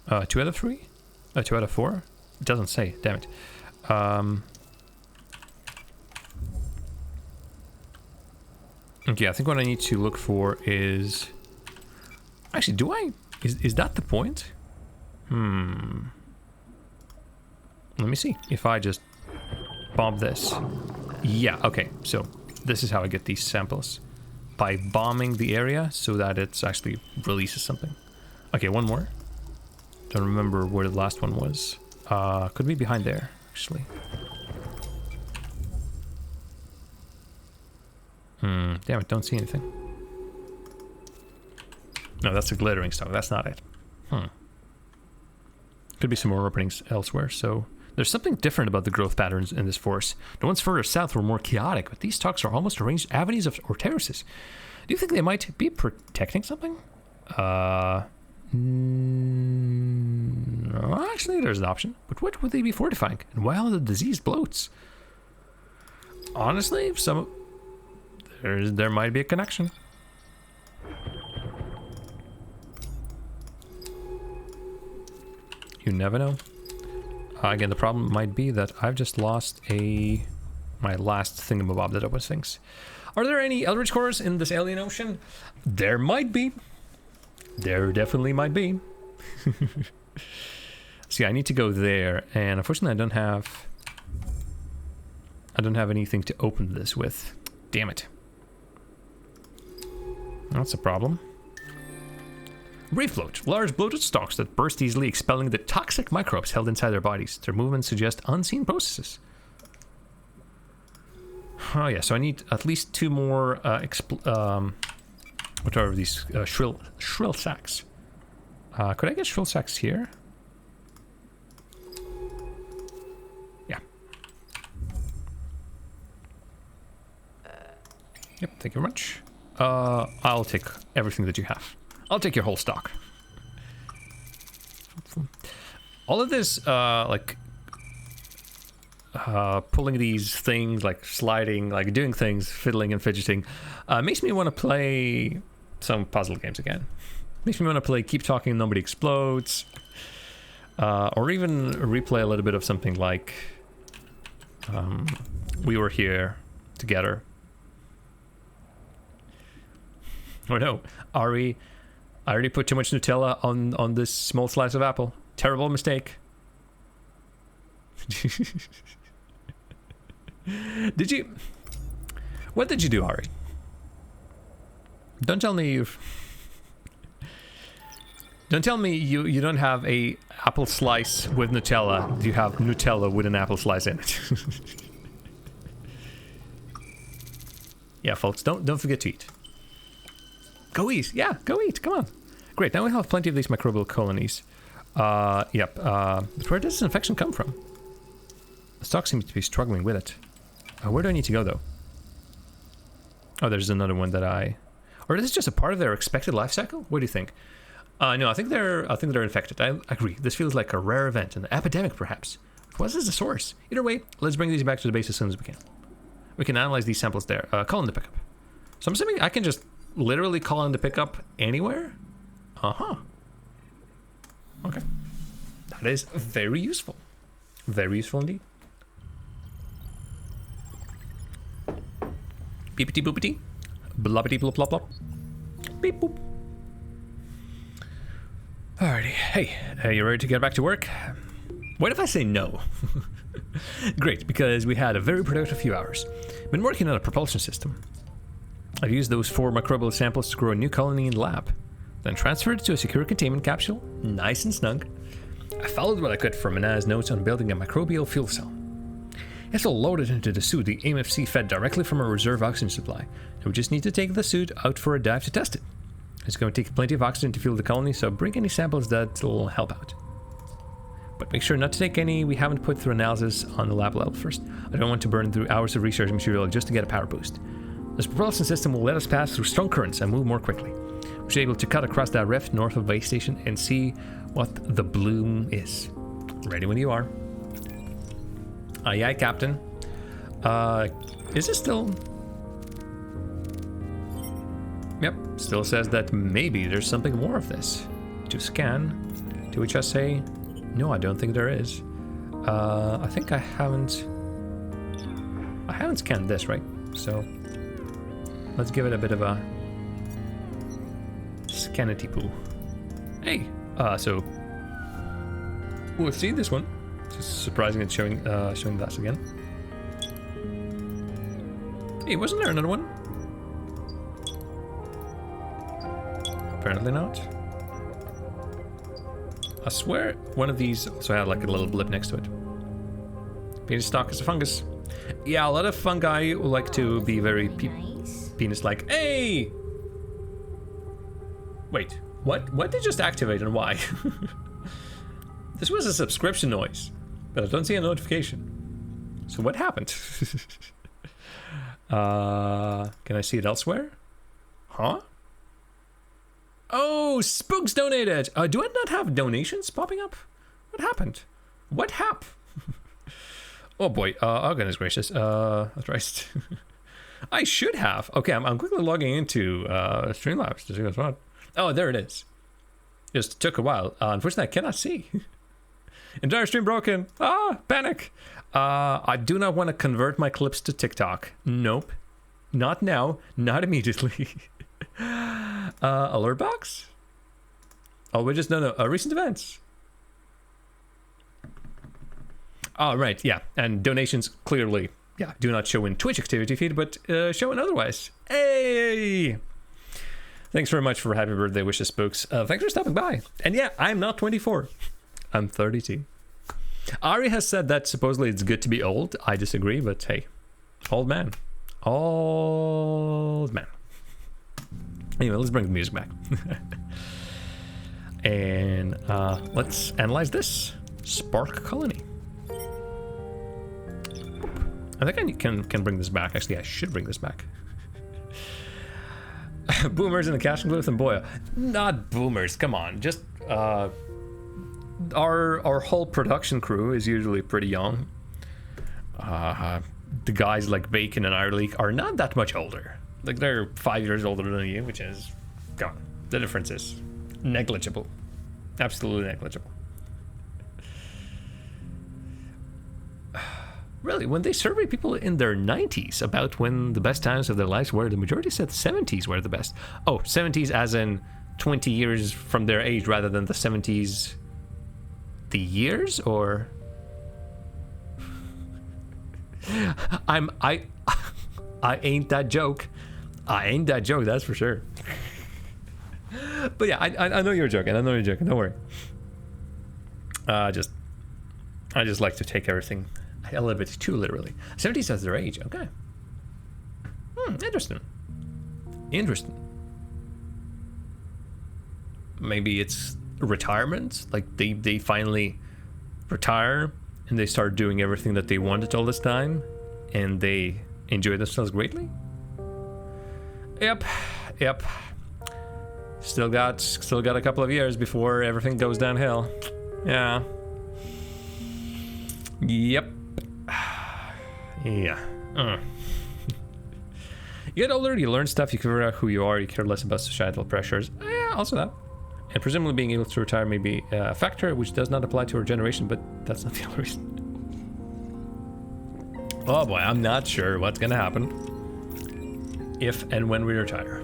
S1: 2 out of 3? 2 out of 4? It doesn't say, damn it. Okay, I think what I need to look for is... Actually, do I... Is that the point? Let me see if I just bomb this. Yeah, okay, so this is how I get these samples. By bombing the area so that it actually releases something. Okay, one more. Don't remember where the last one was. Could be behind there, actually. Damn it, don't see anything. No, that's a glittering stone, that's not it. Could be some more openings elsewhere, so... There's something different about the growth patterns in this forest. The ones further south were more chaotic, but these stalks are almost arranged avenues or terraces. Do you think they might be protecting something? No, actually, there's an option. But what would they be fortifying? And why all the diseased bloats? Honestly, there might be a connection. You never know. Again, the problem might be that I've just lost my last thingamabob that opens things. Are there any Eldritch cores in this alien ocean? There might be. There definitely might be. See, I need to go there, and unfortunately I don't have anything to open this with. Damn it. That's a problem. Reef bloat, large bloated stalks that burst easily, expelling the toxic microbes held inside their bodies. Their movements suggest unseen processes. Oh yeah, so I need at least 2 more what are these shrill sacks? Could I get shrill sacks here? Yeah. Yep, thank you very much. I'll take everything that you have. I'll take your whole stock. All of this, pulling these things, like sliding, like doing things, fiddling and fidgeting, makes me want to play some puzzle games again. Makes me want to play Keep Talking, Nobody Explodes, or even replay a little bit of something like We Were Here Together. Oh no, Ari. I already put too much Nutella on this small slice of apple. Terrible mistake. Did you... What did you do, Ari? Don't tell me you've... Don't tell me you don't have a apple slice with Nutella. You have Nutella with an apple slice in it. Yeah, folks, don't forget to eat. Go eat. Yeah, go eat. Come on. Great. Now we have plenty of these microbial colonies. Yep. But where does this infection come from? The stock seems to be struggling with it. Where do I need to go, though? Oh, there's another one that I... Or is this just a part of their expected life cycle? What do you think? No, I think they're infected. I agree. This feels like a rare event, an epidemic, perhaps. What is the source? Either way, let's bring these back to the base as soon as we can. We can analyze these samples there. Call in the pickup. So I'm assuming I can just literally call in the pickup anywhere? Uh-huh. Okay. That is very useful. Very useful indeed. Beepity boopity. Bloppity blop blop blop. Beep boop. Alrighty. Hey, you ready to get back to work? What if I say no? Great, because we had a very productive few hours. Been working on a propulsion system. I've used those 4 microbial samples to grow a new colony in the lab. Then transferred it to a secure containment capsule, nice and snug. I followed what I could from Manaz notes on building a microbial fuel cell. It's all loaded into the suit, the AMFC fed directly from a reserve oxygen supply. And we just need to take the suit out for a dive to test it. It's going to take plenty of oxygen to fuel the colony, so bring any samples that will help out. But make sure not to take any we haven't put through analysis on the lab level first. I don't want to burn through hours of research material just to get a power boost. This propulsion system will let us pass through strong currents and move more quickly. We should be able to cut across that rift north of base station and see what the bloom is. Ready when you are. Aye aye, Captain. Is it still... Yep, still says that maybe there's something more of this. To scan, to which I say, no, I don't think there is. I think I haven't scanned this, right? So, let's give it a bit of a scanity poo. Hey, so we'll see this one. It's surprising it's showing that again. Hey, wasn't there another one? Apparently not. I swear one of these also had like a little blip next to it. Penis stalk is a fungus. Yeah, a lot of fungi like to be very penis-like. Hey! Wait, what did just activate and why? This was a subscription noise, but I don't see a notification. So what happened? Can I see it elsewhere? Huh? Oh, Spooks donated! Do I not have donations popping up? What happened? What hap? Oh boy, oh goodness gracious. That's right. I should have. Okay, I'm quickly logging into Streamlabs to see what's wrong. Oh, there it is. Just took a while. Unfortunately, I cannot see. Entire stream broken. Panic. I do not want to convert my clips to TikTok. Nope. Not now. Not immediately. Alert box? Oh, we just no recent events. Oh, right, yeah. And donations clearly, yeah, do not show in Twitch activity feed, but show in otherwise. Hey! Thanks very much for happy birthday wishes, Spooks. Thanks for stopping by. And yeah, I'm not 24. I'm 32. Ari has said that supposedly it's good to be old. I disagree, but hey, old man. Old man. Anyway, let's bring the music back. And let's analyze this. Spark Colony. I think I can bring this back. Actually, I should bring this back. Boomers in the casting booth and boy, not boomers. Come on, just our whole production crew is usually pretty young. The guys like Bacon and Ireleak are not that much older. Like they're 5 years older than you, which is, come on, the difference is negligible, absolutely negligible. Really, when they survey people in their 90s about when the best times of their lives were, the majority said 70s were the best. Oh, 70s as in 20 years from their age rather than the 70s the years, or I ain't that joke. I ain't that joke, that's for sure. But yeah, I know you're joking. I know you're joking. Don't worry. I just like to take everything a little bit too literally. 70 says their age. Okay. Interesting. Interesting. Maybe it's retirement. Like they finally retire and they start doing everything that they wanted all this time, and they enjoy themselves greatly. Yep. Still got a couple of years before everything goes downhill. Yeah. Yep. Yeah. You get older, you learn stuff, you figure out who you are, you care less about societal pressures. Yeah, also that. And presumably being able to retire may be a factor which does not apply to our generation, but that's not the only reason. Oh boy, I'm not sure what's gonna happen if and when we retire.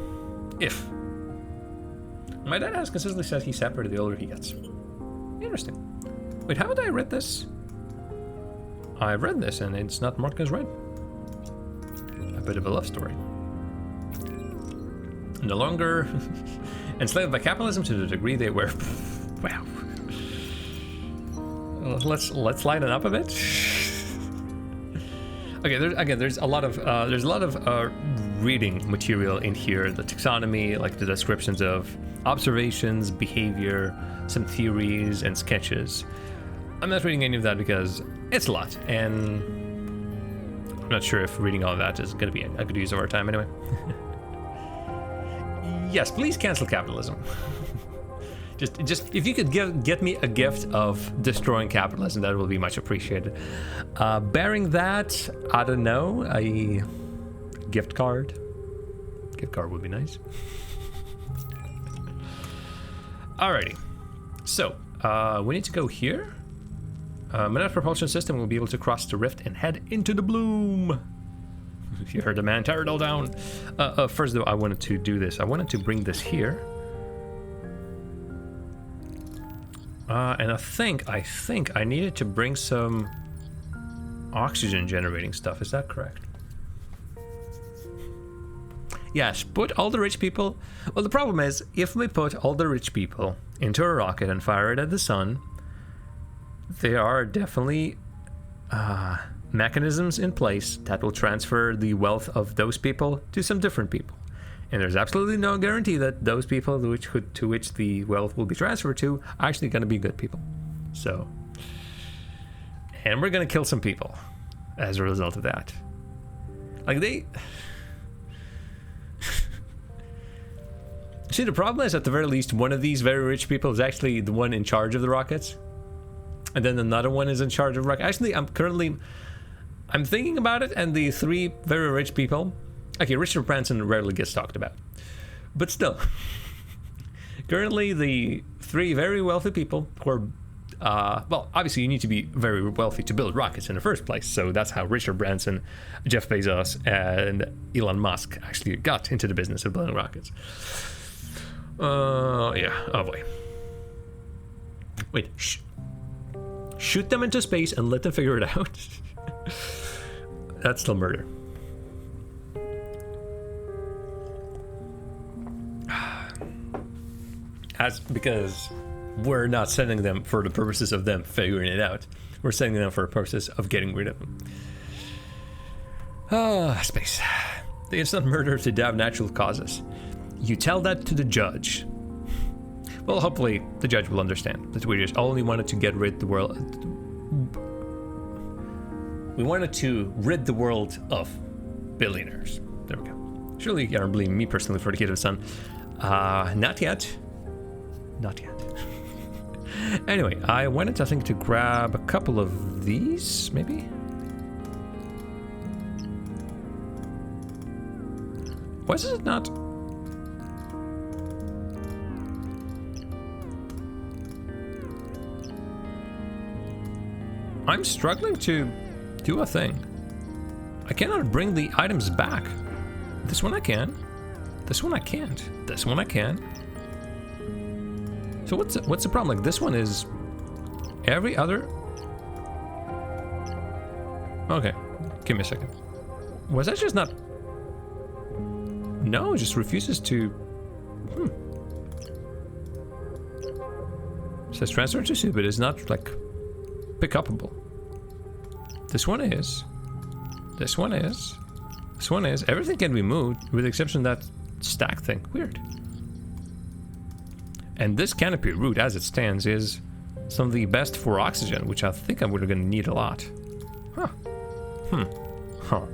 S1: If. My dad has consistently said he's happier the older he gets. Interesting. Wait, haven't I read this? I've read this and it's not marked as read. A bit of a love story. No longer enslaved by capitalism to the degree they were. Wow. Let's lighten up a bit. Okay, there's a lot of reading material in here. The taxonomy, like the descriptions of observations, behavior, some theories, and sketches. I'm not reading any of that because it's a lot, and I'm not sure if reading all of that is going to be a good use of our time anyway. Yes, please cancel capitalism. just if you could get me a gift of destroying capitalism, that will be much appreciated. Bearing that, I don't know, a gift card. Gift card would be nice. Alrighty, so we need to go here. Minute propulsion system will be able to cross the rift and head into the bloom. You heard the man, tear it all down. First though, I wanted to do this. I wanted to bring this here. And I think I needed to bring some oxygen generating stuff. Is that correct? Yes, put all the rich people... Well, the problem is, if we put all the rich people into a rocket and fire it at the sun, there are definitely mechanisms in place that will transfer the wealth of those people to some different people. And there's absolutely no guarantee that those people to which the wealth will be transferred to are actually going to be good people. So, and we're going to kill some people as a result of that. Like See, the problem is, at the very least, one of these very rich people is actually the one in charge of the rockets. And then another one is in charge of rockets. Actually, I'm thinking about it, and the three very rich people... Okay, Richard Branson rarely gets talked about. But still. Currently, the three very wealthy people who are... well, obviously, you need to be very wealthy to build rockets in the first place. So that's how Richard Branson, Jeff Bezos, and Elon Musk actually got into the business of building rockets. Yeah. Oh, boy. Wait. Shoot them into space and let them figure it out. That's still murder. Because we're not sending them for the purposes of them figuring it out. We're sending them for the purposes of getting rid of them. Space. The instant murder to die of natural causes. You tell that to the judge. Well, hopefully the judge will understand that we just only wanted to get rid the world. We wanted to rid the world of billionaires. There we go. Surely you aren't blaming me personally for the kid of the sun. Not yet. Not yet. Anyway, I wanted, I think, to grab a couple of these, maybe? Why is it not? I'm struggling to do a thing. I cannot bring the items back. This one I can. This one I can't. This one I can. So what's the problem? Like, this one is every other... Okay, give me a second. Was that just not... No, it just refuses to... It says transfer to soup, but it's not, like, pick-upable. This one is. This one is. This one is. Everything can be moved, with the exception of that stack thing. Weird. And this canopy route, as it stands, is Some of the best for oxygen, which I think I'm really going to need a lot. Huh. Huh.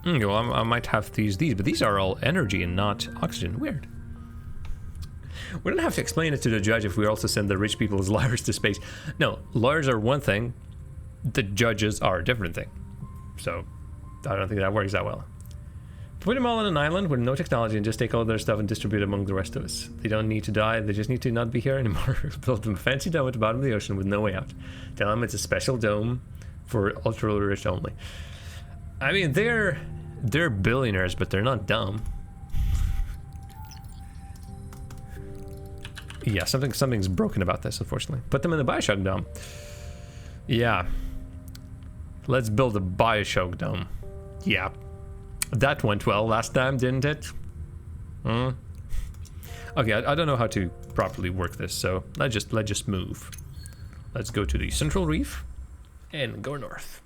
S1: Well, I might have to use these, but these are all energy and not oxygen. Weird. We don't have to explain it to the judge if we also send the rich people as lawyers to space. No, lawyers are one thing, the judges are a different thing. So, I don't think that works that well. Put them all on an island with no technology and just take all their stuff and distribute it among the rest of us. They don't need to die, they just need to not be here anymore. Build them a fancy dome at the bottom of the ocean with no way out. Tell them it's a special dome for ultra-rich only. I mean, they're billionaires, but they're not dumb. Yeah, something's broken about this, unfortunately. Put them in the Bioshock Dome. Yeah. Let's build a Bioshock Dome. Yeah. That went well last time, didn't it? Okay, I don't know how to properly work this, so let's just move. Let's go to the Central Reef and go north.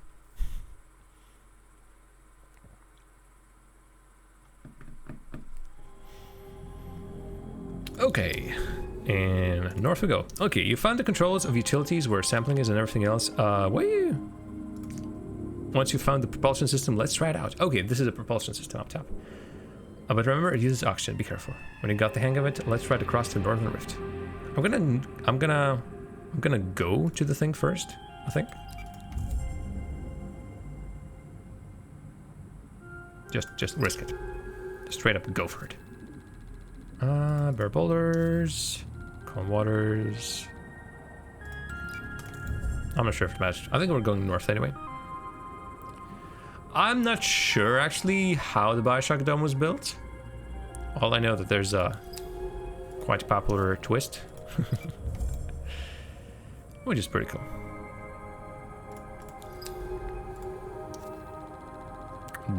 S1: Okay, and north we go. Okay, you found the controls of utilities where sampling is and everything else. Once you found the propulsion system, let's try it out. Okay, this is a propulsion system up top. But remember, it uses oxygen. Be careful. When you got the hang of it, let's try to cross the northern rift. I'm gonna go to the thing first, I think. Just risk it. Just straight up go for it. Bare boulders, calm waters. I'm not sure if it matched. I think we're going north anyway. I'm not sure actually how the Bioshock Dome was built. All I know that there's a quite popular twist, which is pretty cool.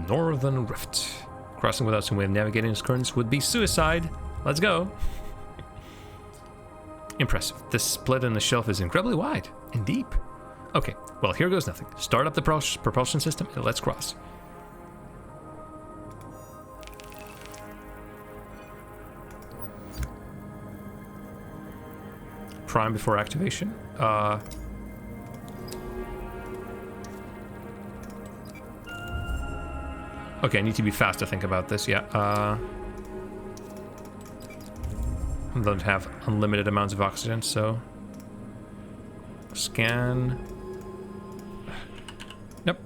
S1: Northern Rift. Crossing without some way of navigating its currents would be suicide. Let's go. Impressive. This split in the shelf is incredibly wide and deep. Okay, well, here goes nothing. Start up the propulsion system and let's cross. Prime before activation. Okay, I need to be fast to think about this, yeah. I don't have unlimited amounts of oxygen, so... Scan... Nope.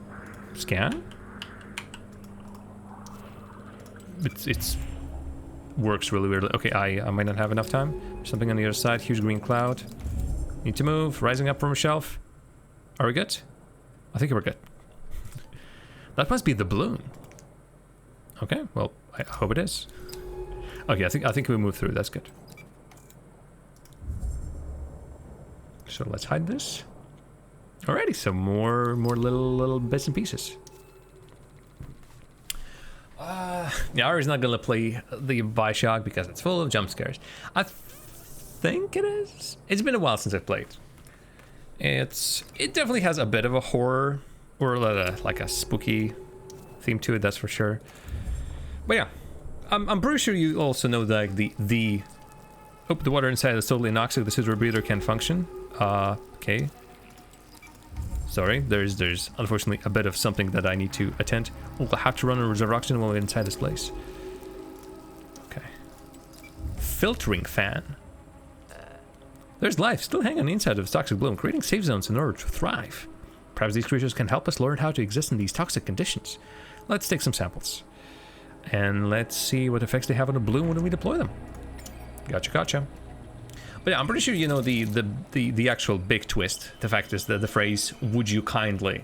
S1: Scan? It's... works really weirdly. Okay, I might not have enough time. Something on the other side, huge green cloud. Need to move, rising up from a shelf. Are we good? I think we're good. That must be the balloon. Okay, well, I hope it is. Okay, I think we move through. That's good. So let's hide this. Alrighty, so more little bits and pieces. Yeah, Ari's not gonna play the Bioshock because it's full of jump scares. I think it is. It's been a while since I've played. It definitely has a bit of a horror or like a spooky theme to it. That's for sure. But yeah, I'm pretty sure you also know that the water inside is totally anoxic. The scissor breather can't function. Okay. Sorry, there's unfortunately a bit of something that I need to attend. We'll have to run a reserve oxygen while we're inside this place. Okay. Filtering fan. There's life still hanging on the inside of this toxic bloom, creating safe zones in order to thrive. Perhaps these creatures can help us learn how to exist in these toxic conditions. Let's take some samples. And let's see what effects they have on the bloom when we deploy them. Gotcha. But yeah, I'm pretty sure you know the actual big twist. The fact is that the phrase "would you kindly"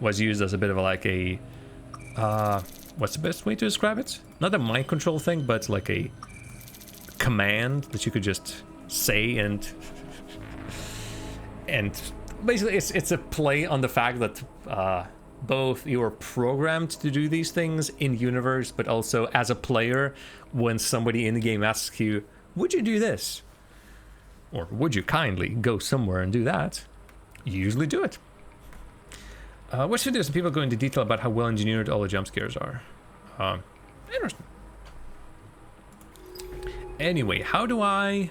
S1: was used as a bit of like a what's the best way to describe it? Not a mind control thing, but like a command that you could just say and basically it's a play on the fact that both you're programmed to do these things in universe, but also as a player, when somebody in the game asks you, "Would you do this?" or "Would you kindly go somewhere and do that?" you usually do it. Watch videos and people go into detail about how well engineered all the jump scares are. Interesting. Anyway, how do I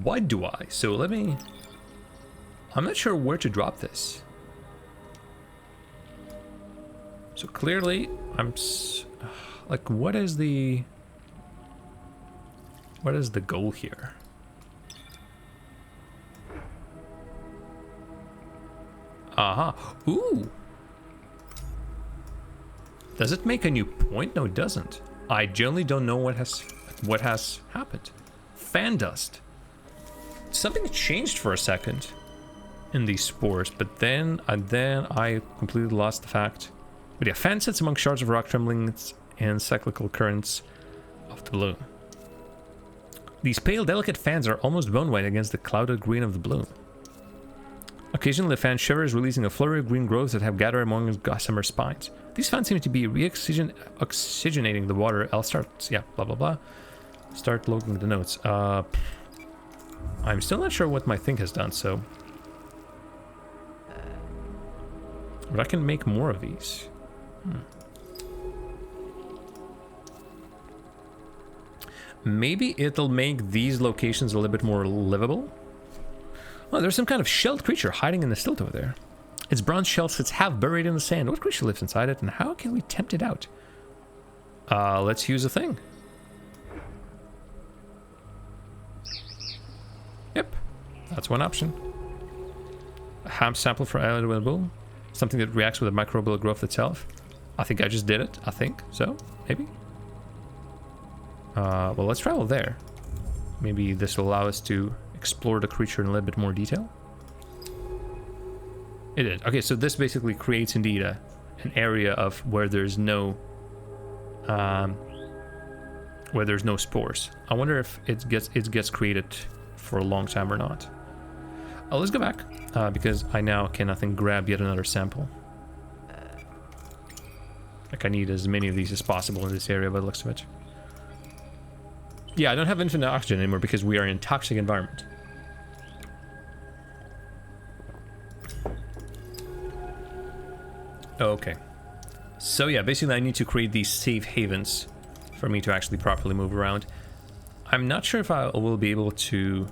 S1: what do I? So let me... I'm not sure where to drop this. So clearly, like, what is the goal here? Aha. Ooh. Does it make a new point? No, it doesn't. I generally don't know what has happened. Fan dust. Something changed for a second in these spores, but then I completely lost the fact. But yeah, fan sits among shards of rock, tremblings, and cyclical currents of the bloom. These pale, delicate fans are almost bone white against the clouded green of the bloom. Occasionally, the fan shivers, releasing a flurry of green growths that have gathered among its gossamer spines. These fans seem to be oxygenating the water. I'll start, yeah, blah blah blah. Start looking at the notes. I'm still not sure what my thing has done, so... But I can make more of these. Maybe it'll make these locations a little bit more livable. Oh, there's some kind of shelled creature hiding in the stilt over there. Its bronze shell sits half buried in the sand. What creature lives inside it, and how can we tempt it out? Let's use a thing. Yep, that's one option. A ham sample for available. Something that reacts with the microbial growth itself. I think I just did it. I think so. Maybe. Well, let's travel there. Maybe this will allow us to explore the creature in a little bit more detail. It did. Okay, so this basically creates indeed an area of where there's no spores. I wonder if it gets created for a long time or not. Let's go back because I now can, I think, grab yet another sample. Like, I need as many of these as possible in this area by the looks of it. Yeah, I don't have infinite oxygen anymore because we are in a toxic environment. Okay. So yeah, basically I need to create these safe havens for me to actually properly move around. I'm not sure if I will be able to...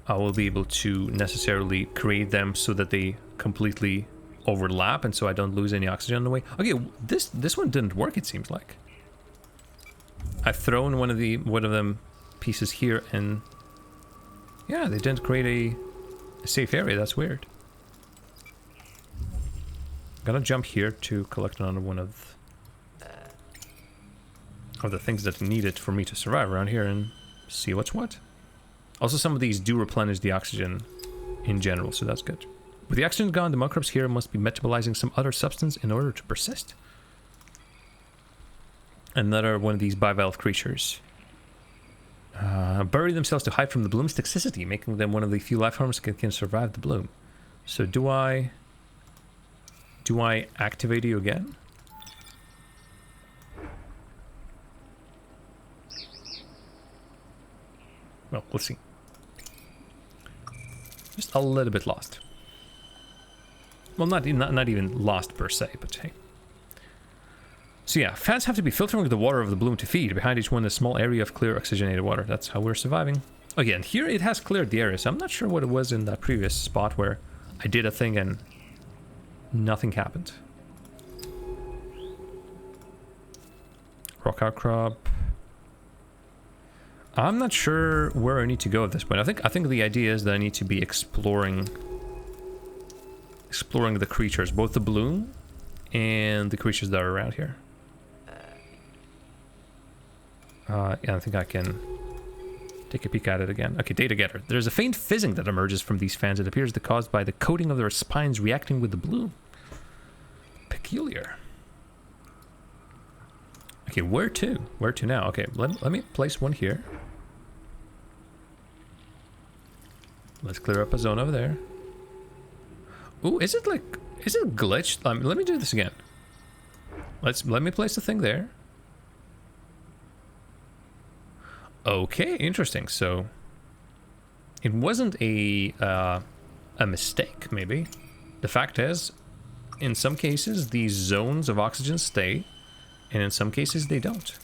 S1: I will be able to necessarily create them so that they completely overlap and so I don't lose any oxygen on the way. Okay, this one didn't work, it seems like. I've thrown one of them pieces here and yeah, they didn't create a safe area. That's weird. I'm gonna jump here to collect another one of the things that are needed for me to survive around here and see what's what. Also, some of these do replenish the oxygen in general, so that's good. With the oxygen gone, the microbes here must be metabolizing some other substance in order to persist. Another one of these bivalve creatures. Bury themselves to hide from the bloom's toxicity, making them one of the few life forms that can survive the bloom. So do I activate you again? Well, we'll see. Just a little bit lost. Well, not even lost per se, but hey. So yeah, fans have to be filtering the water of the bloom to feed. Behind each one, a small area of clear oxygenated water. That's how we're surviving. Again, here it has cleared the area, so I'm not sure what it was in that previous spot where I did a thing and nothing happened. Rock outcrop. I'm not sure where I need to go at this point. I think the idea is that I need to be exploring the creatures, both the bloom and the creatures that are around here. Yeah, I think I can take a peek at it again. Okay, data getter. There's a faint fizzing that emerges from these fans. It appears to be caused by the coating of their spines reacting with the bloom. Peculiar. Okay, where to? Where to now? Okay, let me place one here. Let's clear up a zone over there. Ooh, is it glitched? Let me do this again. Let me place the thing there. Okay, interesting. So it wasn't a mistake, maybe. The fact is, in some cases, these zones of oxygen stay, and in some cases they don't.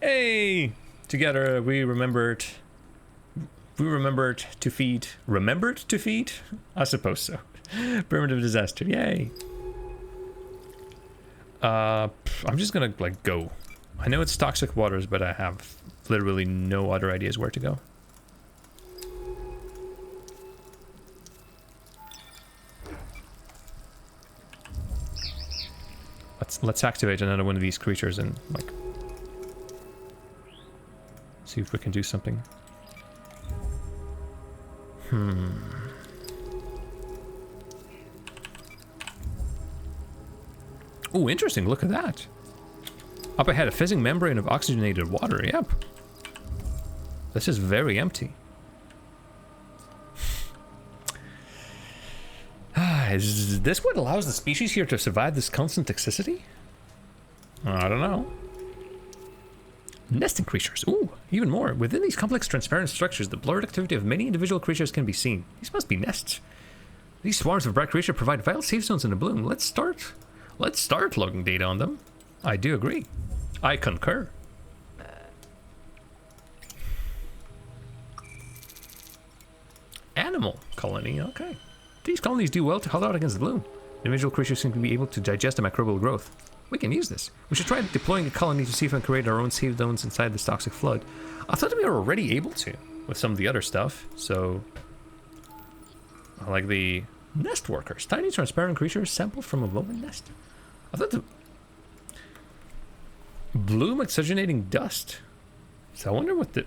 S1: Hey! Together we remembered... We remembered to feed... Remembered to feed? I suppose so. Primitive disaster, yay! I'm just gonna, like, go. I know it's toxic waters, but I have literally no other ideas where to go. Let's activate another one of these creatures and, like, see if we can do something. Oh, interesting. Look at that. Up ahead, a fizzing membrane of oxygenated water. Yep. This is very empty. Is this what allows the species here to survive this constant toxicity? I don't know. Nesting creatures. Ooh, even more. Within these complex transparent structures, the blurred activity of many individual creatures can be seen. These must be nests. These swarms of bright creatures provide vital safe zones in the bloom. Let's start logging data on them. I do agree. I concur. Animal colony, okay. These colonies do well to hold out against the bloom. Individual creatures seem to be able to digest the microbial growth. We can use this. We should try deploying a colony to see if we can create our own safe zones inside this toxic flood. I thought we were already able to with some of the other stuff, so... I like the nest workers. Tiny transparent creatures sampled from a Roman nest. I thought the... Bloom oxygenating dust. So I wonder what the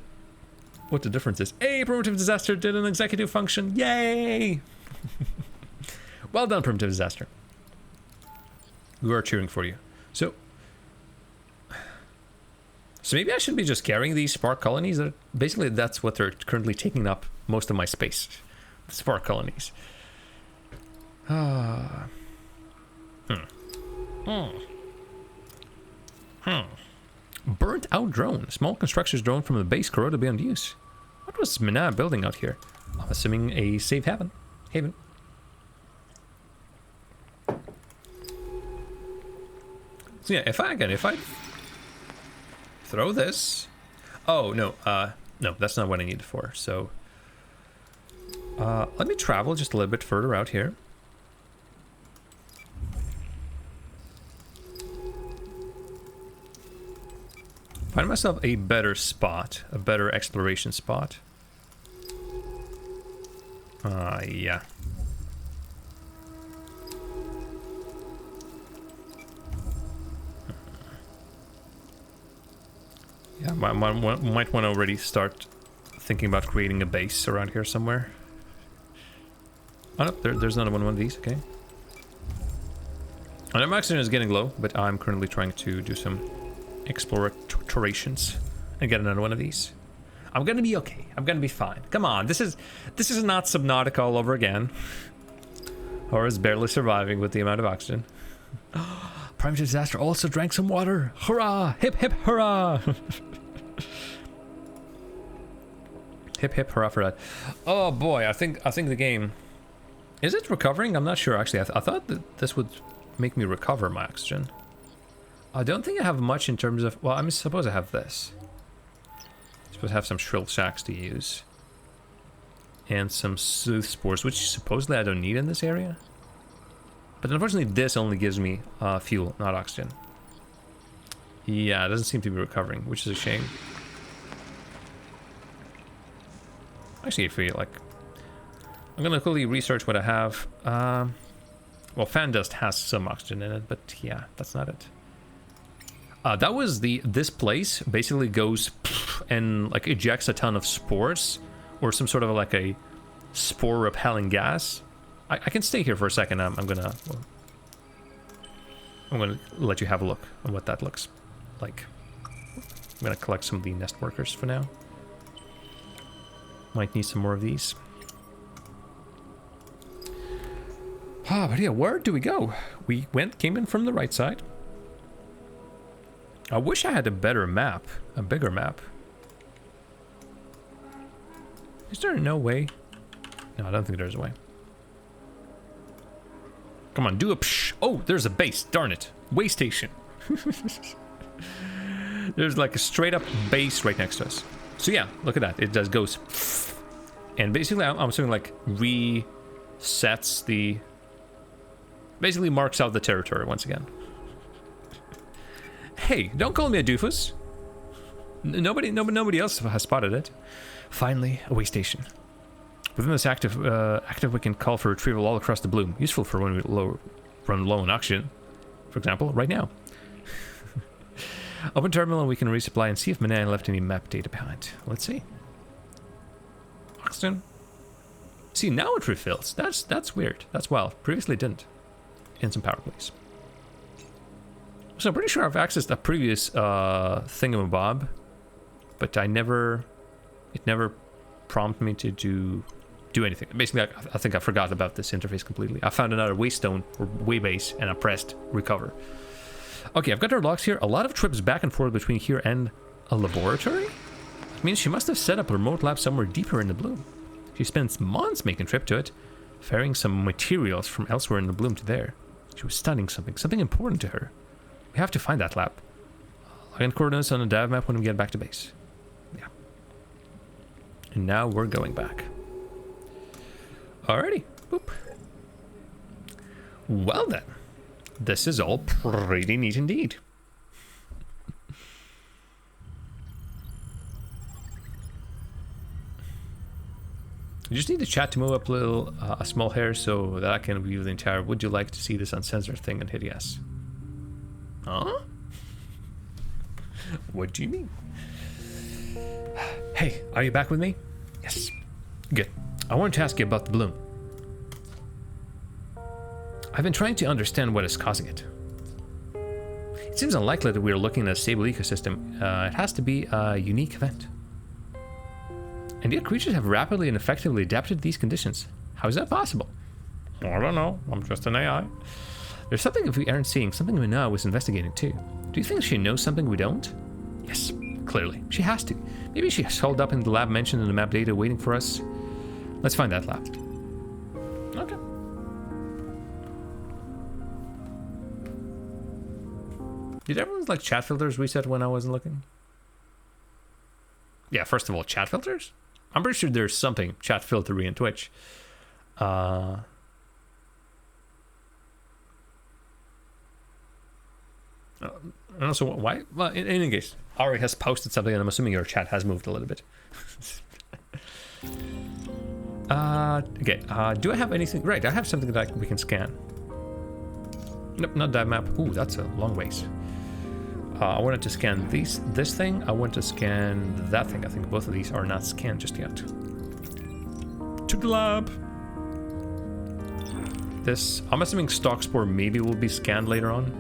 S1: difference is. Hey, primitive disaster did an executive function. Yay! Well done, primitive disaster. We are cheering for you. So maybe I should be just carrying these spark colonies. Basically, that's what they're currently taking up most of my space. The spark colonies. Burnt out drone. Small constructions drone from the base corroded beyond use. What was Mina building out here? I'm assuming a safe haven. So yeah, if I throw this... Oh, no, no, that's not what I need it for, so... let me travel just a little bit further out here. Find myself a better spot, a better exploration spot. Yeah. Yeah, might want to already start thinking about creating a base around here somewhere. Oh no, there's another one of these, okay. And my oxygen is getting low, but I'm currently trying to do some explorations and get another one of these. I'm gonna be okay. I'm gonna be fine. Come on, this is not Subnautica all over again. Or is barely surviving with the amount of oxygen. Primitive disaster also drank some water. Hurrah! Hip hip hurrah! Hip hip hurrah for that. Oh boy, I think the game is it recovering? I'm not sure actually. I thought that this would make me recover my oxygen. I don't think I have much in terms of... Well, I suppose I have this. I suppose I have some shrill shacks to use. And some sooth spores, which supposedly I don't need in this area. But unfortunately this only gives me fuel, not oxygen. Yeah, it doesn't seem to be recovering, which is a shame. Actually, I feel like... I'm gonna quickly research what I have. Well, fan dust has some oxygen in it, but yeah, that's not it. That was this place basically goes and like ejects a ton of spores or some sort of like a spore repelling gas. I can stay here for a second. I'm gonna let you have a look at what that looks like. I'm gonna collect some of the nest workers for now. Might need some more of these. But yeah, where do we go? We came in from the right side. I wish I had a better map, a bigger map. Is there no way? No, I don't think there's a way. Come on, do a psh. Oh, there's a base, darn it. Way station. There's like a straight up base right next to us. So yeah, look at that. It just goes. And basically, I'm assuming like resets the... Basically marks out the territory once again. Hey, don't call me a doofus. Nobody else has spotted it. Finally, a way station. Within this active, we can call for retrieval all across the bloom. Useful for when we run low on oxygen. For example, right now. Open terminal and we can resupply and see if Manan left any map data behind. Let's see. Oxygen. See, now it refills. That's weird. That's wild. Previously it didn't. In some power, please. So I'm pretty sure I've accessed a previous thingamabob, but it never prompted me to do anything. Basically, I think I forgot about this interface completely. I found another waystone or waybase and I pressed recover. Okay, I've got her logs here. A lot of trips back and forth between here and a laboratory? It means she must have set up a remote lab somewhere deeper in the bloom. She spends months making a trip to it, ferrying some materials from elsewhere in the bloom to there. She was studying something important to her. We have to find that lab. Log in coordinates on the dive map when we get back to base. Yeah. And now we're going back. Alrighty. Boop. Well then. This is all pretty neat indeed. You just need the chat to move up a small hair so that I can view the entire "would you like to see this uncensored" thing and hit yes. Huh? What do you mean? Hey, are you back with me? Yes. Good. I wanted to ask you about the bloom. I've been trying to understand what is causing it. It seems unlikely that we are looking at a stable ecosystem. It has to be a unique event. And yet creatures have rapidly and effectively adapted to these conditions. How is that possible? I don't know. I'm just an AI. There's something if we aren't seeing, something Mana was investigating too. Do you think she knows something we don't? Yes, clearly. She has to. Maybe she has holed up in the lab mentioned in the map data waiting for us. Let's find that lab. Okay. Did everyone's like chat filters reset when I wasn't looking? Yeah, first of all, chat filters? I'm pretty sure there's something chat filtery in Twitch. And also, why? Well, in any case, Ari has posted something, and I'm assuming your chat has moved a little bit. Okay. Do I have anything? Right, I have something that we can scan. Nope, not that map. Ooh, that's a long ways. I wanted to scan this thing. I want to scan that thing. I think both of these are not scanned just yet. To the lab. This, I'm assuming stock spore maybe will be scanned later on.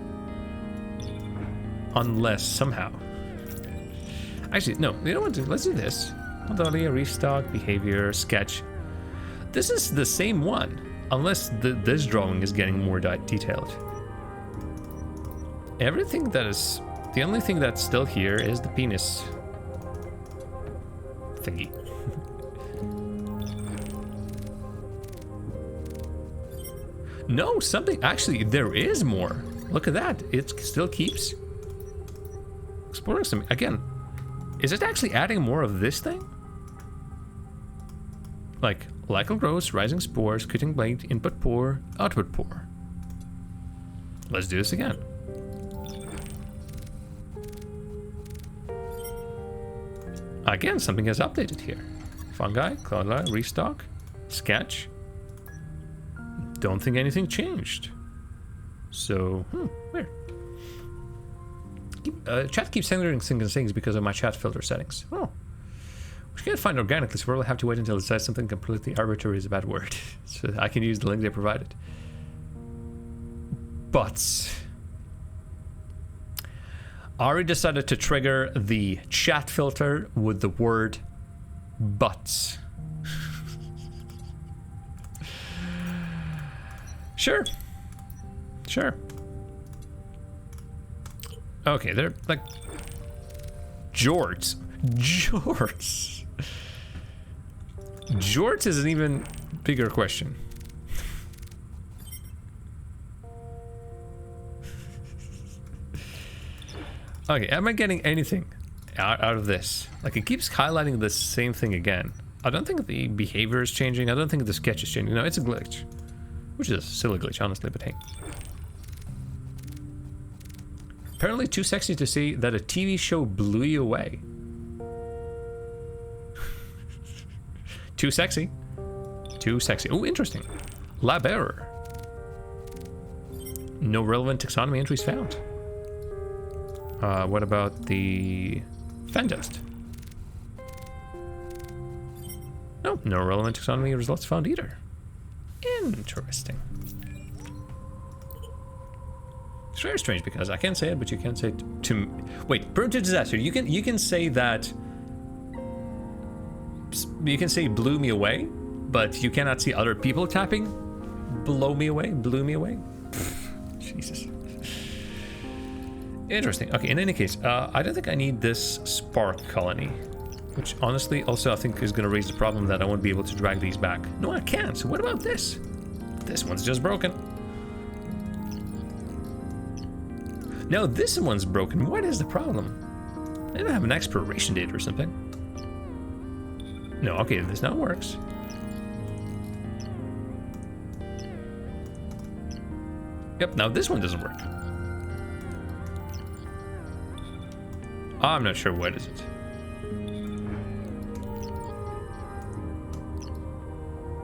S1: Unless somehow. Actually, no, you know what? Let's do this. Modalia, restock, behavior, sketch. This is the same one, unless this drawing is getting more detailed. Everything that is... The only thing that's still here is the penis thingy. No, something... Actually, there is more. Look at that. It still keeps exploring some... Again, is it actually adding more of this thing? Like, lichen grows, rising spores, cutting blade, input pore, output pore. Let's do this again. Again, something has updated here. Fungi, cloudlight, restock, sketch. Don't think anything changed. So, weird. Chat keeps censoring things because of my chat filter settings. Oh. We can't find organically, so we'll probably have to wait until it says something completely arbitrary is a bad word. So I can use the link they provided. But Ari decided to trigger the chat filter with the word "but." Sure. Sure. Okay, they're like... Jorts. Jorts. Jorts is an even bigger question. Okay, am I getting anything out of this? Like, it keeps highlighting the same thing again. I don't think the behavior is changing. I don't think the sketch is changing. No, it's a glitch. Which is a silly glitch, honestly, but hey. Apparently too sexy to see that a TV show blew you away. Too sexy. Too sexy. Oh, interesting. Lab error. No relevant taxonomy entries found. What about the fan dust? No, no relevant taxonomy results found either. Interesting. It's very strange because I can't say it, but you can say it to. Wait, prone to disaster. You can say that. You can say blew me away, but you cannot see other people tapping. Blow me away, blew me away. Jesus. Interesting. Okay, in any case, I don't think I need this spark colony, which honestly also I think is going to raise the problem that I won't be able to drag these back. No, I can't. So what about this? This one's just broken. No, this one's broken. What is the problem? They don't have an expiration date or something. No, okay, this now works. Yep, now this one doesn't work. I'm not sure what is it.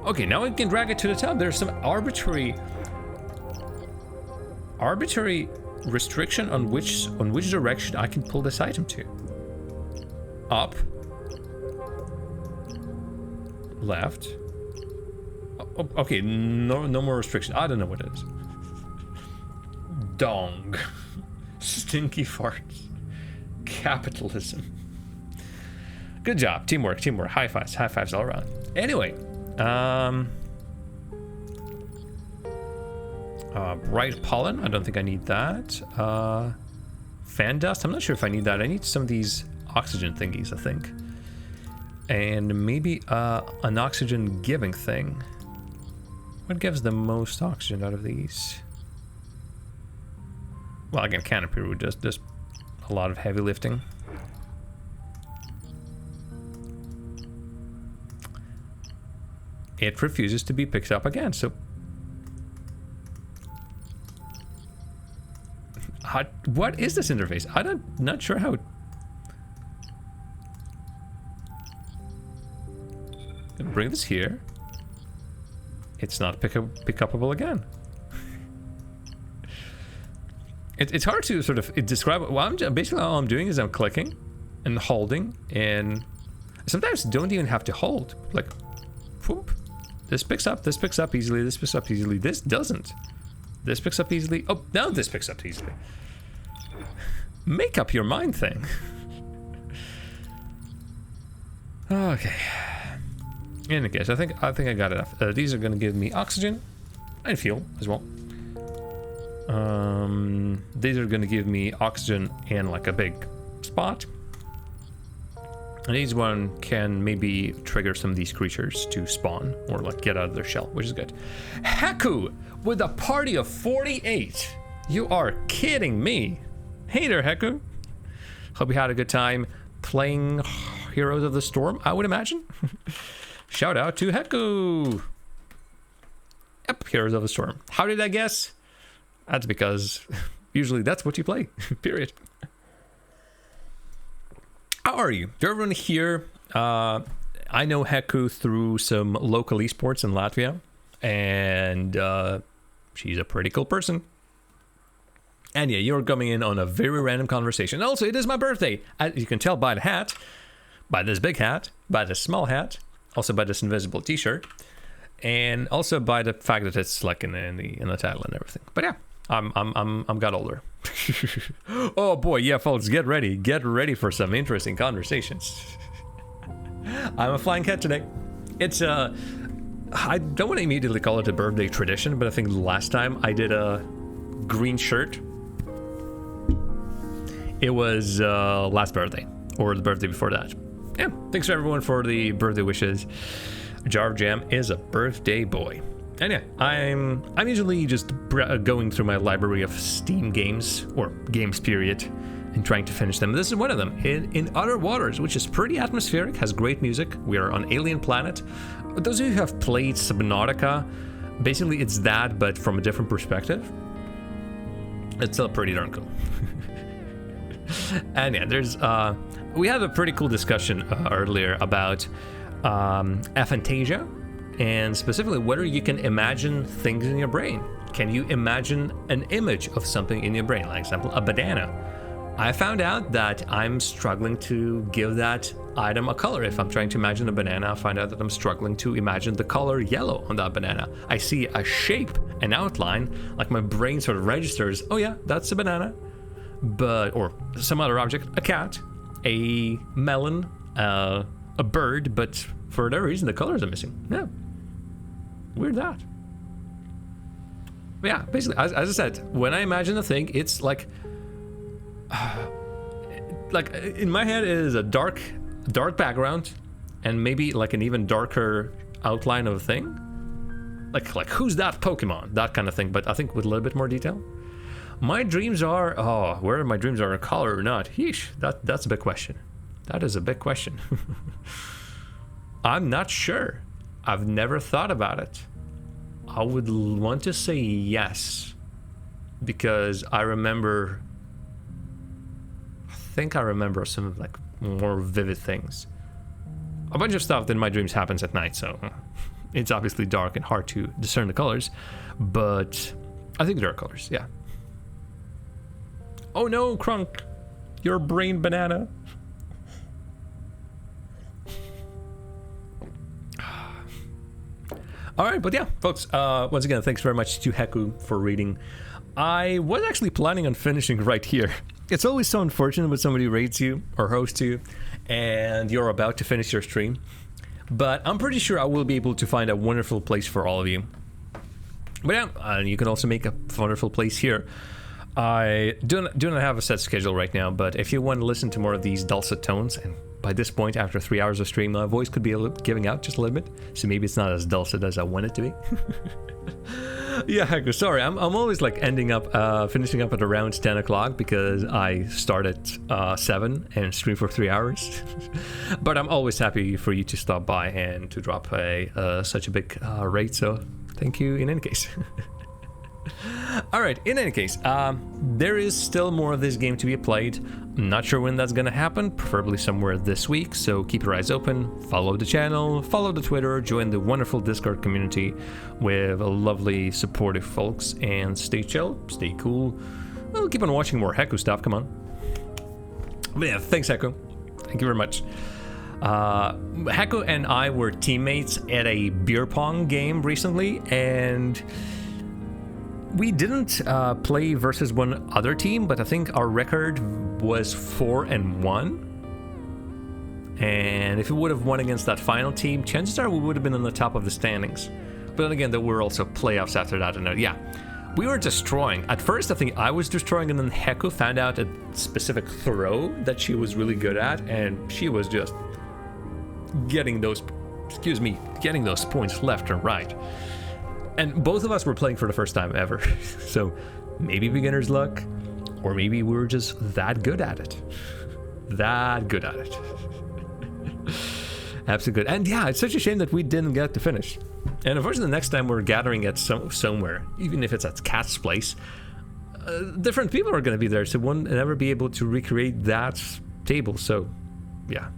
S1: Okay, now we can drag it to the top. There's some arbitrary restriction on which direction I can pull this item to. Up. Left. Oh, okay, no more restriction. I don't know what it is. Dong. Stinky farts. Capitalism. Good job. Teamwork. High fives all around. Anyway, bright pollen. I don't think I need that. Fan dust. I'm not sure if I need that. I need some of these oxygen thingies, I think. And maybe an oxygen giving thing. What gives the most oxygen out of these? Well, again, canopy would just a lot of heavy lifting. It refuses to be picked up again, so what is this interface? I'm not sure how. Gonna bring this here. It's not pick-upable again. It's hard to sort of describe. Well, basically all I'm doing is I'm clicking and holding, and sometimes don't even have to hold. Like, whoop. This picks up easily. This picks up easily. This doesn't. This picks up easily. Oh, now this picks up easily. Make up your mind thing. Okay. In any case, I think I got enough. These are going to give me oxygen and fuel as well. These are going to give me oxygen in like a big spot. And each one can maybe trigger some of these creatures to spawn or like get out of their shell, which is good. Haku with a party of 48. You are kidding me. Hey there, Haku. Hope you had a good time playing Heroes of the Storm, I would imagine. Shout out to Haku. Yep, Heroes of the Storm. How did I guess? That's because usually that's what you play, period. How are you? To everyone here, I know Haku through some local esports in Latvia, and she's a pretty cool person. And yeah, you're coming in on a very random conversation. Also, it is my birthday. As you can tell by the hat, by this big hat, by this small hat, also by this invisible t-shirt, and also by the fact that it's like in the title and everything. But yeah, I'm got older. Oh boy, yeah, folks, get ready for some interesting conversations. I'm a flying cat today. It's I don't want to immediately call it a birthday tradition, but I think last time I did a green shirt, it was last birthday or the birthday before that. Yeah, thanks to everyone for the birthday wishes. Jar of Jam is a birthday boy. And yeah, I'm usually just going through my library of Steam games, or games period, in trying to finish them. This is one of them, in Other Waters, which is pretty atmospheric, has great music. We are on alien planet. Those of you who have played Subnautica, basically it's that, but from a different perspective. It's still pretty darn cool. And yeah, there's we had a pretty cool discussion earlier about aphantasia, and specifically whether you can imagine things in your brain. Can you imagine an image of something in your brain? Like, example, a banana. I found out that I'm struggling to give that item a color. If I'm trying to imagine a banana, I find out that I'm struggling to imagine the color yellow on that banana. I see a shape, an outline, like my brain sort of registers, oh yeah, that's a banana, but, or some other object, a cat, a melon, a bird, but for whatever reason, the colors are missing. Yeah, weird that. But yeah, basically, as I said, when I imagine a thing, it's like in my head it is a dark background and maybe like an even darker outline of a thing, like who's that Pokemon, that kind of thing, but I think with a little bit more detail. My dreams are, whether my dreams are in color or not, yeesh, that's a big question. That is a big question. I'm not sure. I've never thought about it. I would want to say yes, because I think I remember some like more vivid things. A bunch of stuff in my dreams happens at night, so it's obviously dark and hard to discern the colors, but I think there are colors, yeah. Oh no, Crunk, your brain banana. All right, but yeah, folks, once again, thanks very much to Heku for reading. I was actually planning on finishing right here. It's always so unfortunate when somebody rates you or hosts you and you're about to finish your stream. But I'm pretty sure I will be able to find a wonderful place for all of you. But yeah, you can also make a wonderful place here. I do not have a set schedule right now, but if you want to listen to more of these dulcet tones, and by this point, after 3 hours of stream, my voice could be giving out just a little bit, so maybe it's not as dulcet as I want it to be. Yeah, sorry, I'm always like finishing up at around 10 o'clock because I start at 7 and stream for 3 hours. But I'm always happy for you to stop by and to drop such a big rate, so thank you in any case. Alright, in any case, there is still more of this game to be played. I'm not sure when that's gonna happen, preferably somewhere this week, so keep your eyes open, follow the channel, follow the Twitter, join the wonderful Discord community with lovely supportive folks, and stay chill, stay cool. We'll keep on watching more Heku stuff, come on. But yeah, thanks Heku, thank you very much. Heku and I were teammates at a beer pong game recently, and we didn't play versus one other team, but I think our record was 4-1. And if we would have won against that final team, chances are we would have been on the top of the standings. But then again, there were also playoffs after that. And yeah, we were destroying. At first, I think I was destroying, and then Heku found out a specific throw that she was really good at, and she was just getting those points left and right. And both of us were playing for the first time ever. So maybe beginner's luck, or maybe we were just that good at it. Absolutely good. And yeah, it's such a shame that we didn't get to finish. And unfortunately, the next time we're gathering at somewhere, even if it's at Cat's place, different people are going to be there, so we'll never be able to recreate that table. So yeah.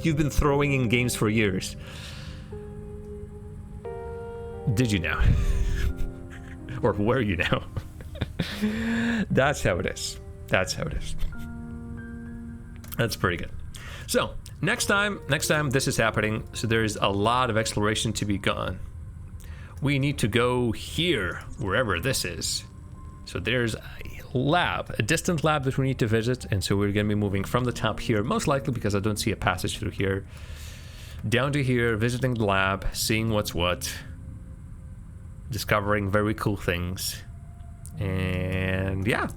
S1: You've been throwing in games for years. Did you now? Or were you now? That's how it is. That's pretty good. So next time this is happening, so there's a lot of exploration to be gone. We need to go here, wherever this is. So there's a distant lab that we need to visit, and so we're going to be moving from the top here, most likely because I don't see a passage through here, down to here, visiting the lab, seeing what's what, discovering very cool things, and yeah,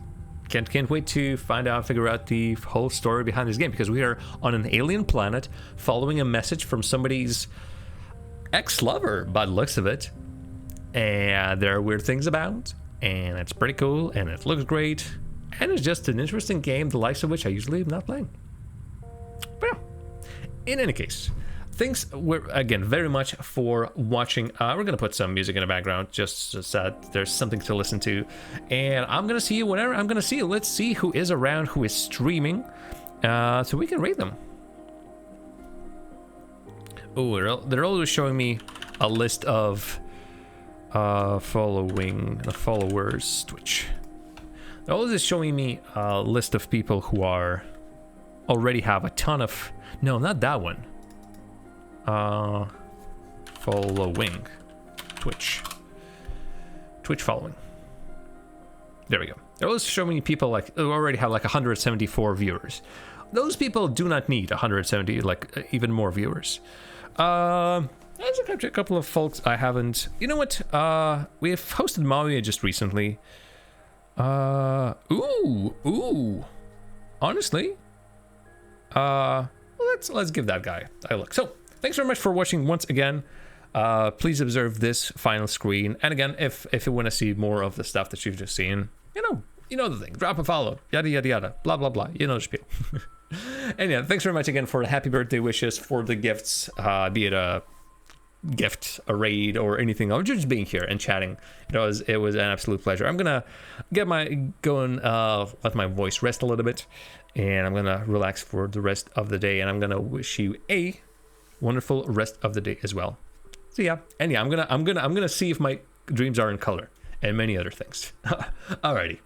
S1: can't wait to figure out the whole story behind this game, because we are on an alien planet following a message from somebody's ex-lover by the looks of it, and there are weird things about, and it's pretty cool, and it looks great, And it's just an interesting game, the likes of which I usually am not playing. But yeah, in any case, thanks again very much for watching. We're gonna put some music in the background just so that there's something to listen to, and I'm gonna see you whenever I'm gonna see you. Let's see who is around, who is streaming, so we can rate them. Oh, they're always showing me a list of followers. Twitch. They're always showing me a list of people who are already have a ton of. No, not that one. Following. Twitch following. There we go. They're always showing me people like who already have like 174 viewers. Those people do not need 170, like even more viewers. There's a couple of folks I haven't. You know what? We have hosted Maui just recently. Ooh. Honestly, let's give that guy a look. So, thanks very much for watching once again. Please observe this final screen. And again, if you want to see more of the stuff that you've just seen, you know the thing. Drop a follow. Yada yada yada. Blah blah blah. You know the spiel. And yeah, thanks very much again for the happy birthday wishes, for the gifts, be it a gift, a raid, or anything, or just being here and chatting. It was an absolute pleasure. I'm gonna let my voice rest a little bit, and I'm gonna relax for the rest of the day, and I'm gonna wish you a wonderful rest of the day as well. So yeah, and yeah, I'm gonna see if my dreams are in color and many other things. Alrighty.